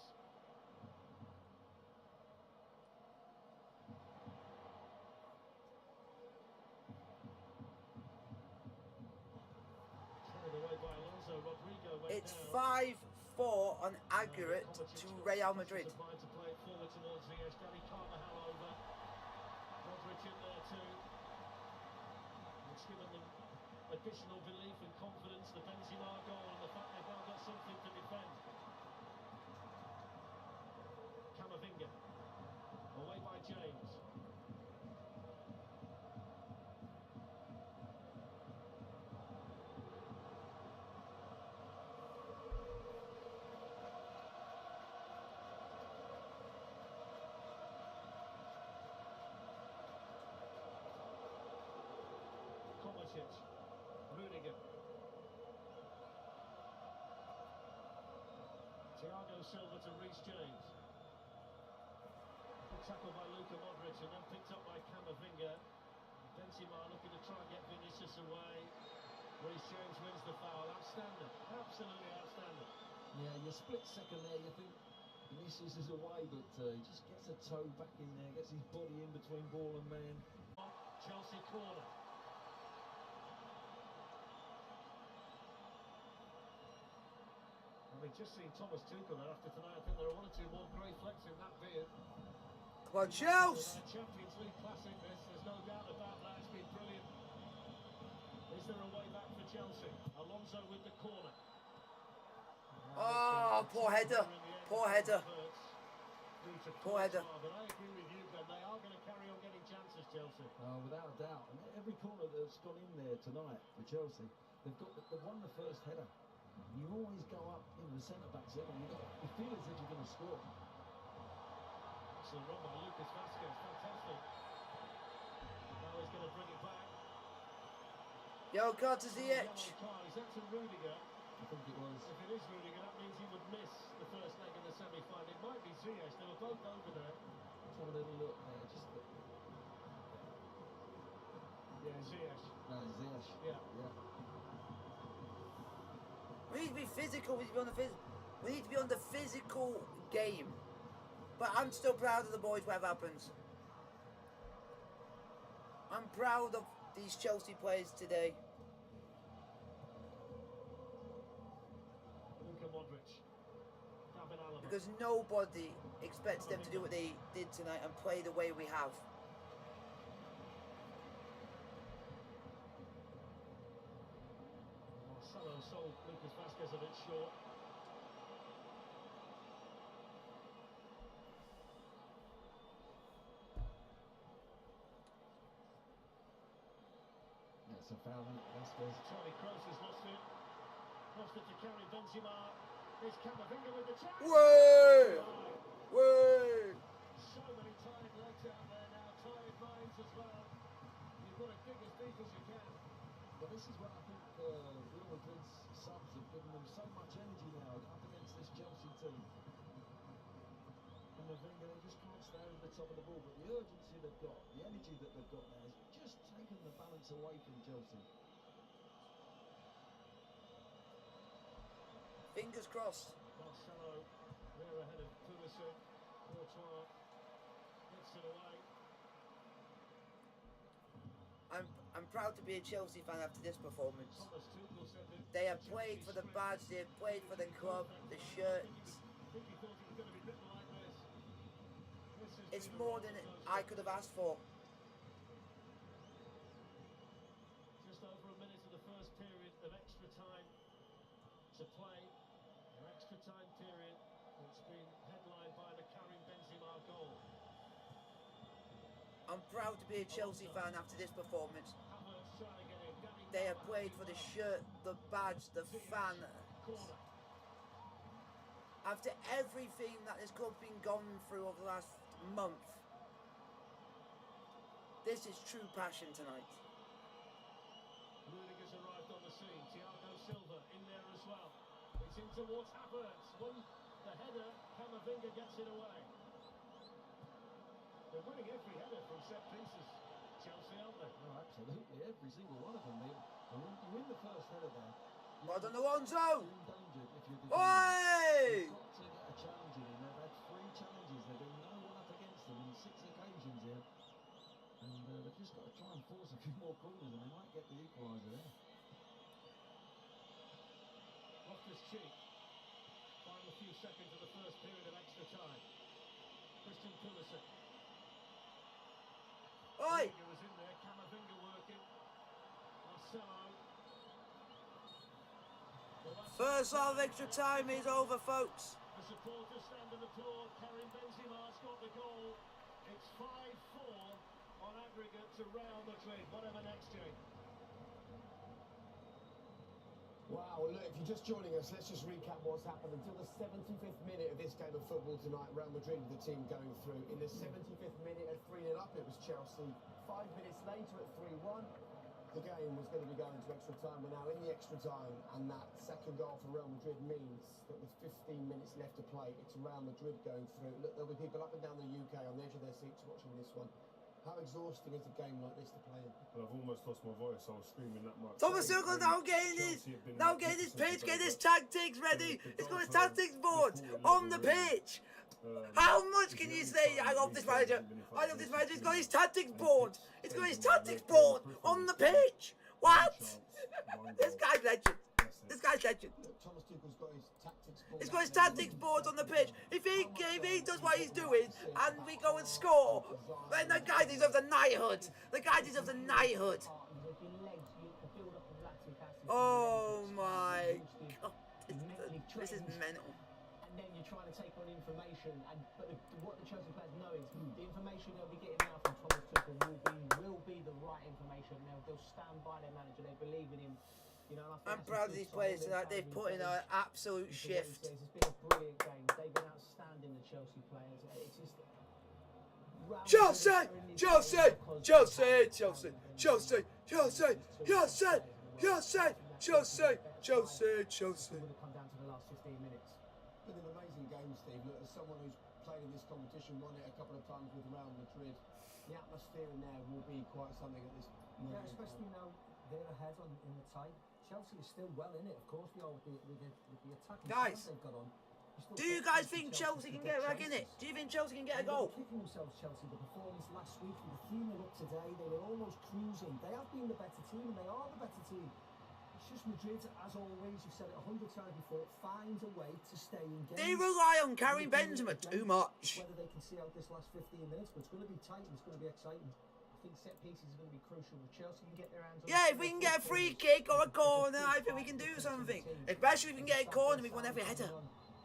S2: Carried away by Alonso. Rodrigo went
S1: It's
S2: down.
S1: 5-4 on aggregate to Real Madrid.
S2: To play it forward towards Ziyech. Danny Carvajal over. Modric in there too. It's given them additional belief and confidence. The Benzema goal and the fact they've now got something to defend. Camavinga. Away by James. Rudiger. Thiago Silva to Reece James. Good tackle by Luka Modric and then picked up by Camavinga. Benzema looking to try and get Vinicius away. Reece James wins the foul. Outstanding. Absolutely outstanding.
S3: Yeah, your split second there, you think Vinicius is away, but he just gets a toe back in there, gets his body in between ball and man.
S2: Chelsea corner. We've just seen Thomas Tuchel there after tonight. I think there are one or two more grey flecks in that beard.
S1: Come on, Chelsea!
S2: Champions League classic this, there's no doubt about that. It's been brilliant. Is there a way back for Chelsea? Alonso with the corner.
S1: Oh, poor header. Poor header. Poor header.
S2: But I agree with you, Ben. They are going to carry on getting chances, Chelsea.
S3: Without a doubt. And every corner that's gone in there tonight for Chelsea, they've won the first header. You always go up, the centre-backs in, and you feel as if you're going to score.
S2: Excellent run by Lucas Vazquez, fantastic. Now he's going to bring it back.
S1: Yellow card to Ziyech.
S2: Is that to Rudiger?
S3: I think it was.
S2: If it is Rudiger, that means he would miss the first leg in the semi-final. It might be Ziyech, they were both over there.
S3: Let's have a little look there,
S2: Yeah, Ziyech.
S3: No, Ziyech.
S2: Yeah.
S1: We need to be physical. We need to be on the physical game. But I'm still proud of the boys, whatever happens. I'm proud of these Chelsea players today.
S2: Luka Modric. David Alaba.
S1: Because nobody expects them to do what they did tonight and play the way we have.
S2: Marcelo sold Lucas Vazquez a bit short.
S3: That's a foul, Vazquez.
S2: Tony Kroos has lost it. Lost it to carry Benzema. Here's Camavinga with the chance.
S1: Way! Way!
S2: So many tired legs out there now, tired minds as well. You've got to dig as deep as you can.
S3: But this is what I think Real Madrid's subs have given them so much energy now up against this Chelsea team. And they just can't stay over the top of the ball, but the urgency they've got, the energy that they've got now has just taken the balance away from Chelsea.
S1: Fingers crossed.
S2: Marcelo, we're ahead of Pulisic. Courtois gets it away.
S1: I'm proud to be a Chelsea fan after this performance.
S2: Thomas Tuchel said that
S1: They have played for the badge, they have played for the club, the shirt.
S2: I think he thought it was going to be written like this.
S1: It's more than I could have asked for.
S2: Just over a minute of the first period of extra time to play. An extra time period that's been headlined by the Karim Benzema goal.
S1: I'm proud to be a Chelsea fan after this performance.
S2: Havertz trying to get in. Danny
S1: They have
S2: Carvajal
S1: played for the shirt, the badge, the fan.
S2: corner.
S1: after everything that this club's been gone through over the last month. This is true passion tonight.
S2: Rudiger's arrived on the scene. Thiago Silva in there as well. It's in towards Havertz. The header, Camavinga gets it away. They're winning every header from set pieces. Chelsea, aren't they?
S3: No, absolutely, every single one of them. You win the first header there.
S1: Well done, Alonso!
S3: Endangered if you're
S1: Oi!
S3: You've got to get a challenge in. They've had 3 challenges. There's been no one up against them on 6 occasions here. And they've just got to try and force a few more corners and they might get the equaliser there.
S2: Loftus-Cheek. Final few seconds of the first period of extra time. Christian Pulisic.
S1: Oi!
S2: Rudiger was in there. Camavinga working. Marcelo.
S1: First half of extra time is over, folks.
S2: The supporters stand and applaud. Karim Benzema scored the goal. It's 5-4 on aggregate to Real Madrid. Whatever next, Jay.
S7: Wow, well, look, if you're just joining us, let's just recap what's happened. Until the 75th minute of this game of football tonight, Real Madrid with the team going through. In the 75th minute at 3-0 up, it was Chelsea. 5 minutes later at 3-1, the game was going to be going to extra time. We're now in the extra time, and that second goal for Real Madrid means that with 15 minutes left to play, it's Real Madrid going through. Look, there'll be people up and down the UK on the edge of their seats watching this one. How exhausting is a game like this to play in?
S6: Well, I've almost lost my voice. I was screaming that much.
S1: Thomas Tuchel now getting his pitch, getting his tactics ready. He's got his tactics board on the pitch. How much can you say? I love this manager. I love this manager. He's got his tactics board. He's got his tactics board on the pitch. What? This guy's legend. This guy's legend.
S7: Thomas Tuchel's got his tactics board.
S1: He's got his tactics board on the pitch. If he does what he's doing and we go and score, then the guy deserves a knighthood. The guy deserves a knighthood. Oh my God. This is mental.
S8: And then you're trying to take on information, but what the Chelsea players know is the information they'll be getting now from Thomas Tuchel will be the right information. They'll stand by their manager. They believe in him. You know,
S1: I'm proud of these players tonight. They've put in an absolute shift.
S8: It's been a brilliant game. They've been outstanding, the Chelsea players. It's just
S1: Chelsea, Chelsea, Chelsea, Chelsea, Chelsea, Chelsea, Chelsea, Chelsea, Chelsea, Chelsea, Chelsea.
S8: would have come down to the last 15 minutes.
S7: Been an amazing game, Steve. Look, as someone who's played in this competition, won it a couple of times with Real Madrid, the atmosphere in there will be quite something at this moment.
S8: Yeah, especially now they're ahead in the tie. Chelsea is still well in it, of course. With the attacking
S1: Guys,
S8: they've got on.
S1: Do you guys think Chelsea can get back in it? Do you think Chelsea can get a goal?
S8: Kicking themselves, Chelsea. The performance last week, with the 3-0 up today, they were almost cruising. They have been the better team, and they are the better team. It's just Madrid, as always, you've said it 100 times before, finds a way to stay in games.
S1: They rely on Karim Benzema too much.
S8: Whether they can see out this last 15 minutes, but it's going to be tight and it's going to be exciting. I think set pieces are going to be crucial. If Chelsea can get their hands on.
S1: Yeah, if we can get a free kick or a corner, I think we can do something. Especially if we can get a corner, we've won every header.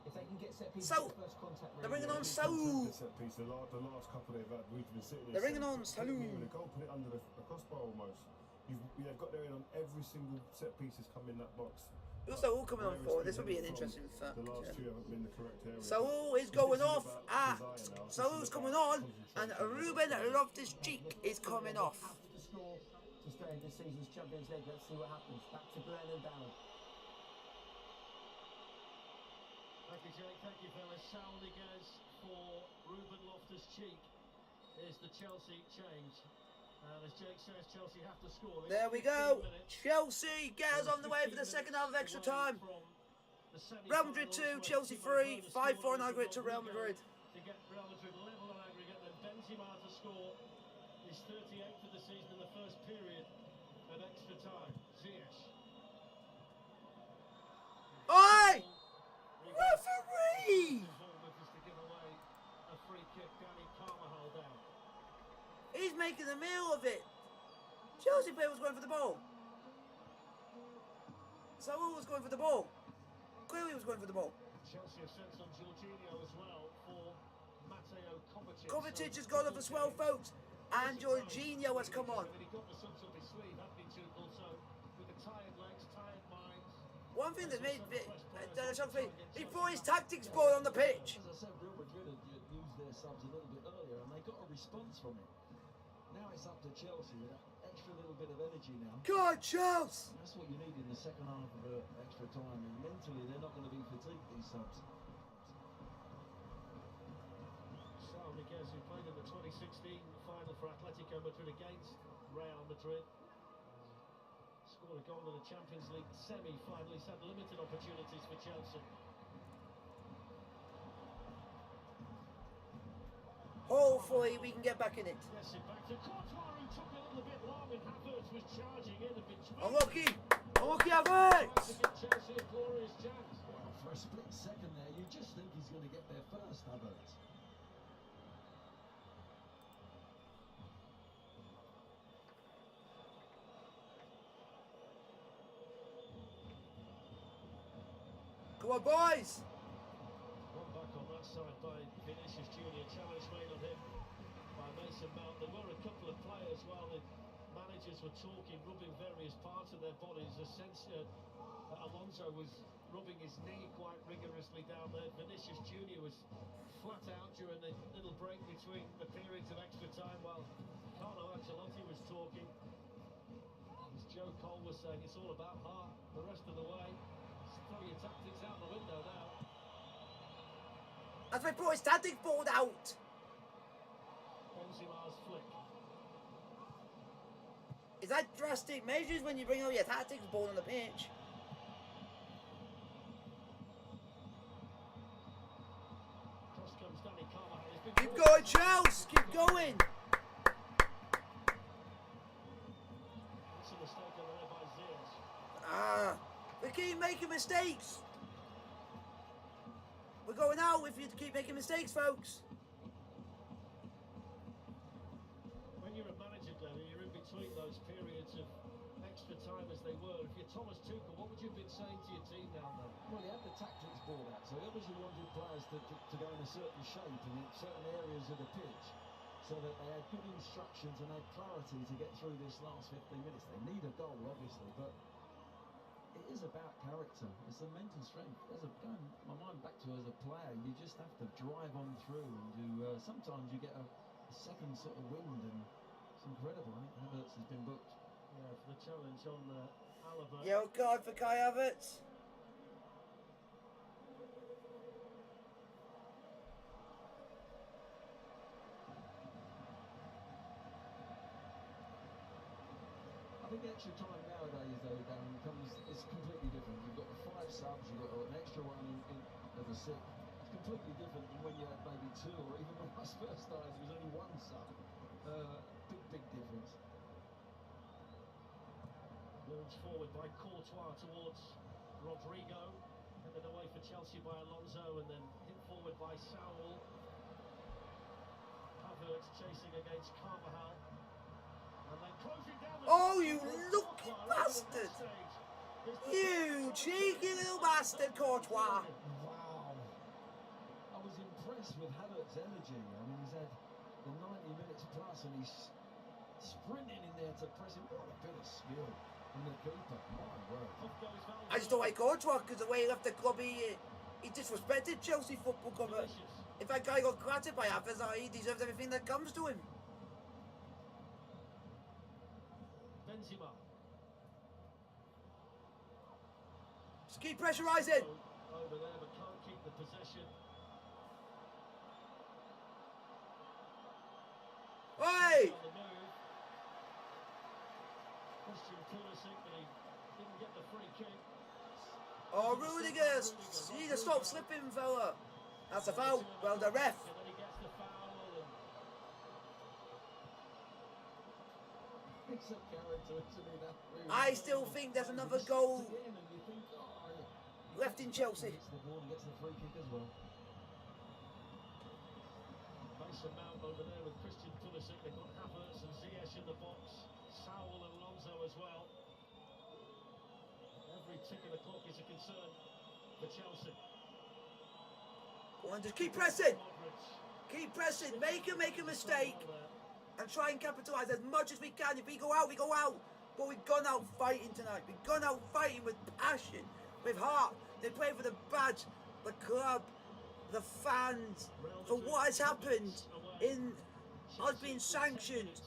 S8: If they can get set pieces,
S1: So,
S8: first contact,
S1: they're bringing on
S6: The
S1: Saul.
S6: set piece, the last couple they've had, we've been sitting there.
S1: They're bringing on Saul.
S6: The goal, put it under the crossbar almost. They've got their in on every single set piece has come in that box.
S1: Also, all coming on forward. This will be an interesting fact.
S6: The last two haven't been the correct area.
S1: Saul is going off at. Saul's coming on, and Ruben Loftus-Cheek is coming off.
S7: Have to score to stay in this season's Champions League. Let's see what happens. Back to Glenn and down.
S2: Thank you, Jake. Thank you, fellas. Saul Niguez for Ruben Loftus-Cheek is the Chelsea change. And as Jake says, Chelsea have to score.
S1: There we go. Chelsea get us on the way for the second half of extra time. Real Madrid 2, Chelsea 3, 5-4 in aggregate to Real Madrid.
S2: To get Real Madrid level on aggregate, then Benzema to score his 38th of the season in the first period of extra time. Ziyech.
S1: Oi! Referee!
S2: Just to give away a free kick. Danny Carvajal down.
S1: He's making a meal of it. Chelsea player was going for the ball. Saul was going for the ball. Clearly was going for the ball.
S2: Chelsea have sent some Jorginho as well for Mateo Kovacic.
S1: Kovacic has gone up as well, folks. And Jorginho has come on.
S2: He got the subs up his sleeve, hadn't he, Tuchel? So with the tired legs, tired minds.
S1: one thing that made shocked me, he brought his tactics board on the pitch.
S3: As I said, Real Madrid had used their subs a little bit earlier and they got a response from it. Now it's up to Chelsea with that extra little bit of energy now.
S1: God, Chelsea!
S3: That's what you need in the second half of extra time. And mentally, they're not going to be fatigued, these subs.
S2: Saul Niguez, who played in the 2016 final for Atletico Madrid against Real Madrid, scored a goal in the Champions League semi-final. He's had limited opportunities for Chelsea.
S1: Hopefully we can get back in it.
S2: Yes, in fact, to Courtois, who took a little bit long, and Havertz was charging in and been
S1: Unlucky! Unlucky Havertz!
S2: to give Chelsea a glorious chance.
S3: Well, for a split second there, you just think he's going to get there first, Havertz.
S1: Come on, boys!
S2: One back on that side by Vinicius Junior. Challenge made on him by Mason Mount. There were a couple of players while the managers were talking, rubbing various parts of their bodies. Alonso was rubbing his knee quite rigorously down there. Vinicius Junior was flat out during the little break between the periods of extra time while Carlo Ancelotti was talking. As Joe Cole was saying, it's all about heart the rest of the way. Throw your tactics out the window now.
S1: That's why he brought his tactics board out.
S2: Benzema's flick.
S1: Is that drastic measures when you bring out your tactics board on the pitch?
S2: Cross comes Danny Carvajal.
S1: Keep going, Chelsea! Keep going!
S2: That's a mistake over there by Ziyech.
S1: Ah, we keep making mistakes. We're going out if you keep making mistakes, folks.
S2: When you're a manager, Glenn, you're in between those periods of extra time as they were. If you're Thomas Tuchel, what would you have been saying to your team now, then?
S3: Well, he had the tactics board out, so he obviously wanted players to go in a certain shape and in certain areas of the pitch, so that they had good instructions and had clarity to get through this last 15 minutes. They need a goal, obviously, but it is about character. It's a mental strength. Going my mind back to as a player, you just have to drive on through, and sometimes you get a second sort of wind, and it's incredible. I think Havertz has been booked.
S2: Yeah, for the challenge on Alaba.
S1: Yellow card for Kai Havertz.
S3: I think extra time nowadays, though, Darren, it's completely different. You've got the 5 subs, you've got an extra one in as a 6. It's completely different than when you had maybe 2, or even when I first started, there was only 1 sub. Big difference.
S2: Moves forward by Courtois towards Rodrigo, and then away for Chelsea by Alonso, and then hit forward by Saul. Havertz chasing against Carvajal, and then closing down the...
S1: Oh, you lucky bastard! You cheeky little bastard, Courtois!
S3: Wow. I was impressed with Havertz's energy. I mean, he's had the 90 minutes plus, and he's sprinting in there to press him. What a bit of skill from the keeper. My word.
S1: I just don't like Courtois because the way he left the club, he disrespected Chelsea Football Club. If that guy got granted by Havertz, he deserves everything that comes to him.
S2: Benzema.
S1: Just keep pressurising.
S2: Over there, but can't keep the possession.
S1: Hey!
S2: On the move. Christian Pulisic, but he didn't get the free kick.
S1: Oh, Rudiger, you need to stop slipping, fella. That's a foul. Well, the ref.
S2: And then he gets the foul. And
S3: It's a character, isn't it? That really
S1: I still think there's another goal
S3: again, and you think, oh,
S1: left in Chelsea.
S3: gets the ball and gets the free kick as well.
S2: Mason Mount over there with Christian Pulisic. They've got Havertz and Ziyech in the box. Saul and Alonso as well. Every tick of the clock is a concern for Chelsea.
S1: Go on, just keep pressing.
S2: Modric.
S1: Keep pressing. Make a mistake. And try and capitalise as much as we can. If we go out, we go out. But we've gone out fighting tonight. We've gone out fighting with passion. with heart. They play for the badge, the club, the fans, for what has happened in us being sanctioned,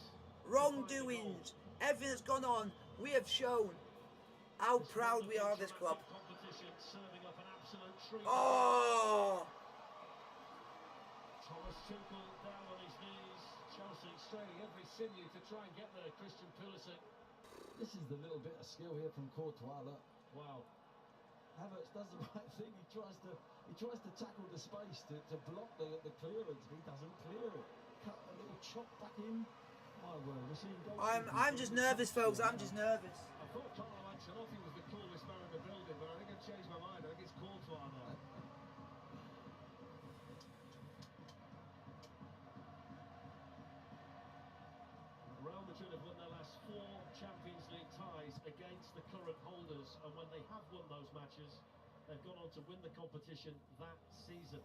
S1: wrongdoings, everything that's gone on. We have shown how proud we are of this club. Oh!
S2: Thomas Tuchel down on his knees. Chelsea straining every sinew to try and get there. Christian Pulisic.
S3: This is the little bit of skill here from Courtois. Look.
S2: Wow.
S3: Havertz does the right thing. He tries to tackle the space to block the clearance, but he doesn't clear it. Cut a little chop back in. My word, we're seeing goals.
S1: I'm just nervous, folks. I'm just nervous.
S2: I thought Carlo Ancelotti was the coolest man in the building, but I think I've changed my mind. I think it's Courtois now. Real Madrid have won their last 4 Champions League ties against the current holders, and when they have won those matches, they've gone on to win the competition that season.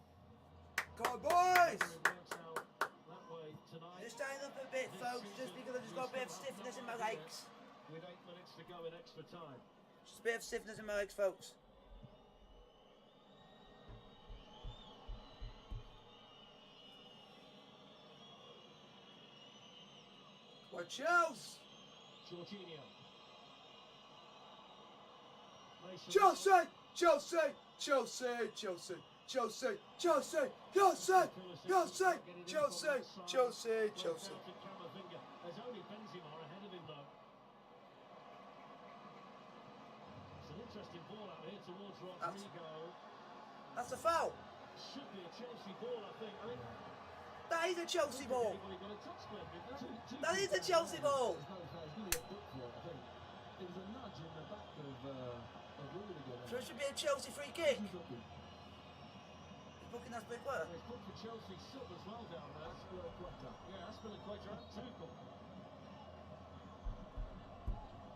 S1: Come on, boys!
S2: It works out that way tonight.
S1: Just stand up a bit, folks, just because I've just got a bit of stiffness in my legs.
S2: With 8 minutes to go in extra time.
S1: Just a bit of stiffness in my legs, folks. What Chelsea?
S2: Jorginho.
S1: Chelsea! Chelsea! Chelsea! Chelsea! Chelsea! Chelsea! Chelsea! Chelsea! Chelsea! Chelsea! Chelsea!
S2: There's only Benzema ahead of him though. It's an interesting ball out here towards Rodrigo.
S1: That's a foul.
S2: Should be a Chelsea ball, I think.
S1: That is a Chelsea ball. That is a Chelsea ball.
S3: It was a nudge in the back of Rudiger.
S1: So it should be a Chelsea free kick. He's booking that big work.
S2: He's booked for Chelsea sub as well down there. Yeah, Aspilicueta and Tuchel.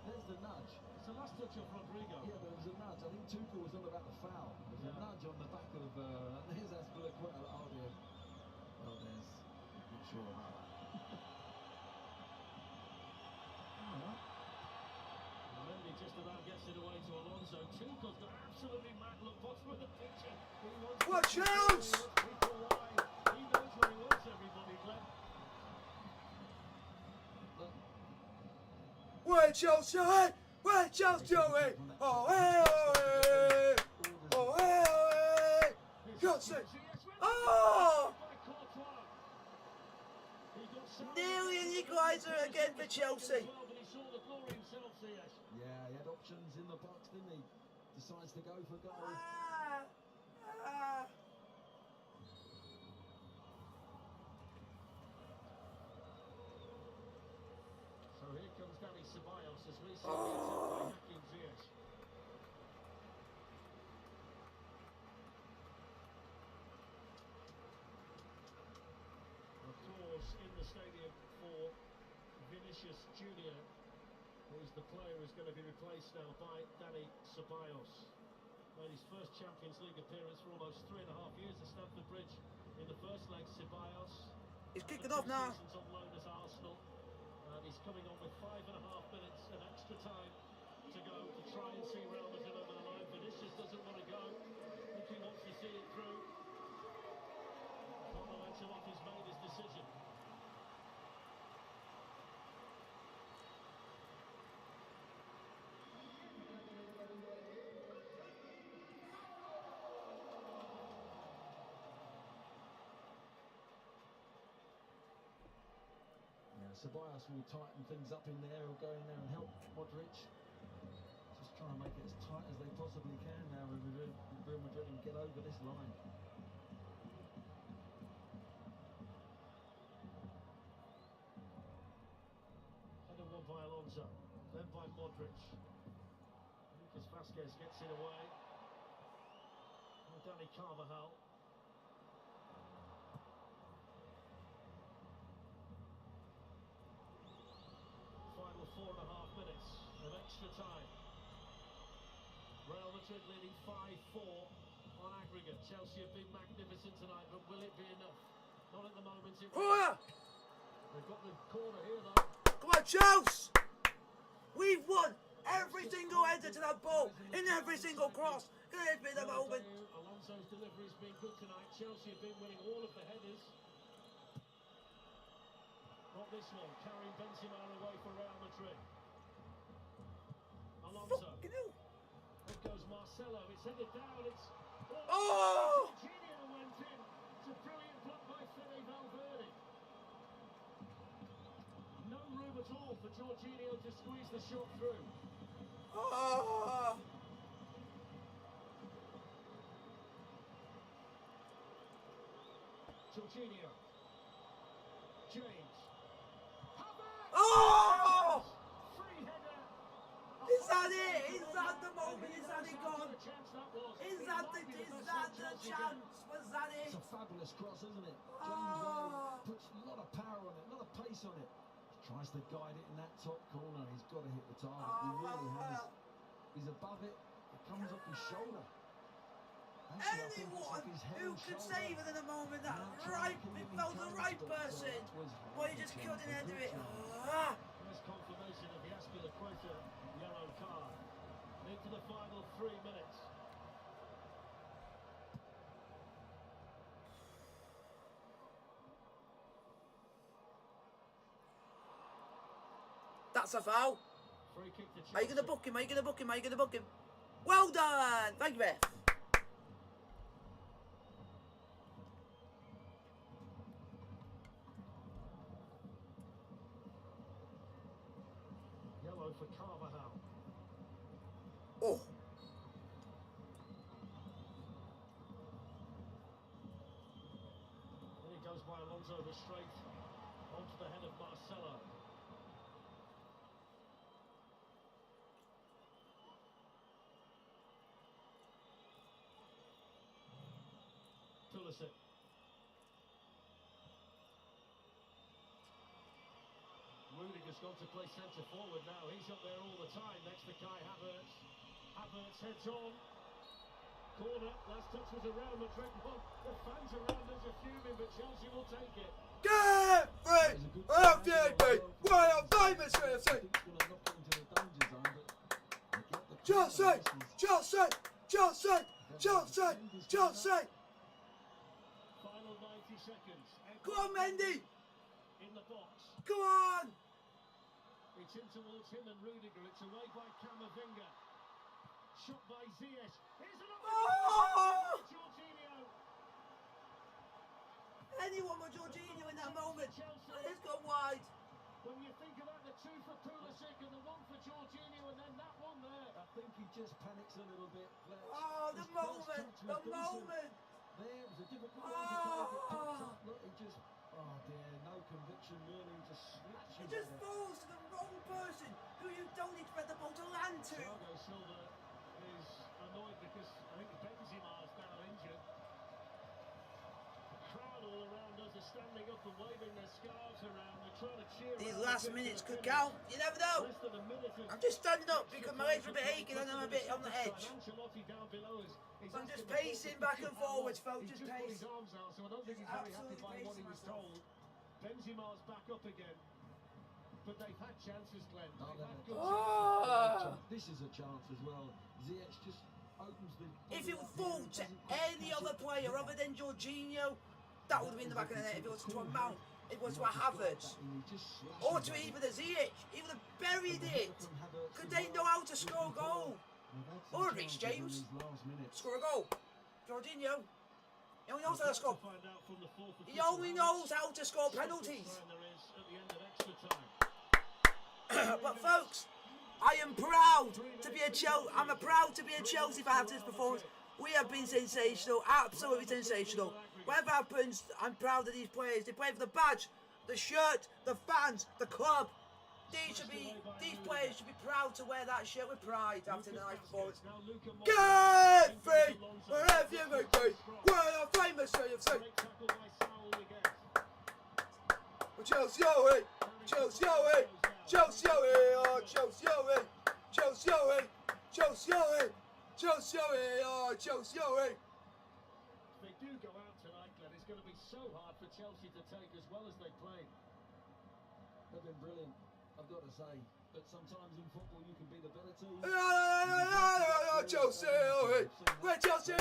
S3: There's the nudge.
S2: It's the last touch of Rodrigo.
S3: Yeah, but it was a nudge. I think Tuchel was all about the foul. It was a nudge on the back of. There's Aspilicueta. Oh dear. Well, there's. Not sure about that.
S2: Mendy just about gets it away to Alonso. Tuchel's got absolutely mad look. Bottom of the picture.
S1: Watch out!
S2: He knows where he wants everybody, Glenn.
S1: Where Chelsea? Where Chelsea? Oh, hey, oh, hey, oh, hey, oh, hey. Chelsea! Oh! Nearly an equaliser again for Chelsea.
S3: Yeah, he had options in the box, didn't he? Decides to go for goal.
S2: So here comes Dani Ceballos as recently by Hakim Ziyech. Applause in the stadium for Vinicius Junior, who's the player who's going to be replaced now by Dani Ceballos. Made his first Champions League appearance for almost 3.5 years at Stamford Bridge in the first leg. Ceballos.
S1: He's kicking off now.
S2: On loan at Arsenal, and he's coming on with 5.5 minutes of extra time to go to try and see Real Madrid over the line. Vinicius doesn't want to go. I think he wants to see it through. Carlo Ancelotti's made his decision.
S3: Ceballos will tighten things up in there. He'll go in there and help Modric. Just trying to make it as tight as they possibly can now with Real Madrid and get over this line.
S2: Headed one by Alonso, then by Modric. Lucas Vazquez gets it away. And Dani Carvajal. Final 4.5 minutes of extra time. Real Madrid leading 5-4 on aggregate. Chelsea have been magnificent tonight, but will it be enough? Not at the moment. They've got the corner here though.
S1: Come on, Chelsea! We've won every every single header to that ball, in every single cross. Could it be the moment?
S2: Alonso's delivery's been good tonight. Chelsea have been winning all of the headers. Not this one, carrying Benzema away for Real Madrid. Alonso. Up goes Marcelo, it's headed down, it's...
S1: Oh!
S2: Jorginho went in. It's a brilliant block by Fede Valverde. No room at all for Jorginho to squeeze the shot through.
S1: Oh!
S2: Jorginho. James.
S1: Oh!
S2: Free header.
S1: Is that it? Is that the moment? Is that it gone? Is that the chance? Was that it?
S3: It's a fabulous cross, isn't it? James puts a lot of power on it, a lot of pace on it. Tries to guide it in that top corner. He's got to hit the target. He really has. He's above it. It comes off his shoulder. Actually,
S1: Anyone who could save it in a moment, that right, it felt the right person, but he just couldn't enter it.
S2: There's confirmation of the Aspilicueta yellow card. Into the final 3 minutes.
S1: That's a foul.
S2: Free kick to Chelsea.
S1: Are you going to book him? Are you going to book him? Are you going to book him? Well done. Thank you, Beth.
S2: Yellow for Carvajal.
S1: Oh.
S2: Then it goes by Alonso the straight onto the head of Marcelo. Pulisic. Rudiger's gone to play centre forward now. He's up there all the time next to Kai Havertz. Havertz heads on. Corner. Last touch was around Madrid. The fans around us are fuming, but Chelsea will take it.
S1: Get free! FDB! Well, famous FC! Chelsea! Chelsea! Chelsea! Chelsea! Chelsea!
S2: Final 90 seconds.
S1: Go on, Mendy!
S2: In the box.
S1: Go on!
S2: It's in towards him and Rudiger. It's away by Camavinga. Shot by Ziyech. Here's another
S1: Oh!
S2: Jorginho.
S1: Anyone but Jorginho in that moment. It's gone wide.
S2: When you think about the two for Pulisic and the one for Jorginho and then that one there.
S3: I think he just panics a little bit.
S1: Oh, the moment. The moment.
S3: There was a difficult one to take. It pops up. Look, he just... Oh dear, no conviction really. Just slips.
S1: It just falls to the wrong person who you don't expect the ball to land to.
S2: Thiago Silva is annoyed because I think Benzema is now injured. The crowd all around us are standing up and waving their scarves around. They're trying to cheer.
S1: These last minutes could count. You never know.
S2: Less than a minute.
S1: I'm just standing up because my legs are a bit aching and I'm a bit on the edge.
S2: Ancelotti down below us.
S1: So I'm just pacing back and forwards, folks. Just
S2: put
S1: pace.
S2: his arms out, so I don't think he's very happy by what he was told. Benzema's back up again. But they've had chances, Glenn. They've had good chances.
S3: This is a chance as well. Ziyech just opens the...
S1: If it would fall to any other player other than Jorginho, that would have been the back of the net. If it was to a Mount, if it was to a Havertz, or to even a Ziyech, he would have buried it. Could they know how to score a goal? Or Rich James, score a goal. Jorginho, he only knows how to score. He only knows how to score penalties. But folks, I am proud to be a Chelsea. I'm proud to be a Chelsea fan after this performance. We have been sensational, absolutely sensational. Whatever happens, I'm proud of these players. They play for the badge, the shirt, the fans, the club. These players should be proud to wear that shirt with pride after the nice performance. Get free wherever you may be. We're a famous CFC. Chelsea, Chelsea, Chelsea, oh Chelsea, Chelsea, Chelsea, Chelsea, oh Chelsea.
S2: They do go out tonight, Glenn. It's going to be so hard for Chelsea to take as well as they played.
S3: They've been brilliant. I've got to say. But sometimes in football you can be the better team.
S1: Chelsea, we're Chelsea.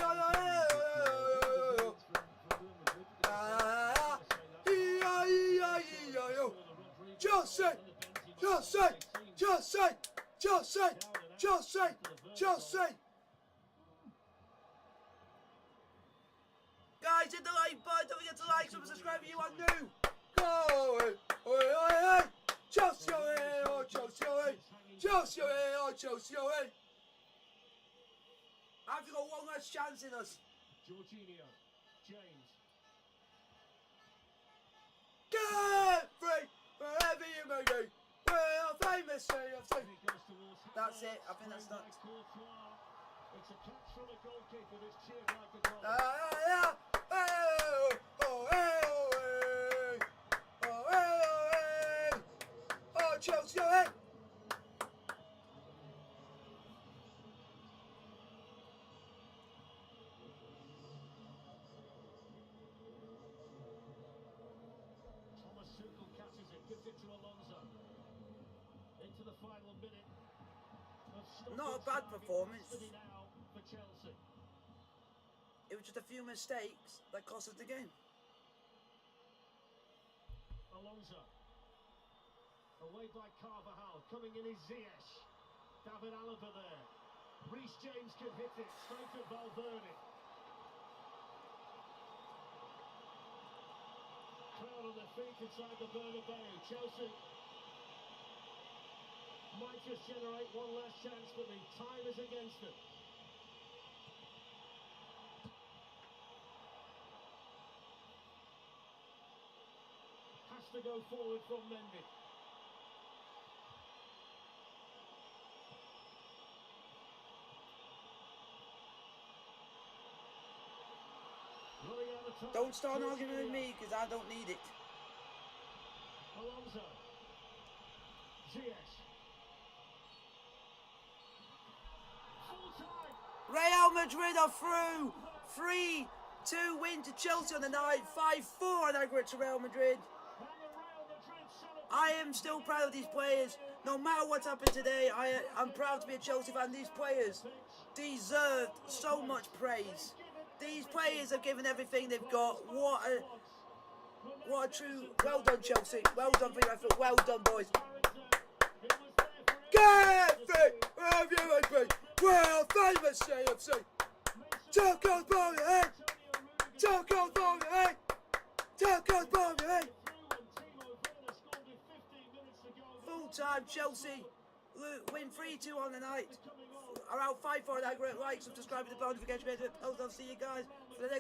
S1: Chelsea, Chelsea, Chelsea, Chelsea, Chelsea, Chelsea. Guys, hit the like button. Don't forget to like, subscribe if you are new. Go, Chelsea, oh Chelsea, Chelsea, oh Chelsea. I've got one last chance in us.
S2: Jorginho, James.
S1: Get free wherever you may be. We're famous CFC. That's it. I think that's done.
S2: It's a catch from a goalkeeper that's cheered like a goal.
S1: Oh, Chelsea.
S2: Thomas Tuchel catches it, gives it to Alonso. Into the final minute of
S1: Not a bad performance.
S2: now for Chelsea.
S1: It was just a few mistakes that cost us the game.
S2: Alonso. Away by Carvajal. Coming in is Ziyech. David Alaba there. Reece James can hit it. Straight at Valverde. Crowd on their feet inside the Bernabeu. Chelsea might just generate one last chance, but the time is against them. Has to go forward from Mendy. Running out of time.
S1: Don't start an argument with me because I don't need it.
S2: Alonso. Ziyech. Full time.
S1: Real Madrid are through. 3-2 win to Chelsea on the night. 5-4 on aggregate to Real Madrid.
S2: And the Real Madrid celebrate.
S1: I am still proud of these players. No matter what's happened today, I'm proud to be a Chelsea fan. These players deserve so much praise. These players have given everything they've got. What a true... Well done, Chelsea. Well done for your effort. Well done, boys. Get fit! Wherever you may be. We're famous CFC. Tuchel's ball your head. Tuchel's ball your head. Tuchel's ball your head. Full time Chelsea win 3-2 on the night. Around 5-4 on aggregate. Like, subscribe to the bell notification. I'll see you guys for the next.